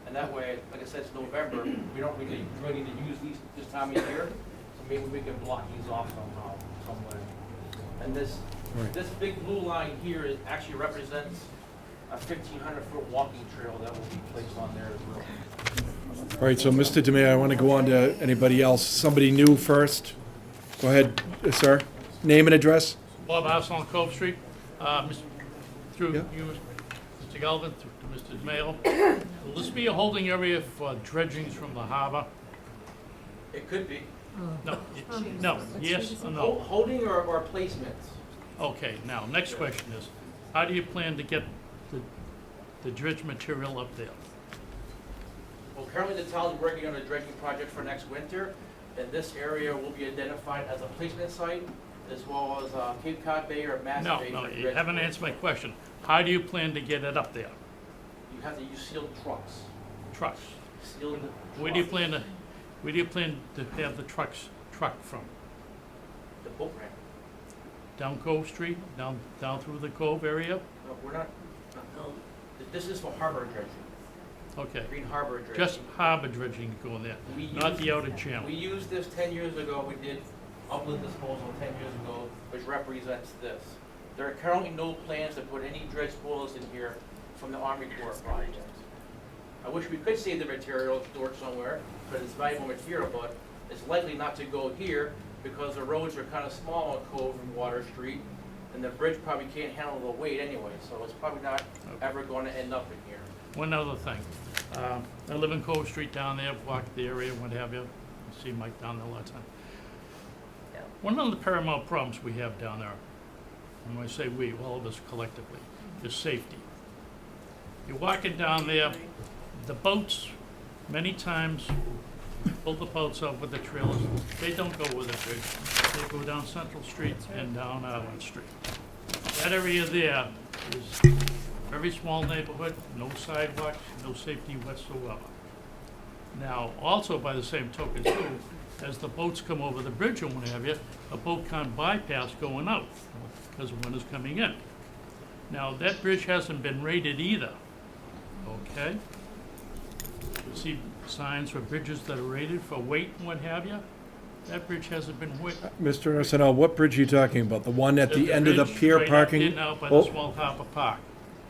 And that way, like I said, it's November, we don't really need to use these this time of year, so maybe we can block these off somehow, some way. And this big blue line here actually represents a 1,500-foot walking trail that will be placed on there as well. All right, so Mr. DeMay, I want to go on to anybody else. Somebody new first. Go ahead, sir. Name and address. Bob House on Cove Street. Through Yeah. you, Mr. Galvin, to Mr. DeMayo. Will this be a holding area for dredgings from the harbor? It could be. No, yes or no? Holding or placement? Okay, now, next question is, how do you plan to get the dredge material up there? Well, currently the town's working on a dredging project for next winter, and this area will be identified as a placement site, as well as Cape Cod Bay or Mass Bay. No, for you dredging. haven't answered my question. How do you plan to get it up there? You have to use sealed trucks. Trucks? Sealed trucks. Where do you plan to have the trucks trucked from? The boat ramp. Down Cove Street, down through the Cove area? No, we're not, no, this is for harbor dredging. Okay. Green harbor dredging. Just harbor dredging going there, not the outer channel. We used this 10 years ago. We did upland disposal 10 years ago, which represents this. There are currently no plans to put any dredge spoils in here from the Army Corps project. I wish we could save the material, store it somewhere, because it's valuable material, but it's likely not to go here because the roads are kind of small on Cove and Water Street, and the bridge probably can't handle the weight anyway, so it's probably not ever going to end up in here. One other thing, I live in Cove Street down there, walk the area, what have you. I see Mike down there a lot of time. One of the paramount problems we have down there, and when I say we, all of us collectively, is safety. You're walking down there, the boats, many times, pull the boats up with the trailers. They don't go with the bridge. They go down Central Street and down Island Street. That area there is a very small neighborhood, no sidewalks, no safety whatsoever. Now, also by the same token too, as the boats come over the bridge and what have you, a boat can't bypass going out because the wind is coming in. Now, that bridge hasn't been rated either, okay? You see signs for bridges that are rated for weight and what have you. That bridge hasn't been weighted. Mr. Arsenault, what bridge are you talking about? The one at the end of the bridge pier right parking? up there now by the Oh, small harbor park.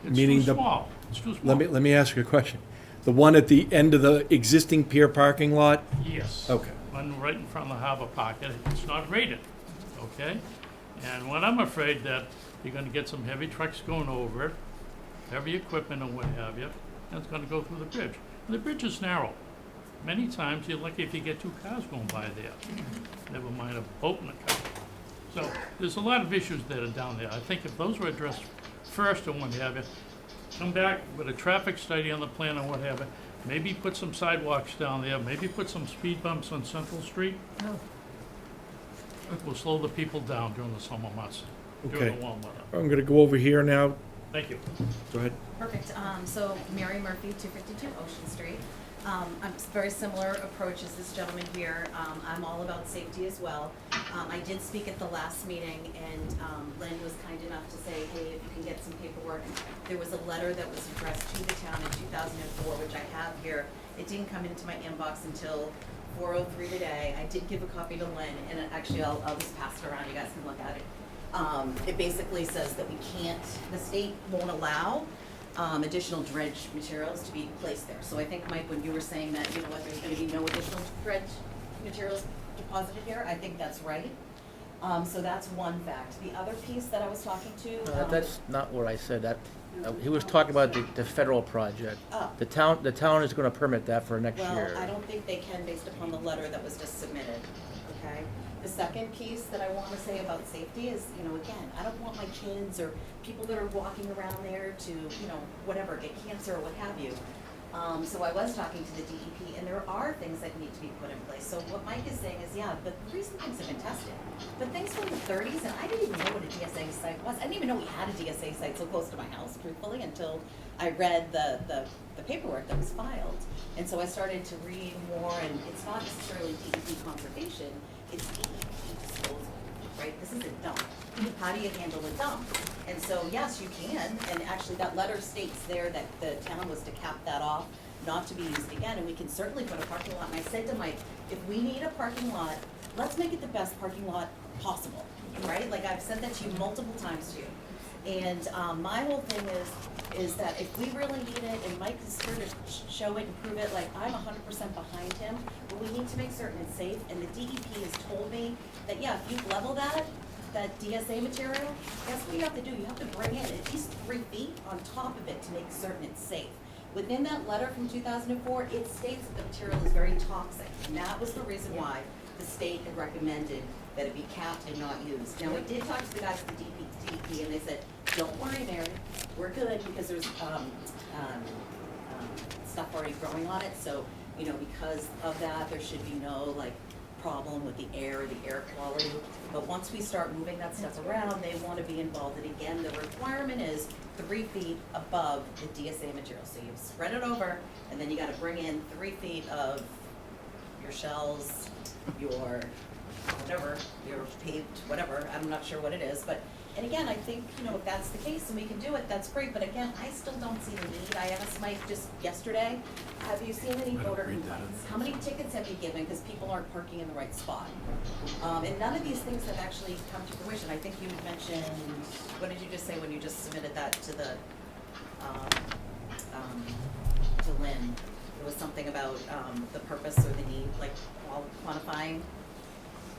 It's meaning too the- small. It's too small. Let me ask you a question. The one at the end of the existing pier parking lot? Yes. Okay. One right in front of the harbor park, and it's not rated, okay? And what I'm afraid that you're gonna get some heavy trucks going over it, heavy equipment and what have you, and it's gonna go through the bridge. And the bridge is narrow. Many times, you're lucky if you get 2 cars going by there, never mind a boat and a car. So, there's a lot of issues that are down there. I think if those were addressed first and what have you, come back with a traffic study on the plan and what have you, maybe put some sidewalks down there, maybe put some speed bumps on Central Street. will slow the people down during the summer months, during Okay. the warm weather. I'm going to go over here now. Thank you. Go ahead. Perfect. So Mary Murphy, 252 Ocean Street. I'm very similar approach as this gentleman here. I'm all about safety as well. I did speak at the last meeting, and Lynn was kind enough to say, hey, if you can get some paperwork. There was a letter that was addressed to the town in 2004, which I have here. It didn't come into my inbox until 4:03 today. I did give a copy to Lynn, and actually I'll just pass it around. You guys can look at it. It basically says that we can't, the state won't allow additional dredge materials to be placed there. So I think, Mike, when you were saying that, you know what, there's gonna be no additional dredge materials deposited here, I think that's right. So that's one fact. The other piece that I was talking to. That's not what I said. He was talking about the federal project. Oh. The town is gonna permit that for next year. Well, I don't think they can based upon the letter that was just submitted, okay? The second piece that I wanna say about safety is, you know, again, I don't want my kids or people that are walking around there to, you know, whatever, get cancer or what have you. So I was talking to the DEP, and there are things that need to be put in place. So what Mike is saying is, yeah, the recent things have been tested, but things from the 30s, and I didn't even know what a DSA site was. I didn't even know we had a DSA site so close to my house, truthfully, until I read the paperwork that was filed. And so I started to read more, and it's not necessarily DEP conservation, it's DEP disposal, right? This is a dump. How do you handle a dump? And so, yes, you can, and actually that letter states there that the town was to cap that off, not to be used again, and we can certainly put a parking lot. And I said to Mike, if we need a parking lot, let's make it the best parking lot possible, right? Like I've said that to you multiple times to you. And my whole thing is that if we really need it, and Mike is here to show it and prove it, like I'm 100% behind him, but we need to make certain it's safe. And the DEP has told me that, yeah, if you level that DSA material, guess what you have to do? You have to bring in at least 3 feet on top of it to make certain it's safe. Within that letter from 2004, it states that the material is very toxic, and that was the reason why the state had recommended that it be capped and not used. Now, we did talk to the guys at the DEP, and they said, don't worry, Mary, we're good, because there's stuff already growing on it, so, you know, because of that, there should be no, like, problem with the air quality. But once we start moving that stuff around, they want to be involved. And again, the requirement is 3 feet above the DSA material. So you spread it over, and then you got to bring in 3 feet of your shells, your whatever, your paved whatever. I'm not sure what it is, but. And again, I think, you know, if that's the case and we can do it, that's great. But again, I still don't see the need. I asked Mike just yesterday, have you seen any voter complaints? How many tickets have you given because people aren't parking in the right spot? And none of these things have actually come to fruition. I think you mentioned, what did you just say when you just submitted that to the, to Lynn? It was something about the purpose or the need, like quantifying.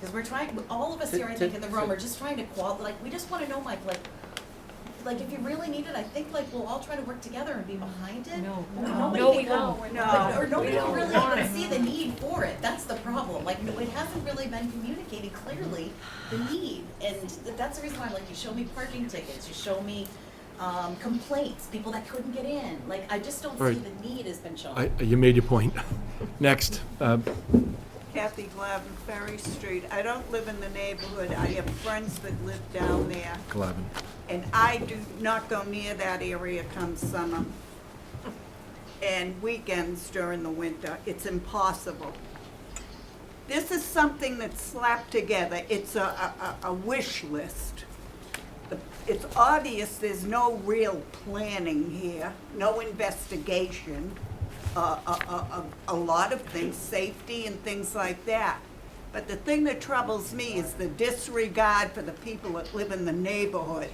Because we're trying, all of us here, I think, in the room are just trying to we just want to know, Mike, like if you really need it, I think like we'll all try to work together and be behind it. Nobody will really even see the need for it. That's the problem. Like it hasn't really been communicated clearly, the need. And that's the reason why, like, you show me parking tickets, you show me complaints, people that couldn't get in. Like, I just don't see the need has been shown. You made your point. Next. Kathy Glavin, Ferry Street. I don't live in the neighborhood. I have friends that live down there. Glavin. And I do not go near that area come summer. And weekends during the winter. It's impossible. This is something that's slapped together. It's a wish list. It's obvious there's no real planning here, no investigation. A lot of things, safety and things like that. But the thing that troubles me is the disregard for the people that live in the neighborhood.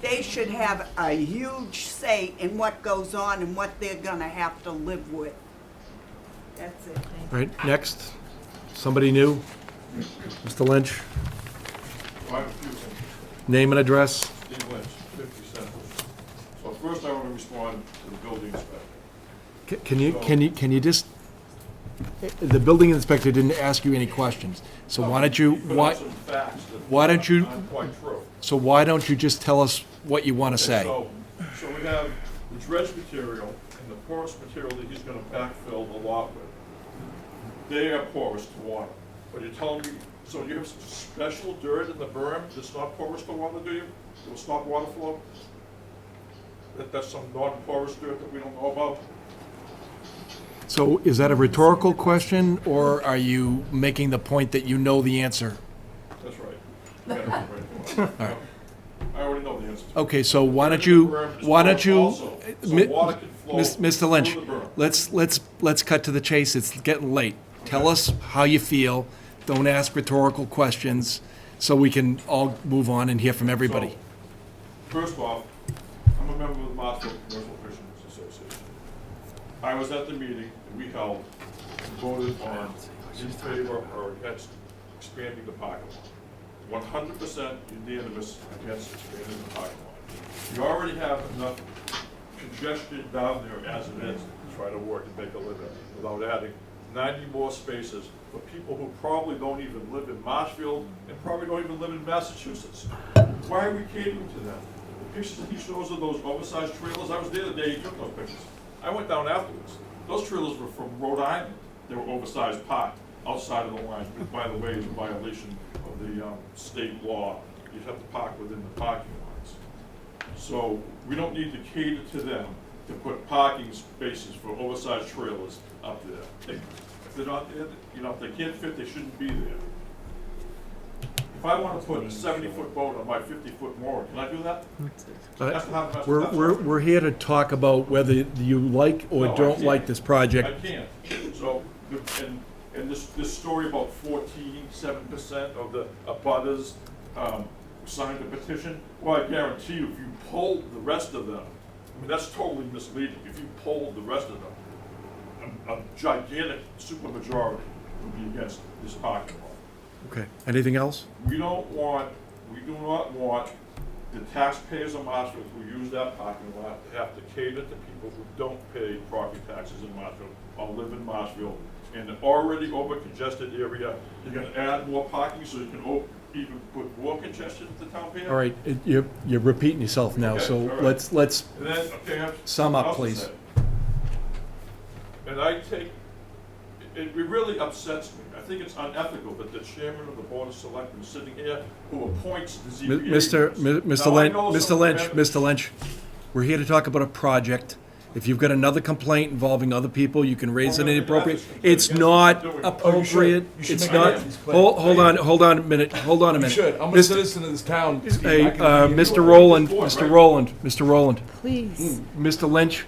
They should have a huge say in what goes on and what they're gonna have to live with. That's it. All right, next. Somebody new? Mr. Lynch? Name and address? Steve Lynch, 50 Central. So first I want to respond to the building inspector. Can you just, the building inspector didn't ask you any questions, so why don't you, so why don't you just tell us what you want to say? So we have the dredge material and the porous material that he's going to backfill the lot with. They are porous to water, but you're telling me So you have some special dirt in the berm that's not porous to water, do you? It will stop water flow? That's some non-porous dirt that we don't know about? So is that a rhetorical question, or are you making the point that you know the answer? That's right. Yeah, that's right. All right. I already know the answer. Okay, so why don't you, Mr. Lynch, let's cut to the chase. It's getting late. Tell us how you feel. Don't ask rhetorical questions, so we can all move on and hear from everybody. So, first off, I'm a member of the Marshfield Commercial Fishermen's Association. I was at the meeting that we held and voted on in favor or against expanding the parking lot. 100% unanimous against expanding the parking lot. You already have enough congestion down there as it is to try to work and make a living without adding 90 more spaces for people who probably don't even live in Marshfield and probably don't even live in Massachusetts. Why are we catering to them? The pictures that he shows of those oversized trailers, I was there the day he took those pictures. I went down afterwards. Those trailers were from Rhode Island. They were oversized parked outside of the line, which, by the way, is a violation of the state law. You have to park within the parking lots. So we don't need to cater to them to put parking spaces for oversized trailers up there. If they're not there, you know, if they can't fit, they shouldn't be there. If I want to put a 70-foot boat on my 50-foot mooring, can I do that? That's not- We're here to talk about whether you like or No, I don't can't. like this project. I can't. So, and this story about 7% of the abutters signed a petition, well, I guarantee you, if you polled the rest of them, I mean, that's totally misleading. If you polled the rest of them, a gigantic supermajority would be against this parking lot. Okay, anything else? We do not want the taxpayers of Marshfield who use that parking lot to have to cater to people who don't pay property taxes in Marshfield or live in Marshfield. In an already over-congested area, you're gonna add more parking so you can even put more congestion at the town pier? All right, you're repeating yourself now, Okay, so all right. let's And then, okay, sum up, I'll please. say, and I take, it really upsets me. I think it's unethical that the chairman of the Board of Selectmen is sitting here who appoints the ZBA. Mr. members. Now, I know some of the members- Mr. Lynch, we're here to talk about a project. If you've got another complaint involving other people, you can raise it inappropriate. It's not appropriate. It's not, hold on a minute, You should. I'm a citizen of this town. Hey, I can- Mr. Rowland, Mr. Rowland. Please. Mr. Lynch,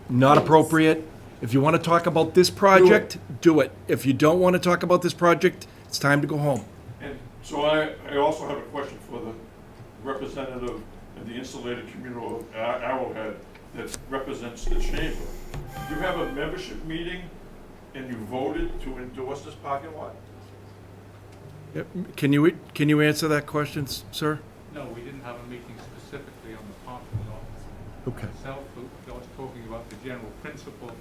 not appropriate. If you want to talk about this project, do it. If you don't want to talk about this project, it's time to go home. And so I also have a question for the representative of the insulated community of Arrowhead that represents the chamber. You have a membership meeting and you voted to endorse this parking lot? Yep. Can you answer that question, sir? No, we didn't have a meeting specifically on the parking lot. Okay. Myself, I was talking about the general principle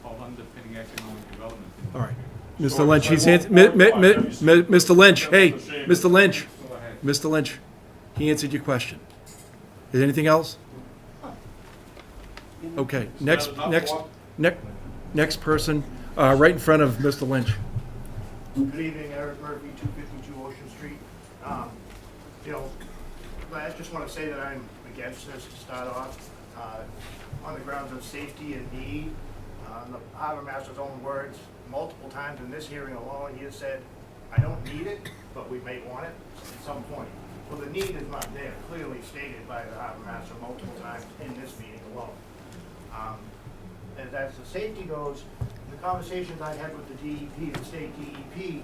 of underpinning economic development. All right. Mr. Lynch, Mr. Lynch, hey, Mr. Lynch, Mr. Lynch, he answered your question. Is there anything else? Okay, next person, right in front of Mr. Lynch. Good evening, Eric Murphy, 252 Ocean Street. You know, I just want to say that I'm against this to start off, on the grounds of safety and need. The harbor master's own words, multiple times in this hearing alone, he has said, I don't need it, but we may want it at some point. Well, the need is not there, clearly stated by the harbor master multiple times in this meeting alone. And as the safety goes, the conversations I had with the DEP, the state DEP,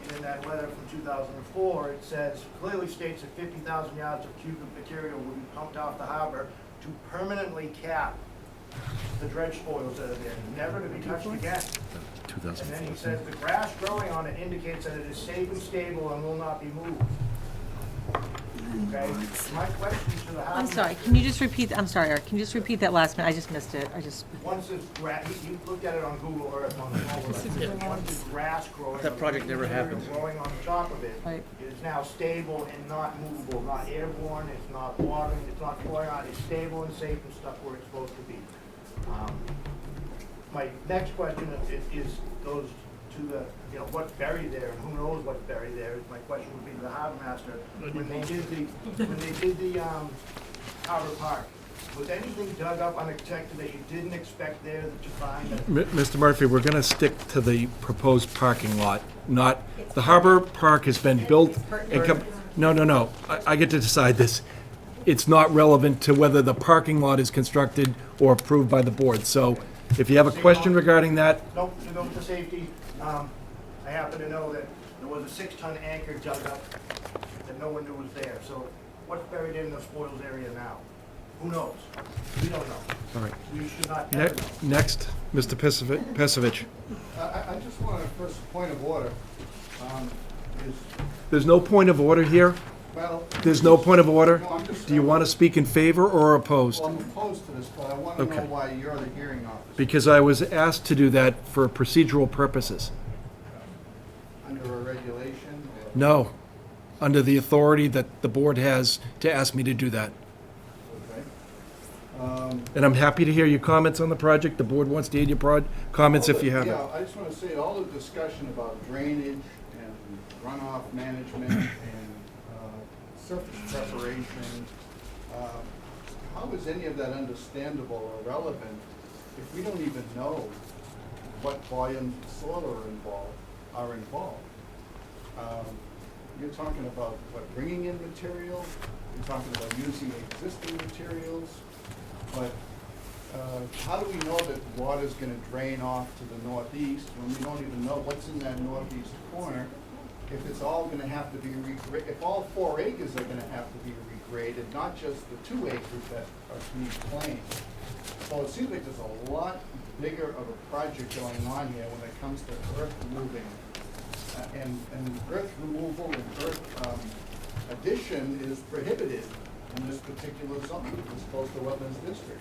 and in that letter from 2004, it says, clearly states that 50,000 yards of cubic material will be pumped off the harbor to permanently cap the dredge spoils that are there, never to be touched again. And then he says, the grass growing on it indicates that it is safe and stable and will not be moved. Okay, my question to the harbor. I'm sorry, can you just repeat, I'm sorry, Eric, can you just repeat that last minute? I just missed it. Once this grass, he looked at it on Google Earth on the mobile. Once this grass growing. That project never happened. Growing on the top of it, it is now stable and not movable, not airborne, it's not watering, it's not flowing on, it's stable and safe and stuff where it's supposed to be. My next question goes to to the, you know, what's buried there, and who knows what's buried there, my question would be to the harbor master, when they did the Harbor Park, was anything dug up unexpected that you didn't expect there that you find that? Mr. Murphy, we're gonna stick to the proposed parking lot, not, the Harbor Park has been built and no, I get to decide this. It's not relevant to whether the parking lot is constructed or approved by the board, so if you have a question regarding that, Nope, to go to safety, I happen to know that there was a 6-ton anchor dug up that no one knew was there, so what's buried in the spoils area now? Who knows? We don't know. all right. We should not ever know. Next, Mr. Pesovich. I just want to, first, point of order, is, There's no point of order here? well. There's no point of order? No, I'm just- Do you want to speak in favor or opposed? Well, I'm opposed to this, but I want to know Okay. why you're the hearing officer. Because I was asked to do that for procedural purposes. Under a regulation? Or- No, under the authority that the board has to ask me to do that. Okay. And I'm happy to hear your comments on the project. The board wants to hear your comments if you have it. Yeah, I just want to say, all the discussion about drainage and runoff management and surface preparation, how is any of that understandable or relevant if we don't even know what volumes of soil are involved? You're talking about, bringing in material, you're talking about using existing materials, but how do we know that water's gonna drain off to the northeast when we don't even know what's in that northeast corner? If it's all gonna have to be if all 4 acres are gonna have to be regraded, not just the 2 acres that are to be claimed. So it seems like there's a lot bigger of a project going on here when it comes to earth moving. And earth removal and earth addition is prohibited in this particular zone, this coastal wetlands district.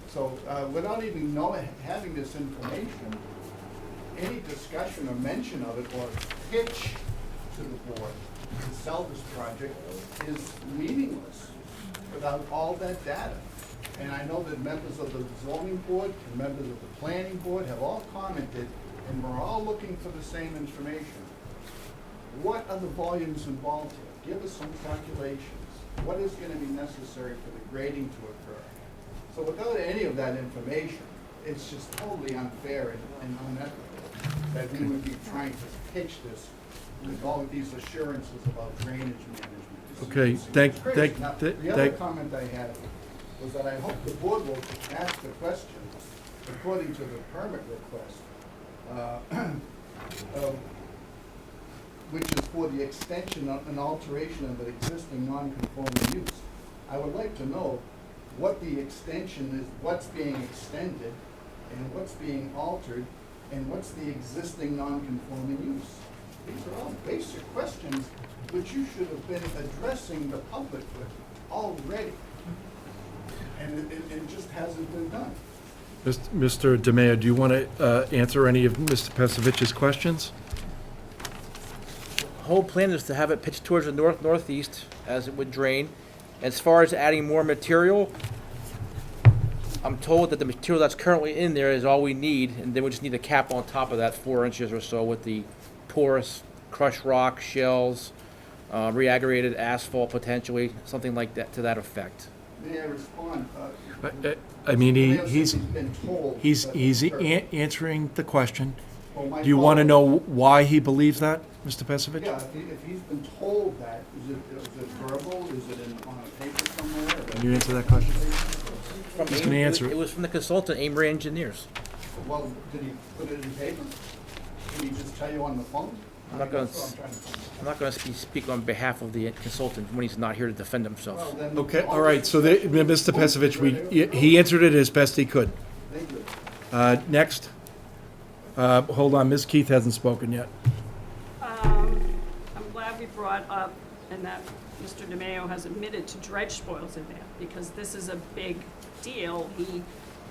So without even having this information, any discussion or mention of it or pitch to the board to sell this project is meaningless without all that data. And I know that members of the zoning board and members of the planning board have all commented, and we're all looking for the same information. What are the volumes involved here? Give us some calculations. What is going to be necessary for the grading to occur? So without any of that information, it's just totally unfair and unethical that we would be trying to pitch this with all of these assurances about drainage management. Okay, Now, the other comment I had was that I hope the board will ask the question, according to the permit request, which is for the extension and alteration of an existing non-conforming use. I would like to know what the extension is, what's being extended, and what's being altered, and what's the existing non-conforming use. These are all basic questions which you should have been addressing the public with already. And it just hasn't been done. Mr. DeMayo, do you want to answer any of Mr. Pesovich's questions? The whole plan is to have it pitched towards the northeast as it would drain. As far as adding more material, I'm told that the material that's currently in there is all we need, and then we just need a cap on top of that 4 inches or so with the porous crushed rock, shells, reaggregated asphalt potentially, something like that to that effect. May I respond? I mean, he's been told he's that- answering the question. Well, my Do you want to follow- know why he believes that, Mr. Pesovich? Yeah, if he's been told that, is it verbal, is it on a paper somewhere? Can you answer that question? From He's AIM- gonna answer It was from the consultant, Amory Engineers. Well, did he put it in paper? Did he just tell you on the phone? I'm not going That's what I'm trying to find out. I'm not going to speak on behalf of the consultant when he's not here to defend himself. Well, then- Okay, all right, so Mr. Pesovich, he answered it as best he could. Thank you. Next. Hold on, Ms. Keith hasn't spoken yet. I'm glad we brought up and that Mr. DeMayo has admitted to dredge spoils in there, because this is a big deal. He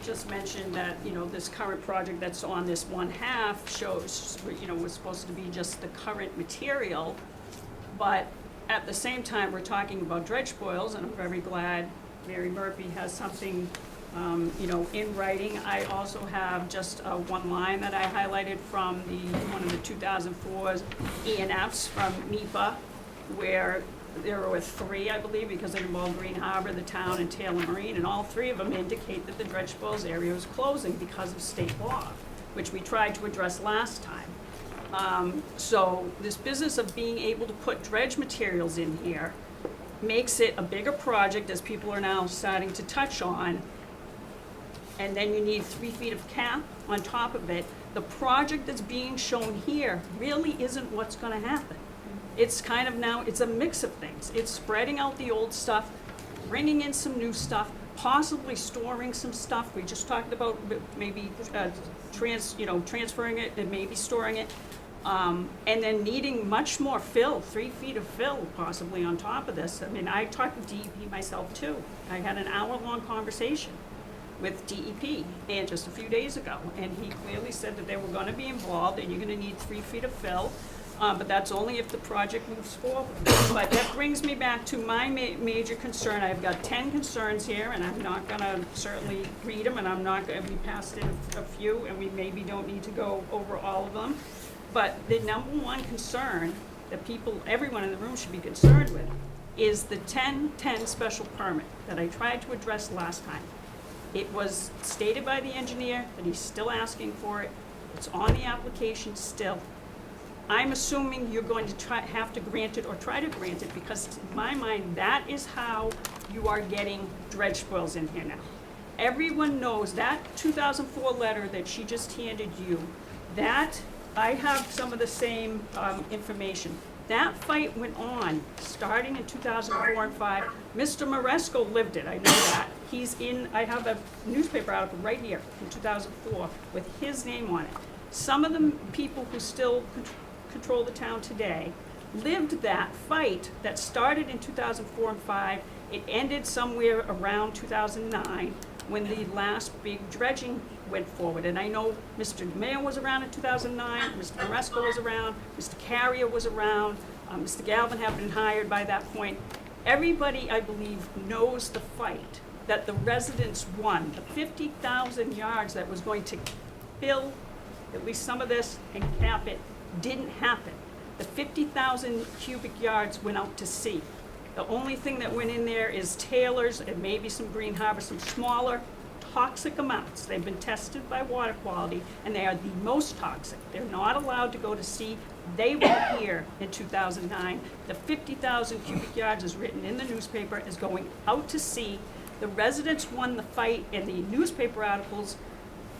just mentioned that, you know, this current project that's on this one half shows, you know, was supposed to be just the current material, but at the same time, we're talking about dredge spoils, and I'm very glad Mary Murphy has something you know, in writing. I also have just one line that I highlighted from one of the 2004's E&Fs from NEPA, where there were 3, I believe, because it involved Green Harbor, the town, and Taylor Marine, and all 3 of them indicate that the dredge spoils area is closing because of state law, which we tried to address last time. So this business of being able to put dredge materials in here makes it a bigger project, as people are now starting to touch on, and then you need 3 feet of cap on top of it. The project that's being shown here really isn't what's gonna happen. It's kind of now, it's a mix of things. It's spreading out the old stuff, bringing in some new stuff, possibly storing some stuff. We just talked about maybe transferring it and maybe storing it. And then needing much more fill, 3 feet of fill possibly on top of this. I mean, I talked to DEP myself too. I had an hour-long conversation with DEP and just a few days ago, and he clearly said that they were gonna be involved and you're gonna need 3 feet of fill. But that's only if the project moves forward. But that brings me back to my major concern. I've got 10 concerns here, and I'm not gonna certainly read them, and I'm not gonna be passed in a few, and we maybe don't need to go over all of them. But the number one concern that everyone in the room should be concerned with is the 1010 special permit that I tried to address last time. It was stated by the engineer that he's still asking for it. It's on the application still. I'm assuming you're going to have to grant it or try to grant it, because in my mind, that is how you are getting dredge spoils in here now. Everyone knows that 2004 letter that she just handed you, that, I have some of the same information. That fight went on starting in 2004 and 5. Mr. Maresco lived it, I know that. I have a newspaper article right here from 2004 with his name on it. Some of the people who still control the town today lived that fight that started in 2004 and 5. It ended somewhere around 2009 when the last big dredging went forward. And I know Mr. DeMayo was around in 2009, Mr. Maresco was around, Mr. Carrier was around, Mr. Galvin had been hired by that point. Everybody, I believe, knows the fight that the residents won. The 50,000 yards that was going to fill at least some of this and cap it didn't happen. The 50,000 cubic yards went out to sea. The only thing that went in there is Taylor's and maybe some Green Harbor, some smaller toxic amounts. They've been tested by water quality, and they are the most toxic. They're not allowed to go to sea. They were here in 2009. The 50,000 cubic yards is written in the newspaper as going out to sea. The residents won the fight, and the newspaper articles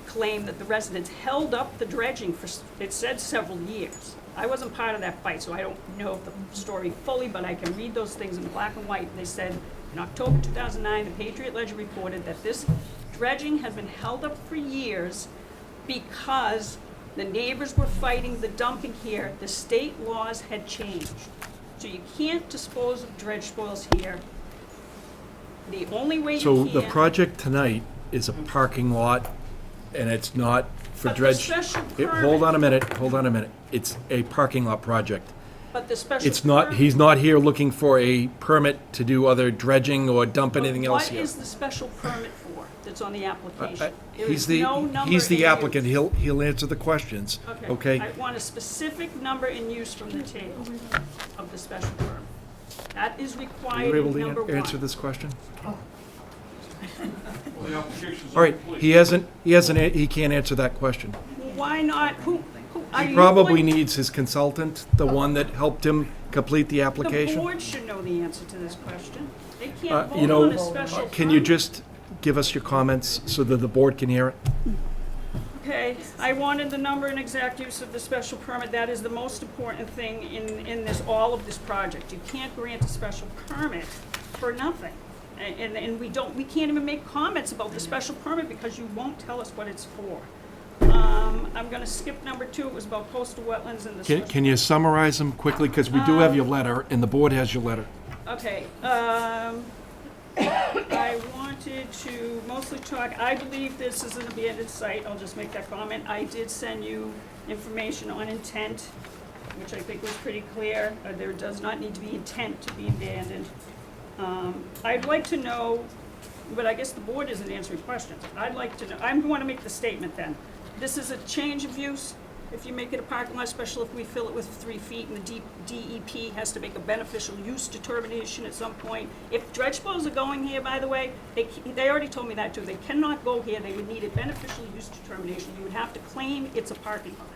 claim that the residents held up the dredging for, it said, several years. I wasn't part of that fight, so I don't know the story fully, but I can read those things in black and white. They said in October 2009, the Patriot Ledger reported that this dredging had been held up for years because the neighbors were fighting the dumping here. The state laws had changed. So you can't dispose of dredge spoils here. The only way you So can... the project tonight is a parking lot, and it's not for But the dredge. special Hold on a minute. It's a parking lot project. But the special It's not, permit- he's not here looking for a permit to do other dredging or dump anything else What here. is the special permit for that's on the application? There He's is the, no number he's the in applicant, use. he'll answer the questions, okay? I want a specific number in use from the table of the special permit. That is Are required you able in number to answer one. this question? Well, the application's All right, incomplete. he can't answer that question. Why not? Who are He you probably going- needs his consultant, the one that helped him complete the The application. board should know the answer to this question. They You can't vote know, on a special can you permit. just give us your comments so that the board can hear it? Okay, I wanted the number and exact use of the special permit. That is the most important thing in all of this project. You can't grant a special permit for nothing. And we can't even make comments about the special permit because you won't tell us what it's for. I'm gonna skip number 2. It was about coastal wetlands and the special. Can you summarize them quickly? Because we do have your letter, and the board has your letter. Okay, I wanted to mostly talk, I believe this is an abandoned site, I'll just make that comment. I did send you information on intent, which I think was pretty clear. There does not need to be intent to be abandoned. I'd like to know but I guess the board isn't answering questions. I'd like to know, I want to make the statement then. This is a change of use. If you make it a parking lot special, if we fill it with 3 feet, and the DEP has to make a beneficial use determination at some point. If dredge spoils are going here, by the way, they already told me that too. They cannot go here. They would need a beneficial use determination. You would have to claim it's a parking lot.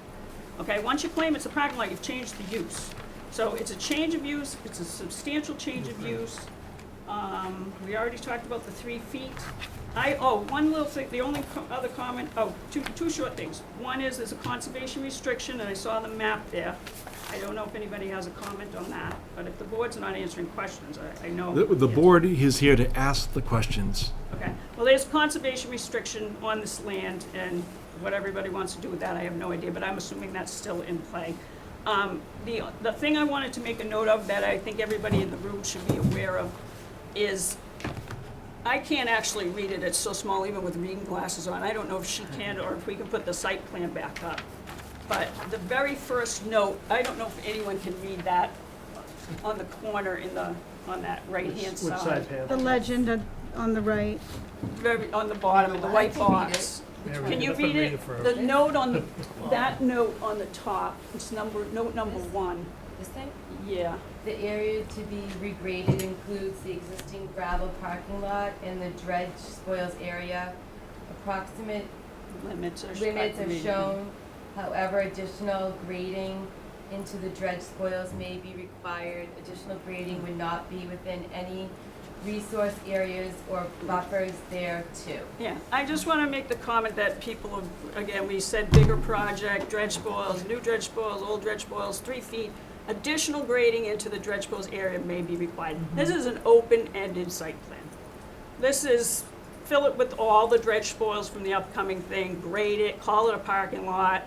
Okay, once you claim it's a parking lot, you've changed the use. So it's a change of use. It's a substantial change of use. We already talked about the 3 feet. One little thing, the only other comment, two short things. One is there's a conservation restriction, and I saw the map there. I don't know if anybody has a comment on that, but if the board's not answering questions, I know. The board is here to ask the questions. Okay, well, there's a conservation restriction on this land, and what everybody wants to do with that, I have no idea, but I'm assuming that's still in play. The thing I wanted to make a note of that I think everybody in the room should be aware of is I can't actually read it, it's so small even with reading glasses on. I don't know if she can or if we can put the site plan back up. But the very first note, I don't know if anyone can read that on the corner on that right-hand side. Which side, Pam? The legend on the right. On the bottom, in the white box. Yeah, Can you read it? The note on, that note on the top, it's note number 1. This thing? Yeah. The area to be regraded includes the existing gravel parking lot and the dredge spoils area. Approximate limits are shown. However, additional grading into the dredge spoils may be required. Additional grading would not be within any resource areas or buffers there too. Yeah, I just want to make the comment that people, again, we said bigger project, dredge spoils, new dredge spoils, old dredge spoils, 3 feet. Additional grading into the dredge spoils area may be required. This is an open-ended site plan. This is, fill it with all the dredge spoils from the upcoming thing, grade it, call it a parking lot.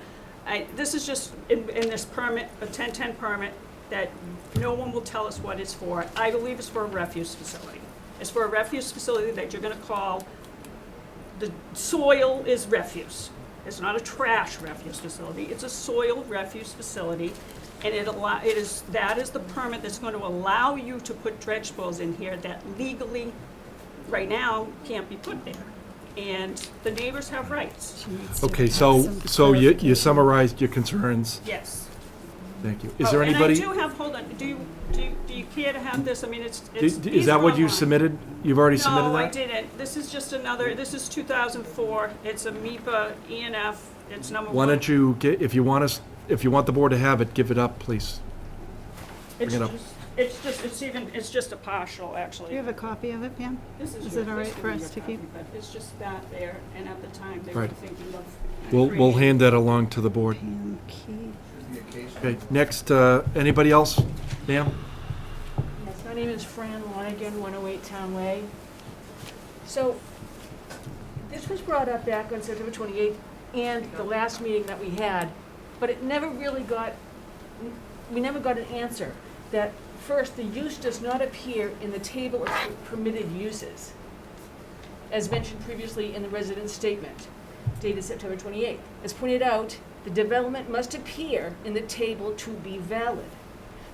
This is just, in this permit, a 1010 permit, that no one will tell us what it's for. I believe it's for a refuse facility. It's for a refuse facility that you're gonna call, the soil is refuse. It's not a trash refuse facility, it's a soil refuse facility. And that is the permit that's going to allow you to put dredge spoils in here that legally, right now, can't be put there. And the neighbors have rights. Okay, so you summarized your concerns. Yes. Thank you. Is there And anybody? I do have, hold on, do you care to have this? I mean, it's. Is that what you submitted? You've already submitted that? No, I didn't. This is just another, this is 2004. It's a MIPA ENF. It's number 1. Why don't you get, if you want the board to have it, give it up, please. Bring it up. It's just a partial, actually. Do you have a copy of it, Pam? This Is yours. it all right This could for be us your to copy, keep? but it's just that there, and at the time, they were Right. thinking of. We'll creating- hand that along to the board. Pam Key. Okay, next, anybody else? Ma'am? Yes, my name is Fran Lonigan, 108 Town Way. So, this was brought up back on September 28th and the last meeting that we had, but it never really we never got an answer. That first, the use does not appear in the table of permitted uses, as mentioned previously in the resident statement, dated September 28th. As pointed out, the development must appear in the table to be valid.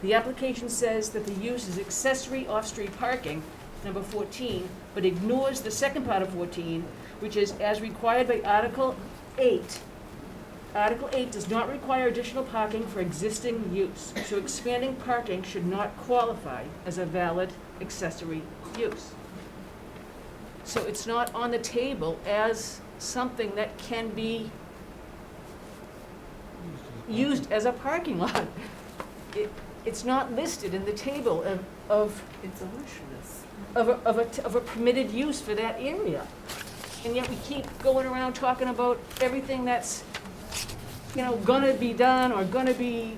The application says that the use is accessory off-street parking, number 14, but ignores the second part of 14, which is as required by Article 8. Article 8 does not require additional parking for existing use, so expanding parking should not qualify as a valid accessory use. So it's not on the table as something that can be used as a parking lot. It's not listed in the table of a permitted use for that area. And yet we keep going around talking about everything that's, gonna be done or gonna be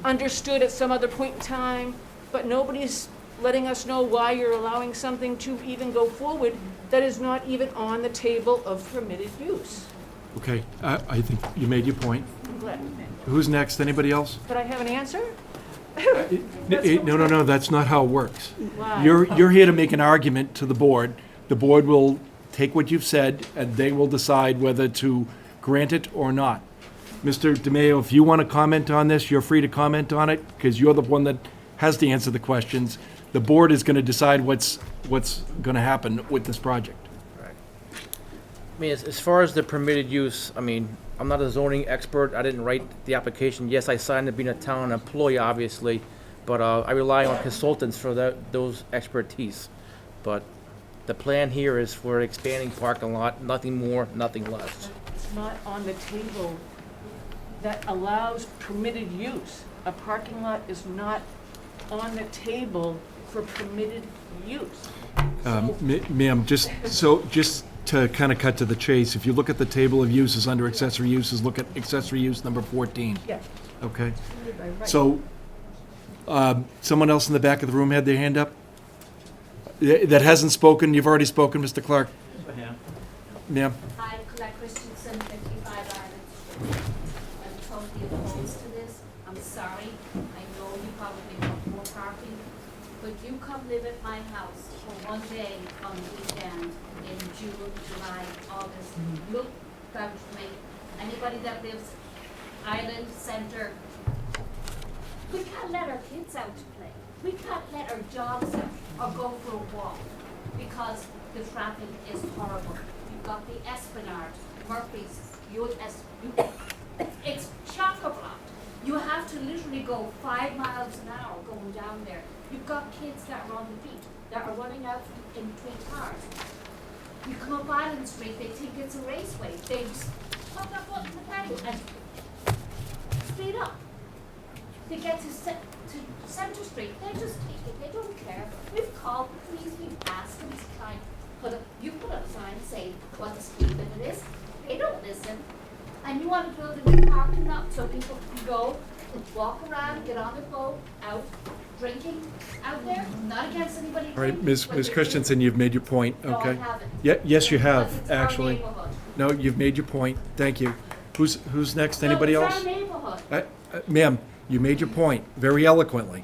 understood at some other point in time, but nobody's letting us know why you're allowing something to even go forward that is not even on the table of permitted use. Okay, I think you made your point. I'm glad. Who's next? Anybody else? But I have an answer? No, that's not how it works. Why? You're here to make an argument to the board. The board will take what you've said, and they will decide whether to grant it or not. Mr. DeMayo, if you want to comment on this, you're free to comment on it, because you're the one that has to answer the questions. the board is gonna decide what's gonna happen with this project. I mean, as far as the permitted use, I mean, I'm not a zoning expert, I didn't write the application. Yes, I signed to being a town employee, obviously, but I rely on consultants for those expertise. But the plan here is for expanding parking lot, nothing more, nothing less. It's not on the table that allows permitted use. A parking lot is not on the table for permitted use. Ma'am, just to kind of cut to the chase, if you look at the table of uses under accessory uses, look at accessory use number 14. Yeah. Okay? Right. So, someone else in the back of the room had their hand up? That hasn't spoken, you've already spoken, Mr. Clark. Ma'am? Hi, Colette Christensen, 55 Island Street. I'm totally opposed to this. I'm sorry. I know you probably want more parking, but you come live at my house for one day on the weekend in June, July, August. You'll vouch for me. Anybody that lives Island Center, we can't let our kids out to play. We can't let our dogs out or go for a walk because the traffic is horrible. You've got the Esplanade, Murphy's, it's chock-a-block. You have to literally go 5 miles an hour going down there. You've got kids that are on the beat, that are running out in between cars. You come up Island Street, they think it's a raceway. They just pop that button in the patio and speed up. They get to Center Street, they just take it, they don't care. We've called the police, we've asked them to try and put up a sign saying what the speed limit is. They don't listen. And you want to build a new parking lot so people can go, walk around, get on the boat, out, drinking out there, not against anybody. All right, drinking, Ms. but you're Christensen, you've made your point, No, I okay? haven't. Yes, you Because have, it's our actually. neighborhood. No, you've made your point, thank you. Who's next, No, anybody it's else? our neighborhood. Ma'am, you made your point, very eloquently.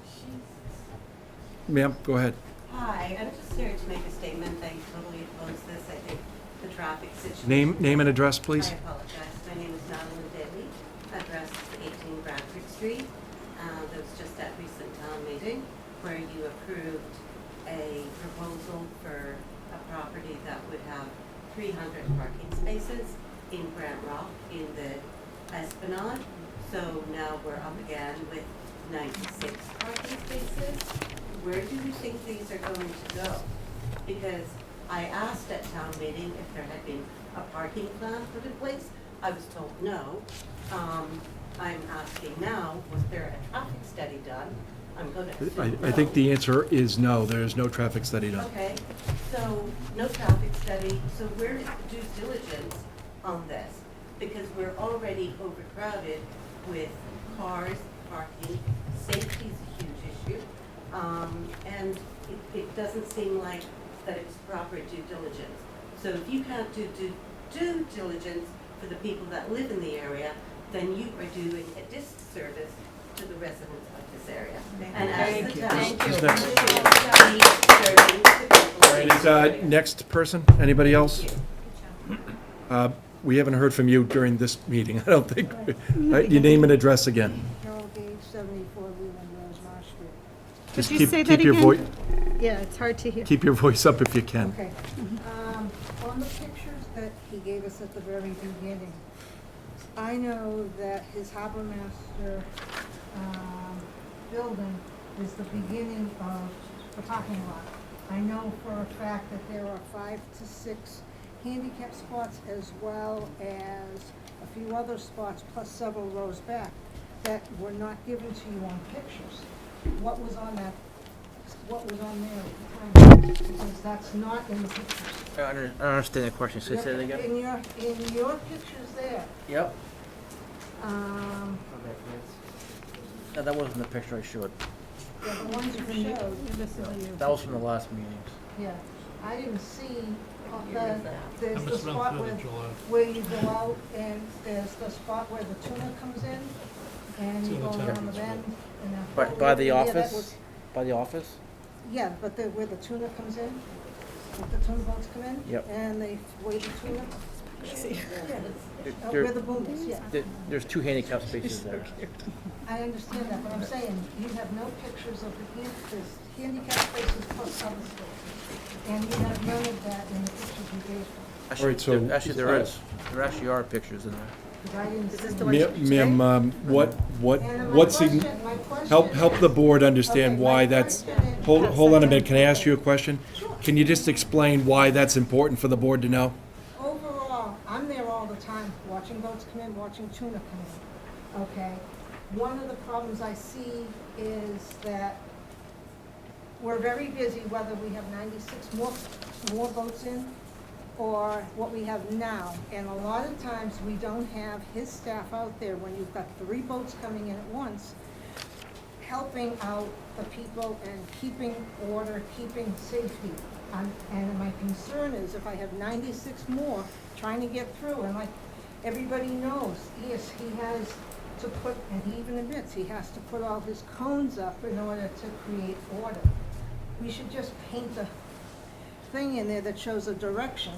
Ma'am, go ahead. Hi, I'm just here to make a statement. I totally oppose this. I think the traffic situation. Name and address, please. I apologize. My name is Madeline Daly. Address is 18 Bradford Street. That was just at recent town meeting where you approved a proposal for a property that would have 300 parking spaces in Grant Rock in the Esplanade. So now we're up again with 96 parking spaces. Where do you think these are going to go? Because I asked at town meeting if there had been a parking plan put in place. I was told no. I'm asking now, was there a traffic study done? I'm going to assume I think no. the answer is no, there is no traffic study done. Okay, so no traffic study, so where is the due diligence on this? Because we're already overcrowded with cars, parking, safety is a huge issue. And it doesn't seem like that it's proper due diligence. So if you can't do due diligence for the people that live in the area, then you are doing a disservice to the residents of this area. And as the town, Next person, anybody else? We haven't heard from you during this meeting, I don't think. Your name and address again. Carol Gage, 74 Leland Rose, Marsh Street. Just Could you say that keep your again? voice, Yeah, it's hard to hear. keep your voice up if you can. Okay. On the pictures that he gave us at the very beginning, I know that his harbor master building is the beginning of the parking lot. I know for a fact that there are 5 to 6 handicap spots as well as a few other spots, plus several rows back, that were not given to you on pictures. What was on that, what was on there at the time? Because that's not in the pictures. I don't understand the question, so say that again? In your pictures there, Yep. No, that wasn't the picture I showed. yeah, the ones you showed, That was from the last meetings. yeah, I didn't see, I there's the must run spot through the July. where you go out, and there's the spot where the tuna comes in, and you So go the around the temperance bend, and then. By the Yeah, that office? was- By the office? Yeah, but where the tuna comes in, where the tuna boats come in. Yep. And they weigh the tuna. Yeah. There- Where the boom is, yeah. There's 2 handicap spaces there. I understand that, but I'm saying, you have no pictures of the handicap spaces plus other spaces. And you have none of that in the pictures you gave us. All right, so- There is. There actually are pictures in there. 'Cause I didn't see Ma'am, what's help the board understand why that's, hold on a minute, can I ask you a question? Can you just explain why that's important for the board to know? Overall, I'm there all the time, watching boats come in, watching tuna come in, okay? One of the problems I see is that we're very busy, whether we have 96 more boats in or what we have now. And a lot of times, we don't have his staff out there when you've got 3 boats coming in at once, helping out the people and keeping order, keeping safety. And my concern is if I have 96 more trying to get through, and like everybody knows, yes, he has to put, and he even admits, he has to put all his cones up in order to create order. We should just paint a thing in there that shows a direction.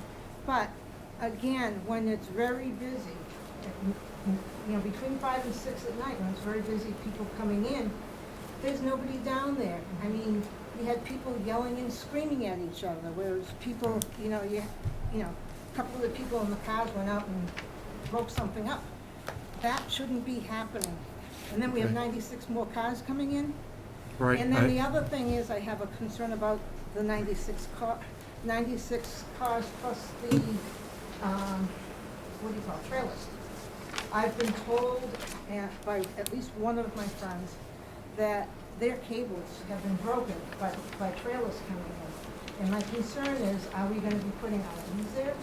But again, when it's very busy, between 5 and 6 at night, when it's very busy, people coming in, there's nobody down there. I mean, we had people yelling and screaming at each other, whereas people, a couple of the people in the cars went out and broke something up. That shouldn't be happening. And then we have 96 more cars coming in. Right. And then the other thing is, I have a concern about the 96 cars plus the, trailers. I've been told by at least one of my friends that their cables have been broken by trailers coming in. And my concern is, are we gonna be putting RVs there?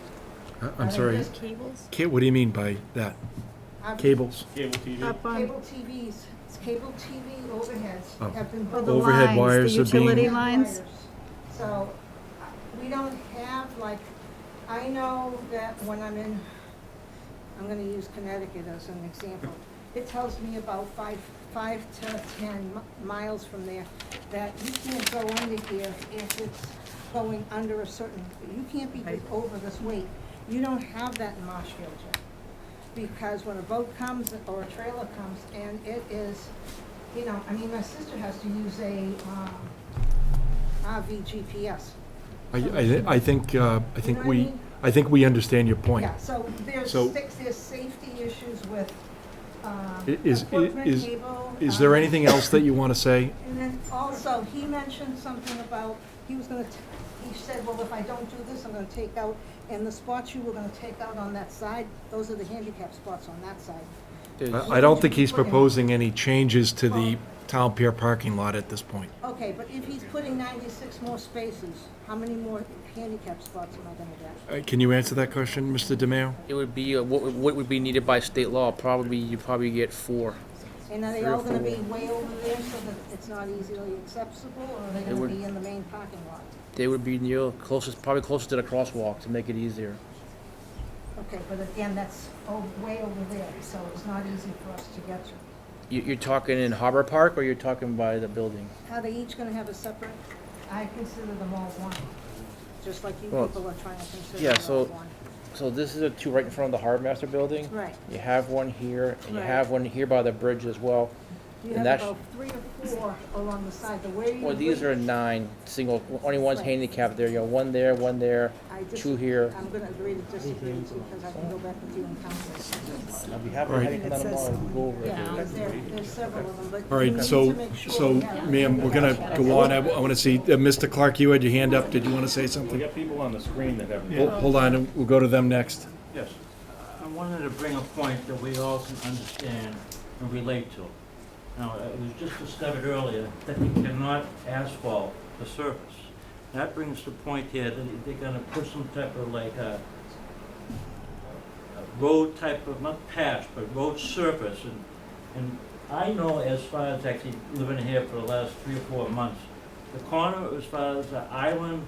I'm sorry. Just cables? What do you mean by that? Cables? Up on Cable TVs, cable TV overheads Oh. have been Oh, broken. the Overhead lines, wires the are being- utility lines? So, we don't have, I know that when I'm gonna use Connecticut as an example. It tells me about 5 to 10 miles from there, that you can't go under here if it's going under a certain, you can't be over this weight. You don't have that in Marshfield yet. Because when a boat comes or a trailer comes and it is, my sister has to use a RV GPS. I think we understand your point. Yeah, so there's safety issues with equipment, cable. Is there anything else that you want to say? And then also, he mentioned something about, he said, well, if I don't do this, I'm gonna take out, and the spots you were gonna take out on that side, those are the handicap spots on that side. I don't think he's proposing any changes to the town pier parking lot at this point. Okay, but if he's putting 96 more spaces, how many more handicap spots am I gonna get? Can you answer that question, Mr. DeMayo? It would be, what would be needed by state law, you probably get 4. And are they 3 or all gonna 4. be way over there so that it's not easily accessible, or are they gonna be in the main parking lot? They would be probably closer to the crosswalk to make it easier. Okay, but again, that's way over there, so it's not easy for us to get to. You're talking in Harbor Park, or you're talking by the building? Are they each gonna have a separate, I consider them all one, just like you Well, people are trying to consider Yeah, them all so, one. so this is the 2 right in front of the Harbor Master Building. Right. You have one here, and you Right. have one here by the bridge as well. You And have that's, about 3 or 4 along the side, the way you. well, these are 9 single, only one's Right. handicapped there, one there, I just- 2 here. I'm gonna agree to disagree with you, because I can go back with you and counsel. I'll be happy Right. to come down tomorrow and go over it. Yeah, there's several of them, but. All we right, need so, to make sure so, we have- ma'am, we're gonna go on. I want to see, Mr. Clark, you had your hand up. Did you want to say something? We got people on the screen that have. Hold on, we'll go to them next. Yes. I wanted to bring a point that we all can understand and relate to. Now, it was just discovered earlier that you cannot asphalt the surface. That brings the point here that they're gonna put some type of a road type of, not patch, but road surface. And I know, as far as actually living here for the last 3 or 4 months, the corner as far as Island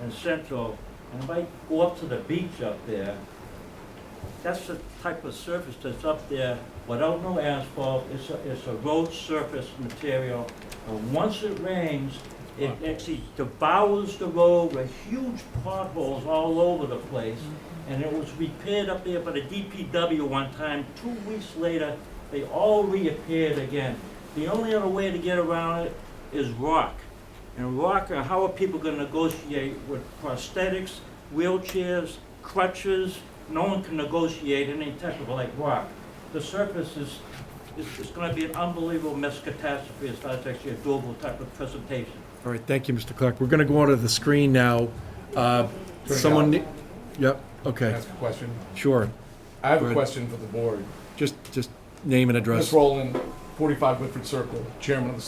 and Central, and if I go up to the beach up there, that's the type of surface that's up there without no asphalt. It's a road surface material. And once it rains, it actually devours the road with huge potholes all over the place. And it was repaired up there by the DPW one time. 2 weeks later, they all reappeared again. The only other way to get around it is rock. And rock, how are people gonna negotiate with prosthetics, wheelchairs, crutches? No one can negotiate any type of like rock. The surface is gonna be an unbelievable mess catastrophe as far as actually a doable type of presentation. All right, thank you, Mr. Clark. We're going to go onto the screen now. Someone, yep, okay, Ask a question. sure. I have Go a ahead. question for the board. Just name and address. Chris Rowland, 45 Whitford Circle, Chairman of the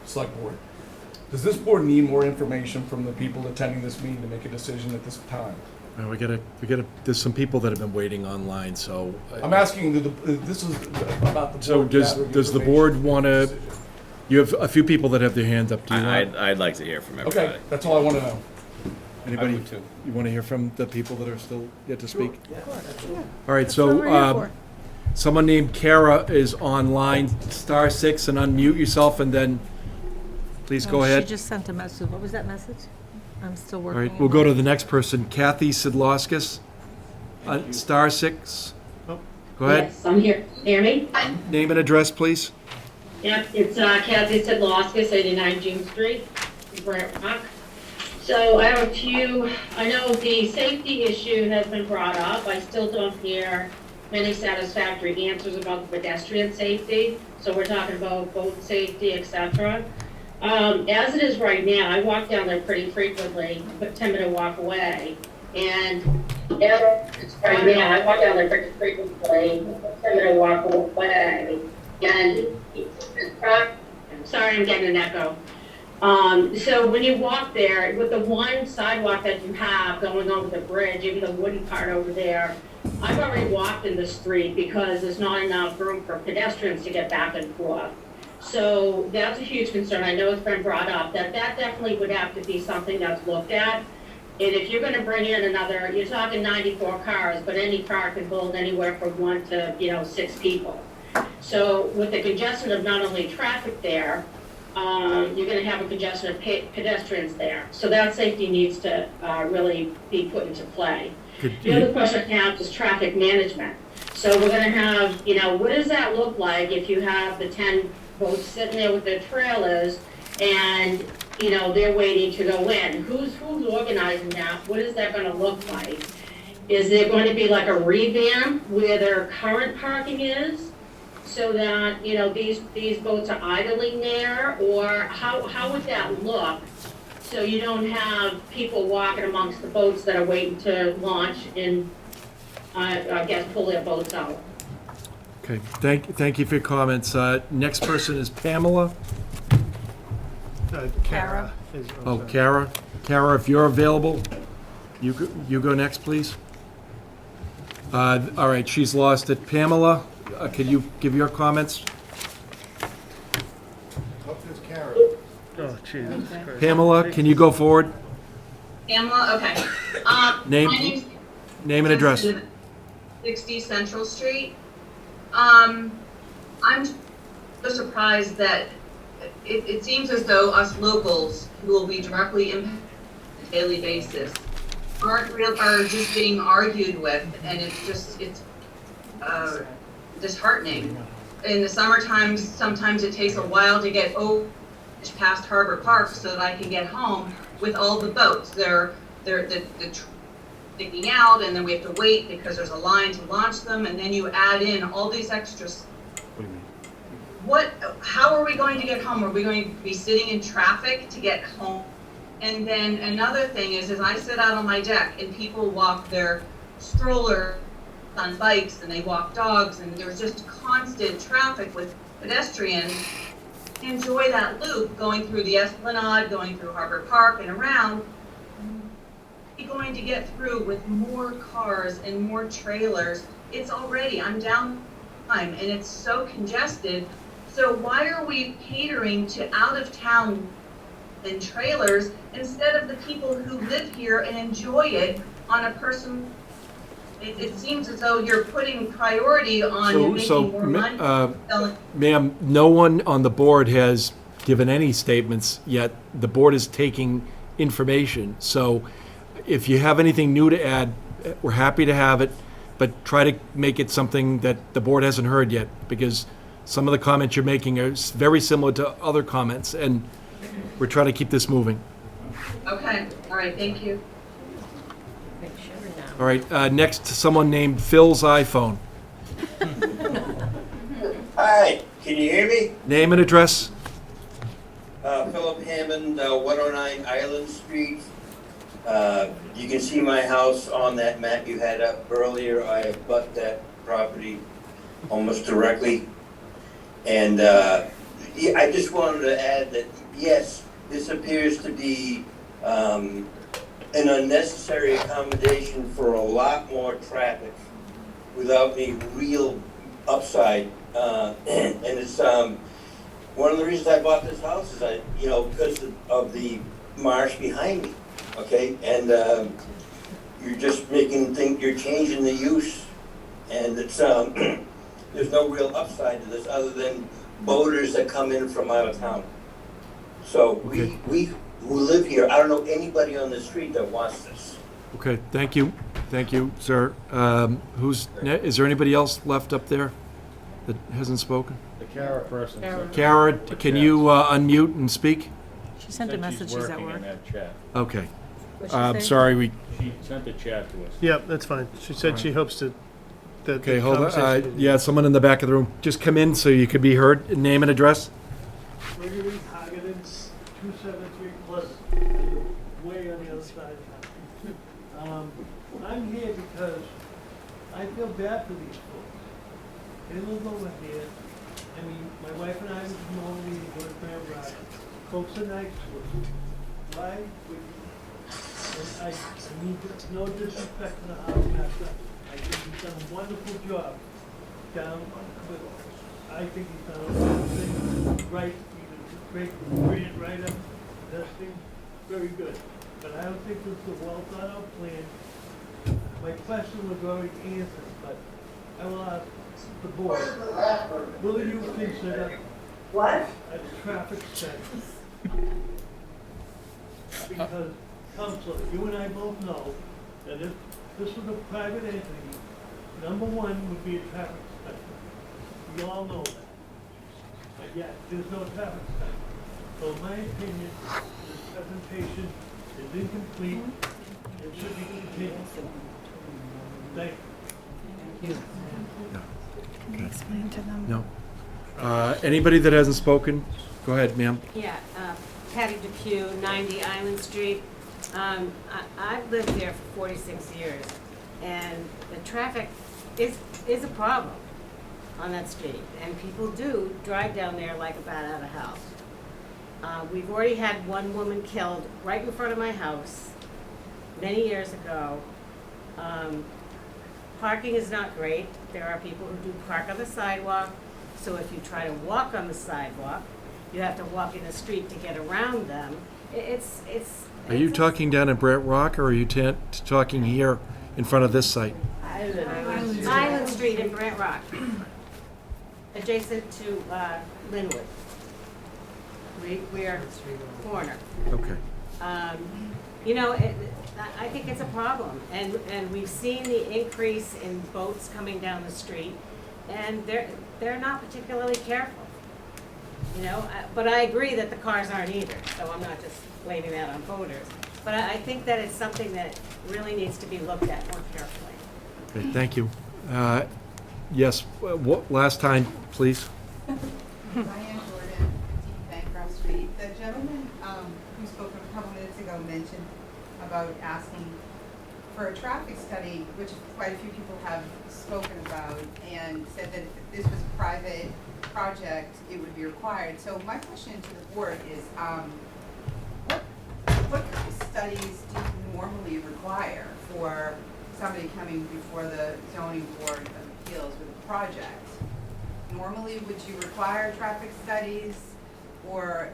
Select Board. Does this board need more information from the people attending this meeting to make a decision at this time? We gotta, there's some people that have been waiting online, so. I'm asking, this is about the So board gathering does the information board want to, decision. you have a few people that have their hands up. Do you want, I'd like to hear from everybody. Okay, that's all I want to know. anybody, I would too. you want to hear from the people that are still yet to speak? Sure. All right, That's what we're here so, for. someone named Kara is online, *6 and unmute yourself, and then, please go ahead. She just sent a message. What was that message? I'm still All working. right, we'll go to the next person, Kathy Sidlowskis, *6. Oh. Go ahead, Yes, I'm here. Hear me? name and address, please. Yep, it's Kathy Sidlowskis, 89 June Street, Brant Rock. So I have a few, I know the safety issue has been brought up. I still don't hear many satisfactory answers about the pedestrian safety. So we're talking about boat safety, et cetera. As it is right now, I walk down there pretty frequently, but 10-minute walk away. And as it's right now, I walk down there pretty frequently, 10-minute walk away. And sorry, I'm getting an echo. So when you walk there, with the one sidewalk that you have going over the bridge, even the wooden part over there, I've already walked in the street because there's not enough room for pedestrians to get back and forth. So that's a huge concern. I know it's been brought up that definitely would have to be something that's looked at. And if you're going to bring in another, you're talking 94 cars, but any car can hold anywhere from 1 to 6 people. So with the congestion of not only traffic there, you're going to have a congestion of pedestrians there. So that safety needs to really be put into play. The other question I have is traffic management. So we're going to have, what does that look like if you have the 10 boats sitting there with their trailers and, they're waiting to go in? Who's organizing that? What is that going to look like? Is there going to be like a revamp where their current parking is? So that, these boats are idling there, or how would that look? So you don't have people walking amongst the boats that are waiting to launch and, I guess, pull their boats out. Okay, thank you for your comments. Next person is Pamela. Kara. Oh, Kara. Kara, if you're available, you go next, please. All right, she's lost it. Pamela, can you give your comments? Up is Kara. Oh, Jesus Christ. Pamela, can you go forward? Pamela, okay. Name- My name's Name and address. 60 Central Street. I'm so surprised that it seems as though us locals who will be directly impacted on a daily basis are just being argued with, and it's disheartening. In the summertime, sometimes it takes a while to get over past Harbor Park so that I can get home with all the boats. They're sticking out, and then we have to wait because there's a line to launch them, and then you add in all these extras. How are we going to get home? Are we going to be sitting in traffic to get home? And then another thing is I sit out on my deck and people walk their stroller on bikes and they walk dogs, and there's just constant traffic with pedestrians. Enjoy that loop going through the Esplanade, going through Harbor Park and around. You're going to get through with more cars and more trailers. I'm down time and it's so congested. So why are we catering to out of town and trailers instead of the people who live here and enjoy it on a person? It seems as though you're putting priority on making more money. Ma'am, no one on the board has given any statements yet. The board is taking information. So if you have anything new to add, we're happy to have it, but try to make it something that the board hasn't heard yet, because some of the comments you're making are very similar to other comments, and We're trying to keep this moving. Okay, all right, thank you. All right, next, someone named Phil's iPhone. Hi, can you hear me? Name and address? Philip Hammond, 109 Island Street. You can see my house on that map you had up earlier. I abut that property almost directly. And yeah, I just wanted to add that, yes, this appears to be an unnecessary accommodation for a lot more traffic without any real upside. And it's one of the reasons I bought this house is because of the marsh behind me. Okay, and you're just you're changing the use, and it's there's no real upside to this other than boaters that come in from out of town. So we who live here, I don't know anybody on the street that wants this. Okay, thank you, sir. Is there anybody else left up there that hasn't spoken? The Kara person. Kara, can you unmute and speak? She sent a message, she's at work. Okay. What'd she say? Sorry, She sent a chat to us. Yep, that's fine. She said she hopes that Okay, the hold on. conversation- Yeah, someone in the back of the room. Just come in so you could be heard. Name and address? Gregory Hagadens, 273 Pleasant, way on the other side of town. I'm here because I feel bad for these folks. They live over here. I mean, my wife and I would normally go to Grand Ride. Folks are nice to us. Why would you? And I mean, no disrespect to the house master. I think he's done a wonderful job down on Quill. I think he's done a lot of things right. He's a great brilliant writer. Testing, very good. But I don't think this is a well thought out plan. My question was already answered, but I will ask the board, will you consider a traffic study? Because, Counselor, you and I both know that if this was a private entity, number one would be a traffic study. We all know that. But yet, there's no traffic study. So in my opinion, this presentation is incomplete. It should be continued. Thank you. Can you explain to them? No. Anybody that hasn't spoken, go ahead, ma'am. Yeah, Patty Depew, 90 Island Street. I've lived there for 46 years, and the traffic is a problem on that street, and people do drive down there like a bat out of hell. We've already had one woman killed right in front of my house many years ago. Parking is not great. There are people who do park on the sidewalk, so if you try to walk on the sidewalk, you have to walk in the street to get around them. Are you talking down in Brant Rock, or are you talking here in front of this site? Island Street in Brant Rock, adjacent to Linwood. We are corner. Okay. I think it's a problem, and we've seen the increase in boats coming down the street, and they're not particularly careful. But I agree that the cars aren't either, so I'm not just blaming that on boaters. But I think that it's something that really needs to be looked at more carefully. Okay, thank you. Yes, last time, please. Diane Jordan, Bancroft Street. The gentleman who spoke a couple minutes ago mentioned about asking for a traffic study, which quite a few people have spoken about, and said that if this was a private project, it would be required. So my question to the board is, what kind of studies do you normally require for somebody coming before the zoning board of appeals with a project? Normally, would you require traffic studies or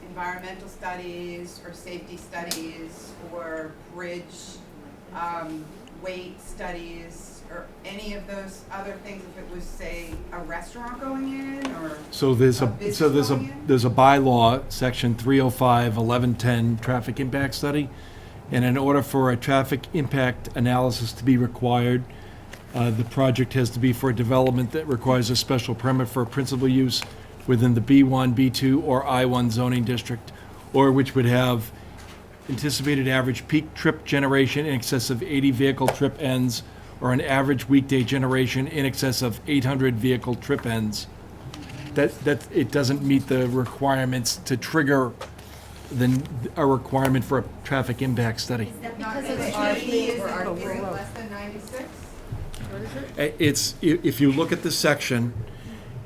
environmental studies or safety studies or bridge weight studies or any of those other things if it was, say, a restaurant going in or So there's a business going in? there's a bylaw, section 305, 1110, traffic impact study, and in order for a traffic impact analysis to be required, the project has to be for a development that requires a special permit for a principal use within the B1, B2, or I1 zoning district, or which would have anticipated average peak trip generation in excess of 80 vehicle trip ends, or an average weekday generation in excess of 800 vehicle trip ends. That it doesn't meet the requirements to trigger a requirement for a traffic impact study. Not is it 80, is it less than 96? It's, if you look at the section,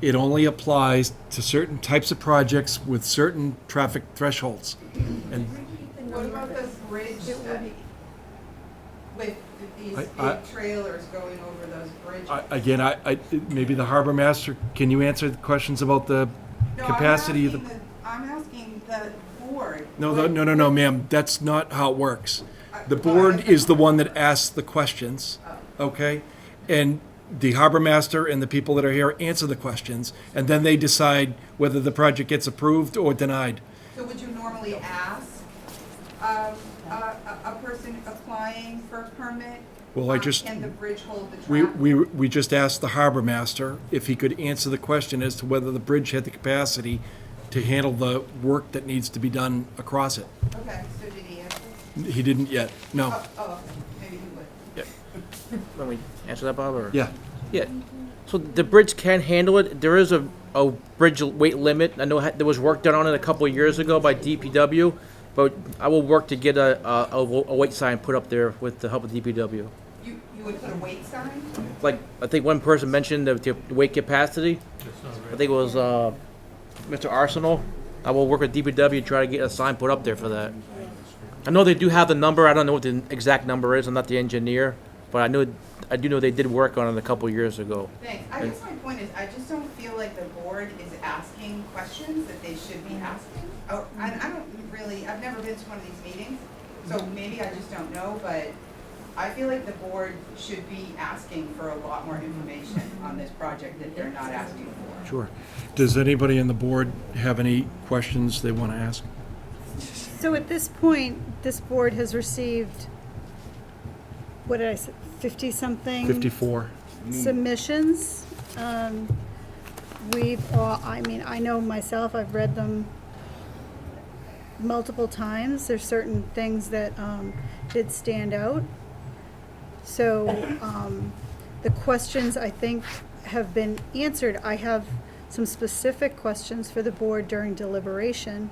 it only applies to certain types of projects with certain traffic thresholds. And What about the bridge study? With these big trailers going over those bridges? again, maybe the harbor master, can you answer the questions about the capacity of the? I'm asking the board. No, ma'am, that's not how it works. The board is the one that asks the questions, okay? And the harbor master and the people that are here answer the questions, and then they decide whether the project gets approved or denied. So would you normally ask a person applying for a permit? Well, Can the bridge hold the traffic? we just asked the harbor master if he could answer the question as to whether the bridge had the capacity to handle the work that needs to be done across it. Okay, so did he answer? He didn't yet, no. Oh, maybe he would. Let me answer that, Bob, or? Yeah. Yeah. So the bridge can handle it. There is a bridge weight limit. I know there was work done on it a couple of years ago by DPW, but I will work to get a weight sign put up there with the help of DPW. You would put a weight sign? Like, I think one person mentioned the weight capacity. I think it was Mr. Arsenal. I will work with DPW to try to get a sign put up there for that. I know they do have the number. I don't know what the exact number is. I'm not the engineer, but I do know they did work on it a couple years ago. Thanks. I guess my point is, I just don't feel like the board is asking questions that they should be asking. Oh, I don't really, I've never been to one of these meetings, so maybe I just don't know, but I feel like the board should be asking for a lot more information on this project that they're not asking for. Sure. Does anybody on the board have any questions they want to ask? So at this point, this board has received, what did I say, 50-something? 54. Submissions. I know myself, I've read them multiple times. There's certain things that did stand out. So the questions, I think, have been answered. I have some specific questions for the board during deliberation.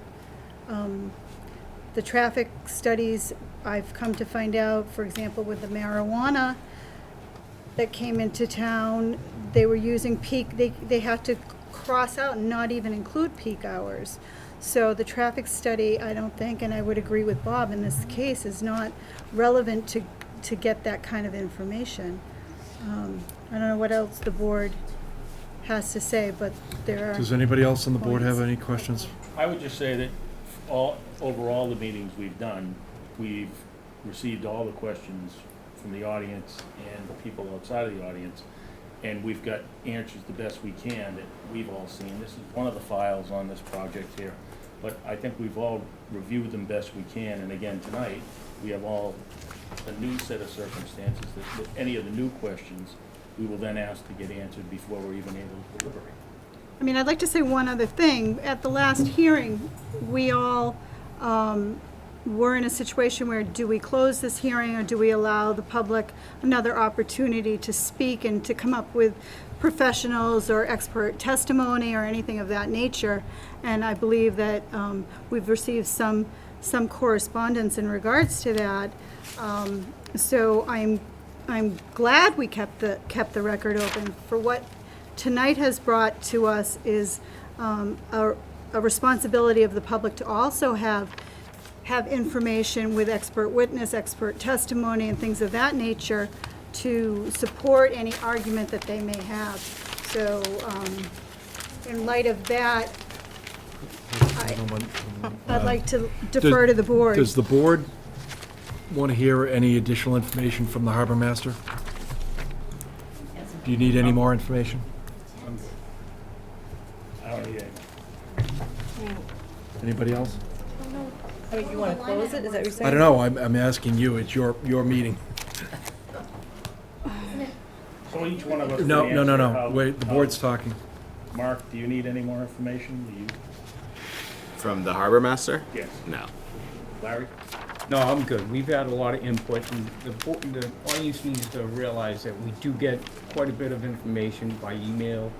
The traffic studies, I've come to find out, for example, with the marijuana that came into town, they were using peak, they had to cross out and not even include peak hours. So the traffic study, I don't think, and I would agree with Bob in this case, is not relevant to get that kind of information. I don't know what else the board has to say, but there are. Does anybody else on the board have any questions? I would just say that over all the meetings we've done, we've received all the questions from the audience and the people outside of the audience, and we've got answers the best we can that we've all seen. This is one of the files on this project here, but I think we've all reviewed them best we can, and again, tonight, we have all a new set of circumstances that any of the new questions, we will then ask to get answered before we're even able to deliberate. I mean, I'd like to say one other thing. At the last hearing, we all were in a situation where, do we close this hearing or do we allow the public another opportunity to speak and to come up with professionals or expert testimony or anything of that nature? And I believe that we've received some correspondence in regards to that. So I'm glad we kept the record open. For what tonight has brought to us is a responsibility of the public to also have information with expert witness, expert testimony, and things of that nature to support any argument that they may have. So in light of that, I'd like to defer to the board. Does the board want to hear any additional information from the harbor master? Do you need any more information? I don't need it. Anybody else? You want to close it? Is that what you're saying? I don't know, I'm asking you, it's your meeting. So each one of us. No, can no, no, answer no, how- wait, the board's talking. Mark, do you need any more information? Do you? From the harbor master? Yes. No. Larry? No, I'm good. We've had a lot of input, and the audience needs to realize that we do get quite a bit of information by email,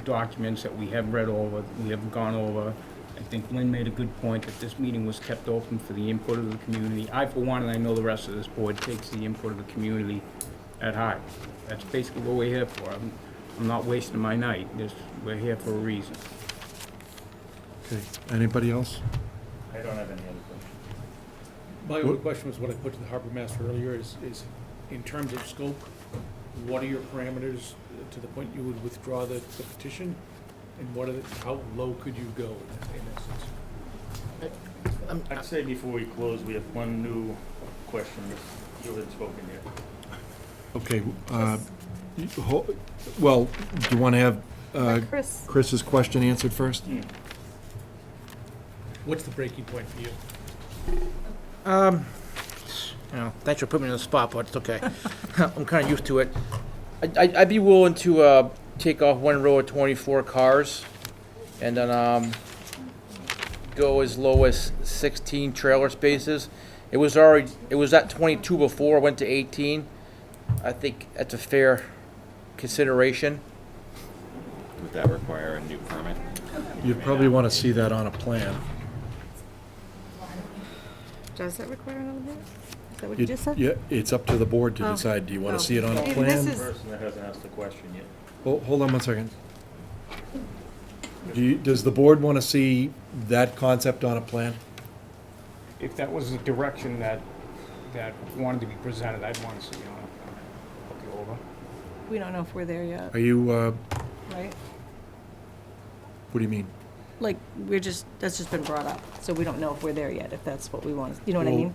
documents that we have read over, we have gone over. I think Lynn made a good point that this meeting was kept open for the input of the community. I, for one, and I know the rest of this board, takes the input of the community at heart. That's basically what we're here for. I'm not wasting my night. We're here for a reason. Okay, anybody else? I don't have any other questions. My only question was what I put to the harbor master earlier is in terms of scope, what are your parameters to the point you would withdraw the petition? And how low could you go in essence? I'd say before we close, we have one new question that you had spoken yet. Okay, well, do you want to have Chris's question answered first? What's the breaking point for you? Thanks for putting me on the spot, but it's okay. I'm kind of used to it. I'd be willing to take off one row of 24 cars and then go as low as 16 trailer spaces. It was at 22 before, went to 18. I think that's a fair consideration. Would that require a new permit? You'd probably want to see that on a plan. Does that require another bid? Is that what you just said? Yeah, it's up to the board to Oh. decide. Do you want Oh. to see it on a Hey, plan? The person that hasn't asked the question yet. Hold on one second. Does the board want to see that concept on a plan? If that was the direction that wanted to be presented, I'd want to see it on look it over. We don't know if we're there yet, Are you, right? what do you mean? Like, that's just been brought up, so we don't know if we're there yet, if that's what we want, you know what I Well, mean?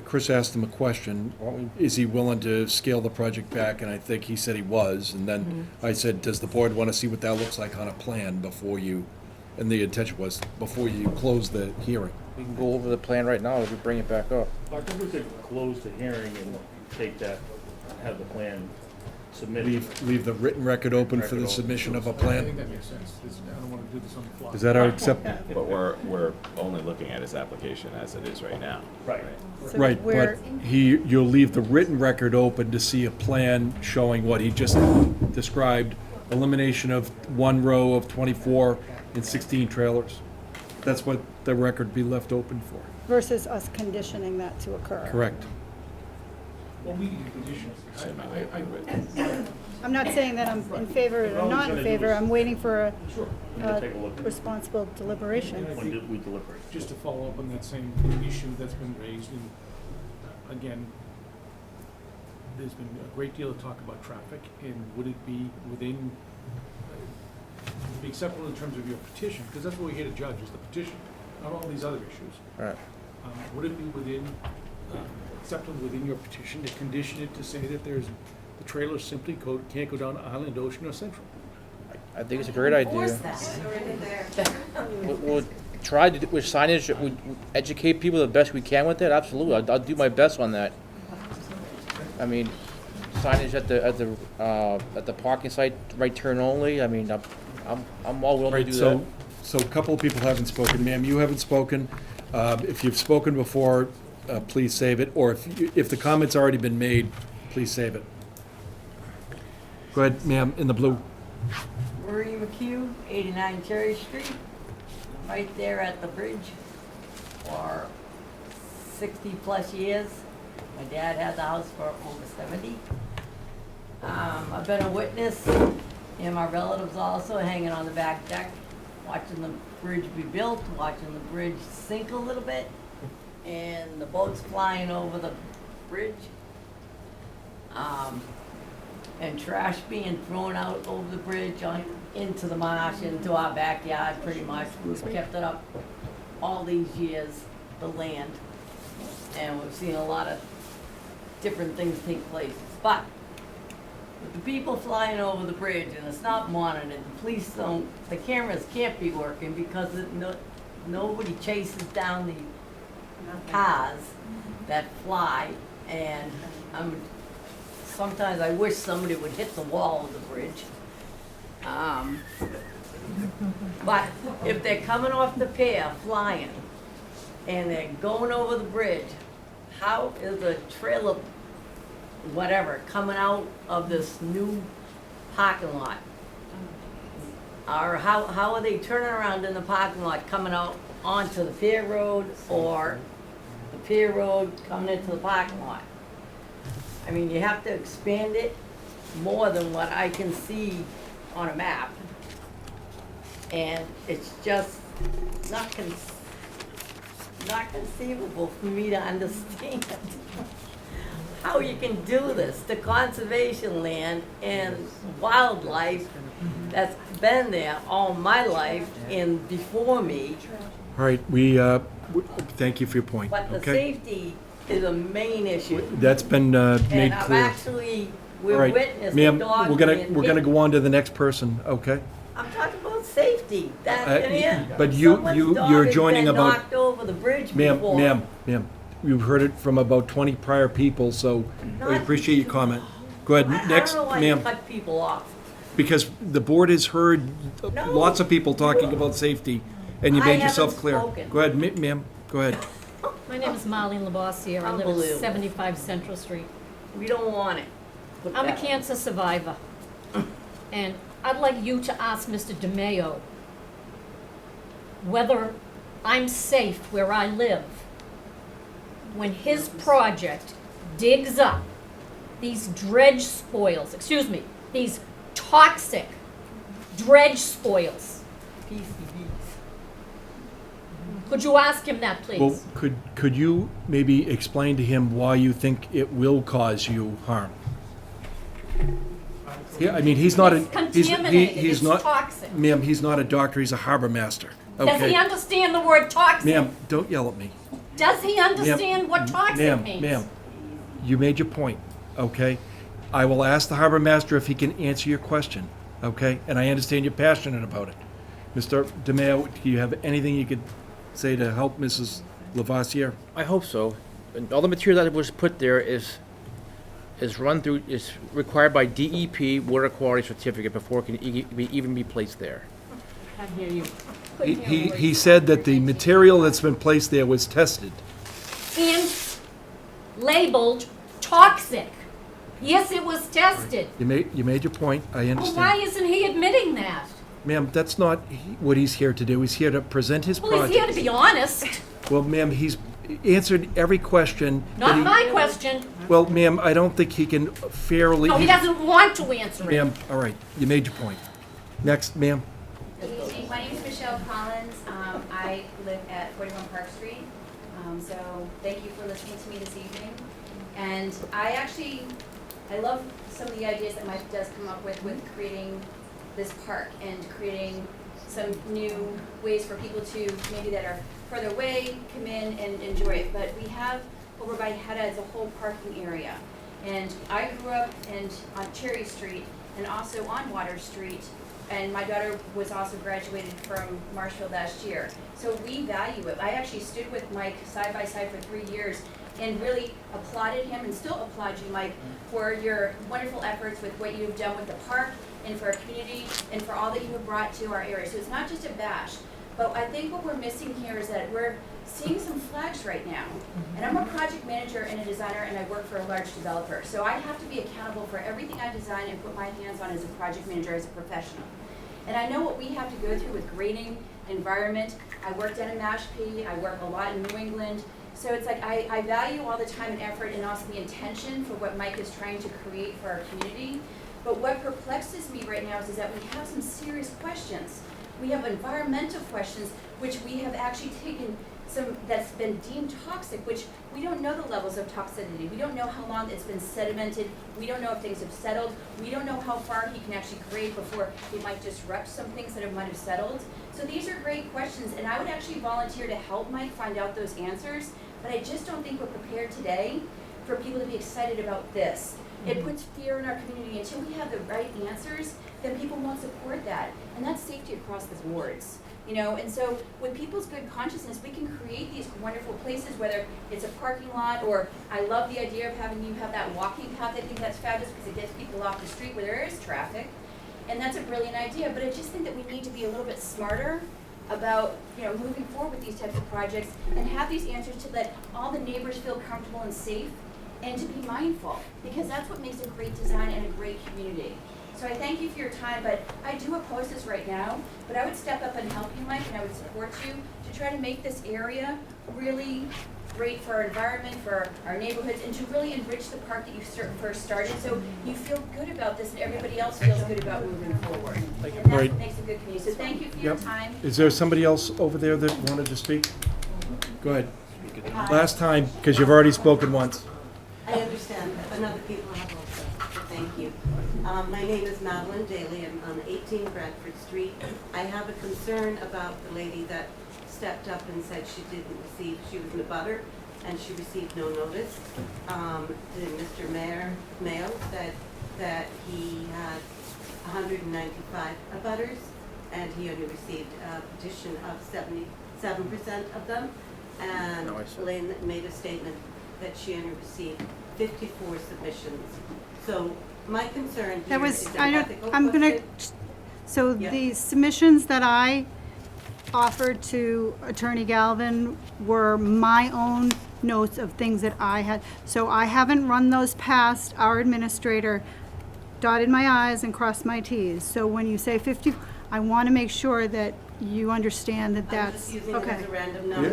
Chris asked him a question, is he willing to scale the project back? And I think he said he was, and then I said, does the board want to see what that looks like on a plan before you, and the intention was, before you close the hearing? We can go over the plan right now if we bring it back up. I think we could close the hearing and take that, have the plan submitted. Leave the written record open for the submission of a I plan? think that makes sense. I don't want to do this on the fly. Is that our accept? But we're only looking at his application as it is right now. Right. So Right, we're- but you'll leave the written record open to see a plan showing what he just described, elimination of one row of 24 and 16 trailers. That's what the record be left open for. Versus us conditioning that to occur. Correct. Well, we can condition it. I'm not saying that I'm in favor or not in favor, I'm waiting for a responsible deliberation. When did we deliberate? Just to follow up on that same issue that's been raised, and again, there's been a great deal of talk about traffic, and would it be within, be acceptable in terms of your petition, because that's what we're here to judge, is the petition, not all these other issues. All right. Would it be within, acceptable within your petition to condition it to say that the trailers simply can't go down Island, Ocean, or Central? I think it's a great idea. We'll try to, with signage, we educate people the best we can with it, absolutely. I'll do my best on that. I mean, signage at the parking site, right turn only, I mean, I'm all willing to do that. So a couple of people haven't spoken. Ma'am, you haven't spoken. If you've spoken before, please save it, or if the comment's already been made, please save it. Go ahead, ma'am, in the blue. Marie McHugh, 89 Cherry Street, right there at the bridge for 60-plus years. My dad had the house for over 70. I've been a witness, and my relatives also, hanging on the back deck, watching the bridge be built, watching the bridge sink a little bit, and the boats flying over the bridge. And trash being thrown out over the bridge into the marsh, into our backyard, pretty much. We've kept it up all these years, the land, and we've seen a lot of different things take place. But with the people flying over the bridge and it's not monitored, the police don't, the cameras can't be working because nobody chases down the cars that fly, and sometimes I wish somebody would hit the wall of the bridge. But if they're coming off the pier, flying, and they're going over the bridge, how is a trailer, whatever, coming out of this new parking lot? Or how are they turning around in the parking lot, coming out onto the pier road, or the pier road coming into the parking lot? I mean, you have to expand it more than what I can see on a map. And it's just not conceivable for me to understand how you can do this to conservation land and wildlife that's been there all my life and before me. All right, thank you for your point, But the okay? safety is a main issue. That's been made And I've clear. actually, All we've right, witnessed a ma'am, dog we're gonna being go on to the next person, okay? I'm talking about safety. That, But someone's you're dog has joining been about. knocked over the bridge Ma'am, before. ma'am, you've heard it from about 20 prior people, so I Not- appreciate your comment. Go ahead, next, I don't know why you ma'am, cut people off. because the board has heard No. lots of people talking about safety, and you I made yourself haven't clear. spoken. Go ahead, ma'am, go ahead. My name is Marlene Labossiere. I live Unbelievable. at 75 Central Street. We don't want it. Put I'm a that- cancer survivor. And I'd like you to ask Mr. DeMayo whether I'm safe where I live when his project digs up these dredge spoils, these toxic dredge spoils. PCBs. Could you ask him that, please? Well, could you maybe explain to him why you think it will cause you harm? Yeah, I mean, he's not It's a, contaminated. he's It's not. toxic. Ma'am, he's not a doctor, he's a harbor master, Does he okay? understand the word toxic? Ma'am, don't yell at me. Does he understand what toxic Ma'am, means? ma'am, you made your point, okay? I will ask the harbor master if he can answer your question, okay? And I understand you're passionate about it. Mr. DeMayo, do you have anything you could say to help Mrs. Lavoisier? I hope so. And all the material that was put there is required by DEP water quality certificate before it can even be placed there. Can't hear you. He said that the material that's been placed there was tested. And labeled toxic. Yes, it was tested. You made your point, I Well, understand. why isn't he admitting that? Ma'am, that's not what he's here to do. He's here to present his Well, project. he's here to be honest. Well, ma'am, he's answered every question. that Not he- my question. Well, ma'am, I don't think he can fairly. No, he doesn't want to answer it. Ma'am, all right, you made your point. Next, ma'am. My name is Michelle Collins. I live at 41 Park Street. So thank you for listening to me this evening. And I love some of the ideas that Mike does come up with creating this park and creating some new ways for people to, maybe that are further away, come in and enjoy it. But we have over by Hedda as a whole parking area. And I grew up on Cherry Street and also on Water Street. And my daughter was also graduated from Marshfield last year. So we value it. I actually stood with Mike side by side for 3 years and really applauded him and still applaud you, Mike, for your wonderful efforts with what you've done with the park and for our community and for all that you have brought to our area. So it's not just a bash, but I think what we're missing here is that we're seeing some flags right now. And I'm a project manager and a designer and I work for a large developer. So I have to be accountable for everything I design and put my hands on as a project manager, as a professional. And I know what we have to go through with grading, environment. I worked down in Mashpee, I work a lot in New England. So it's like I value all the time and effort and also the intention for what Mike is trying to create for our community. But what perplexes me right now is that we have some serious questions. We have environmental questions, which we have actually taken some that's been deemed toxic, which we don't know the levels of toxicity. We don't know how long it's been sedimented. We don't know if things have settled. We don't know how far he can actually grade before it might disrupt some things that might have settled. So these are great questions, and I would actually volunteer to help Mike find out those answers, but I just don't think we're prepared today for people to be excited about this. It puts fear in our community. Until we have the right answers, then people won't support that. And that's safety across the boards. You know, and so with people's good consciousness, we can create these wonderful places, whether it's a parking lot or I love the idea of having you have that walking path. I think that's fabulous because it gets people off the street where there is traffic. And that's a brilliant idea, but I just think that we need to be a little bit smarter about, moving forward with these types of projects and have these answers to let all the neighbors feel comfortable and safe and to be mindful, because that's what makes a great design and a great community. So I thank you for your time, but I do oppose this right now, but I would step up and help you, Mike, and I would support you to try to make this area really great for our environment, for our neighborhoods, and to really enrich the park that you first started, so you feel good about this and everybody else feels good about moving forward. And that's Right. what makes a good community. So thank you for your time. Is there somebody else over there that wanted to speak? Go ahead. Last time, because you've already spoken once. I understand, but other people have also, so thank you. My name is Madeline Daly, I'm on 18 Bradford Street. I have a concern about the lady that stepped up and said she was in a butter, and she received no notice. Mr. Mayo said that he had 195 abutters, and he only received a petition of 77% of them. And No, I see. Lynn made a statement that she only received 54 submissions. So my concern here is an ethical question. So Yeah. the submissions that I offered to Attorney Galvin were my own notes of things that I had. So I haven't run those past our administrator, dotted my i's and crossed my t's. So when you say 50, I want to make sure that you understand that I'm that's, just using it okay. as a random number.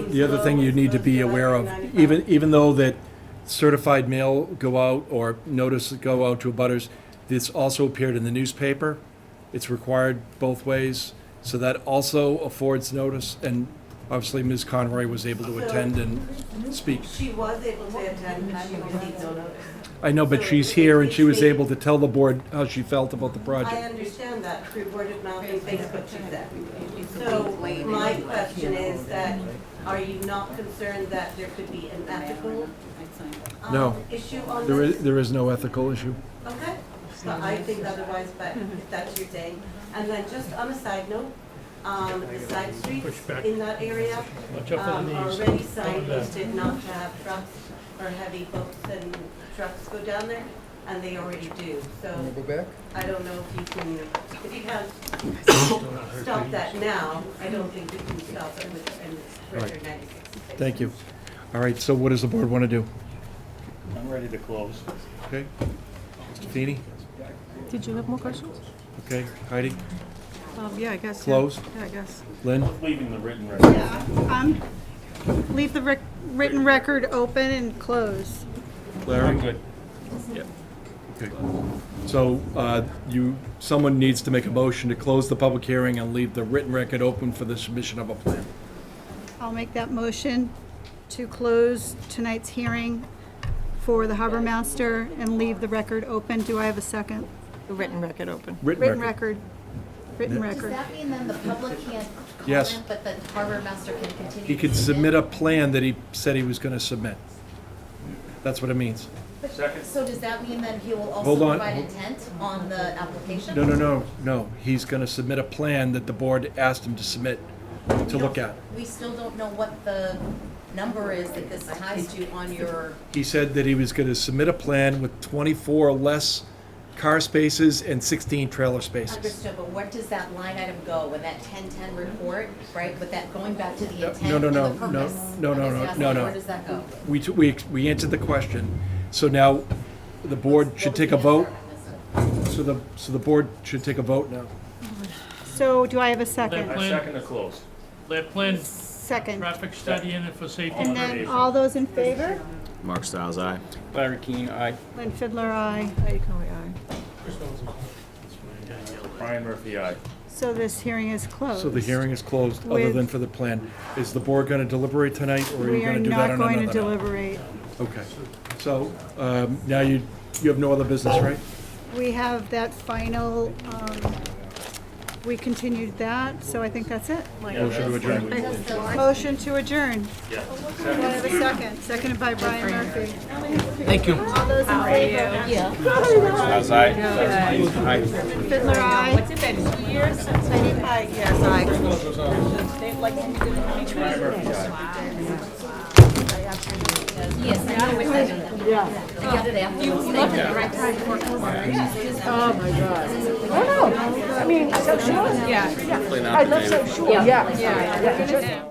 The other thing you need to be aware of, even though that certified mail go out or notices go out to abutters, this also appeared in the newspaper. It's required both ways, so that also affords notice, and obviously Ms. Conroy was able to attend and speak. She was able to attend, but she received no notice. I know, but she's here and she was able to tell the board how she felt about the I project. understand that through word of mouth and Facebook, she said. So my question is that, are you not concerned that there could be an ethical No, issue on there this? is no ethical issue. Okay, but I think otherwise, but if that's your thing. And then just on a side note, the side streets in that area are already signposted not to have trucks or heavy boats and trucks go down there, and they already do. So I don't know if you can't stop that now. I don't think we can stop it with Record 96. Thank you. All right, so what does the board want to do? I'm ready to close. Okay. Mr. Feeney? Did you have more questions? Okay. Heidi? Yeah, I guess. Close? Yeah, I guess. Lynn? Leaving the written record. Leave the written record open and close. Larry? I'm good. Yeah. Okay. So, someone needs to make a motion to close the public hearing and leave the written record open for the submission of a plan. I'll make that motion to close tonight's hearing for the Harbor Master and leave the record open. Do I have a second? The written record open. Written record. Written Yeah. record. Does that mean then the public can't Yes. comment, but the harbor master can continue? He could to submit a plan that he said he was going to submit. That's what it means. But- So does that mean that he will Hold also on. provide intent on the application? No. He's going to submit a plan that the board asked him to submit to look at. We still don't know what the number is that this ties to on your, He said that he was going to submit a plan with 24 less car spaces and 16 trailer spaces. understood, but where does that line item go with that 1010 report, right? With that going back to the intent No, and the no. purpose? No. Where does that go? We answered the question. So now the board should take a vote. So the board should take a vote now. So do I have a I second? second the close. That plan, Second. traffic study in it for safety. And then all those in favor? Mark Stiles, aye. Larry Keane, aye. Lynn Fiddler, aye. Heidi Conway, aye. Brian Murphy, aye. So this hearing is closed. So the hearing is closed, other With- than for the plan. Is the board going to deliberate tonight, or are you We are going to do that not on another going night? to deliberate. Okay. So now you have no other business, right? We have that final, we continued that, so I think that's it. Motion to adjourn. Motion to adjourn. Yeah. Do I have a second? Seconded by Brian Murphy. Thank you. All those in favor? Stiles, aye. Aye. Fiddler, aye. What's it been, 2 years since I did? Yes, I. They like, Brian Murphy, aye. Wow. Yes, I know which side. Yeah. You left at the right time for Oh, my God. Oh, no, I mean, so sure. Yeah. I love so sure, Yeah. yeah. Yeah.